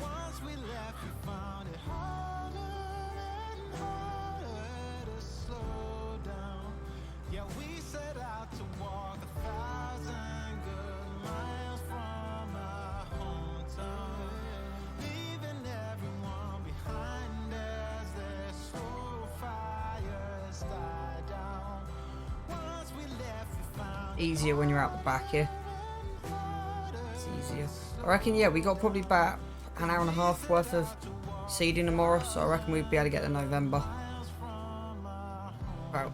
Once we left, we found it harder and harder to slow down. Yeah, we set out to walk 1,000 good miles from our hometown, leaving everyone behind as their slow fires die down. Once we left, we found Easier when you're out the back here. It's easier. I reckon, yeah, we got probably about an hour and a half worth of seeding tomorrow, so I reckon we'd be able to get to November. About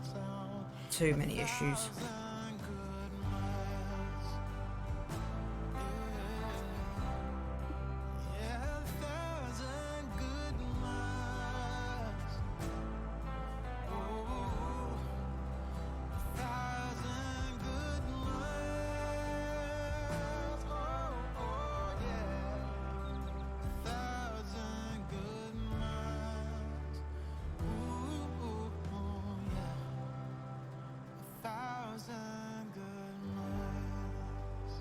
too many issues. yeah, 1,000 good miles. Oh, 1,000 good miles. Oh, yeah. 1,000 good miles. Ooh, yeah. 1,000 good miles.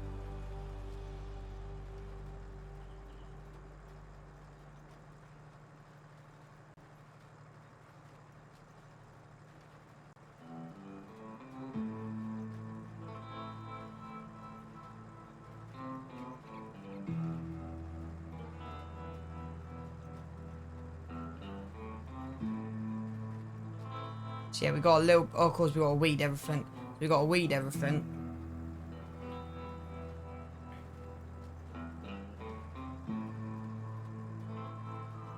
So yeah, we got a little. Oh, of course, we got to weed everything. We got to weed everything.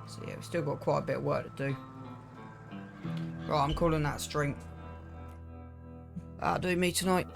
So yeah, we still got quite a bit of work to do. Right, I'm calling that a string. That'll do me tonight.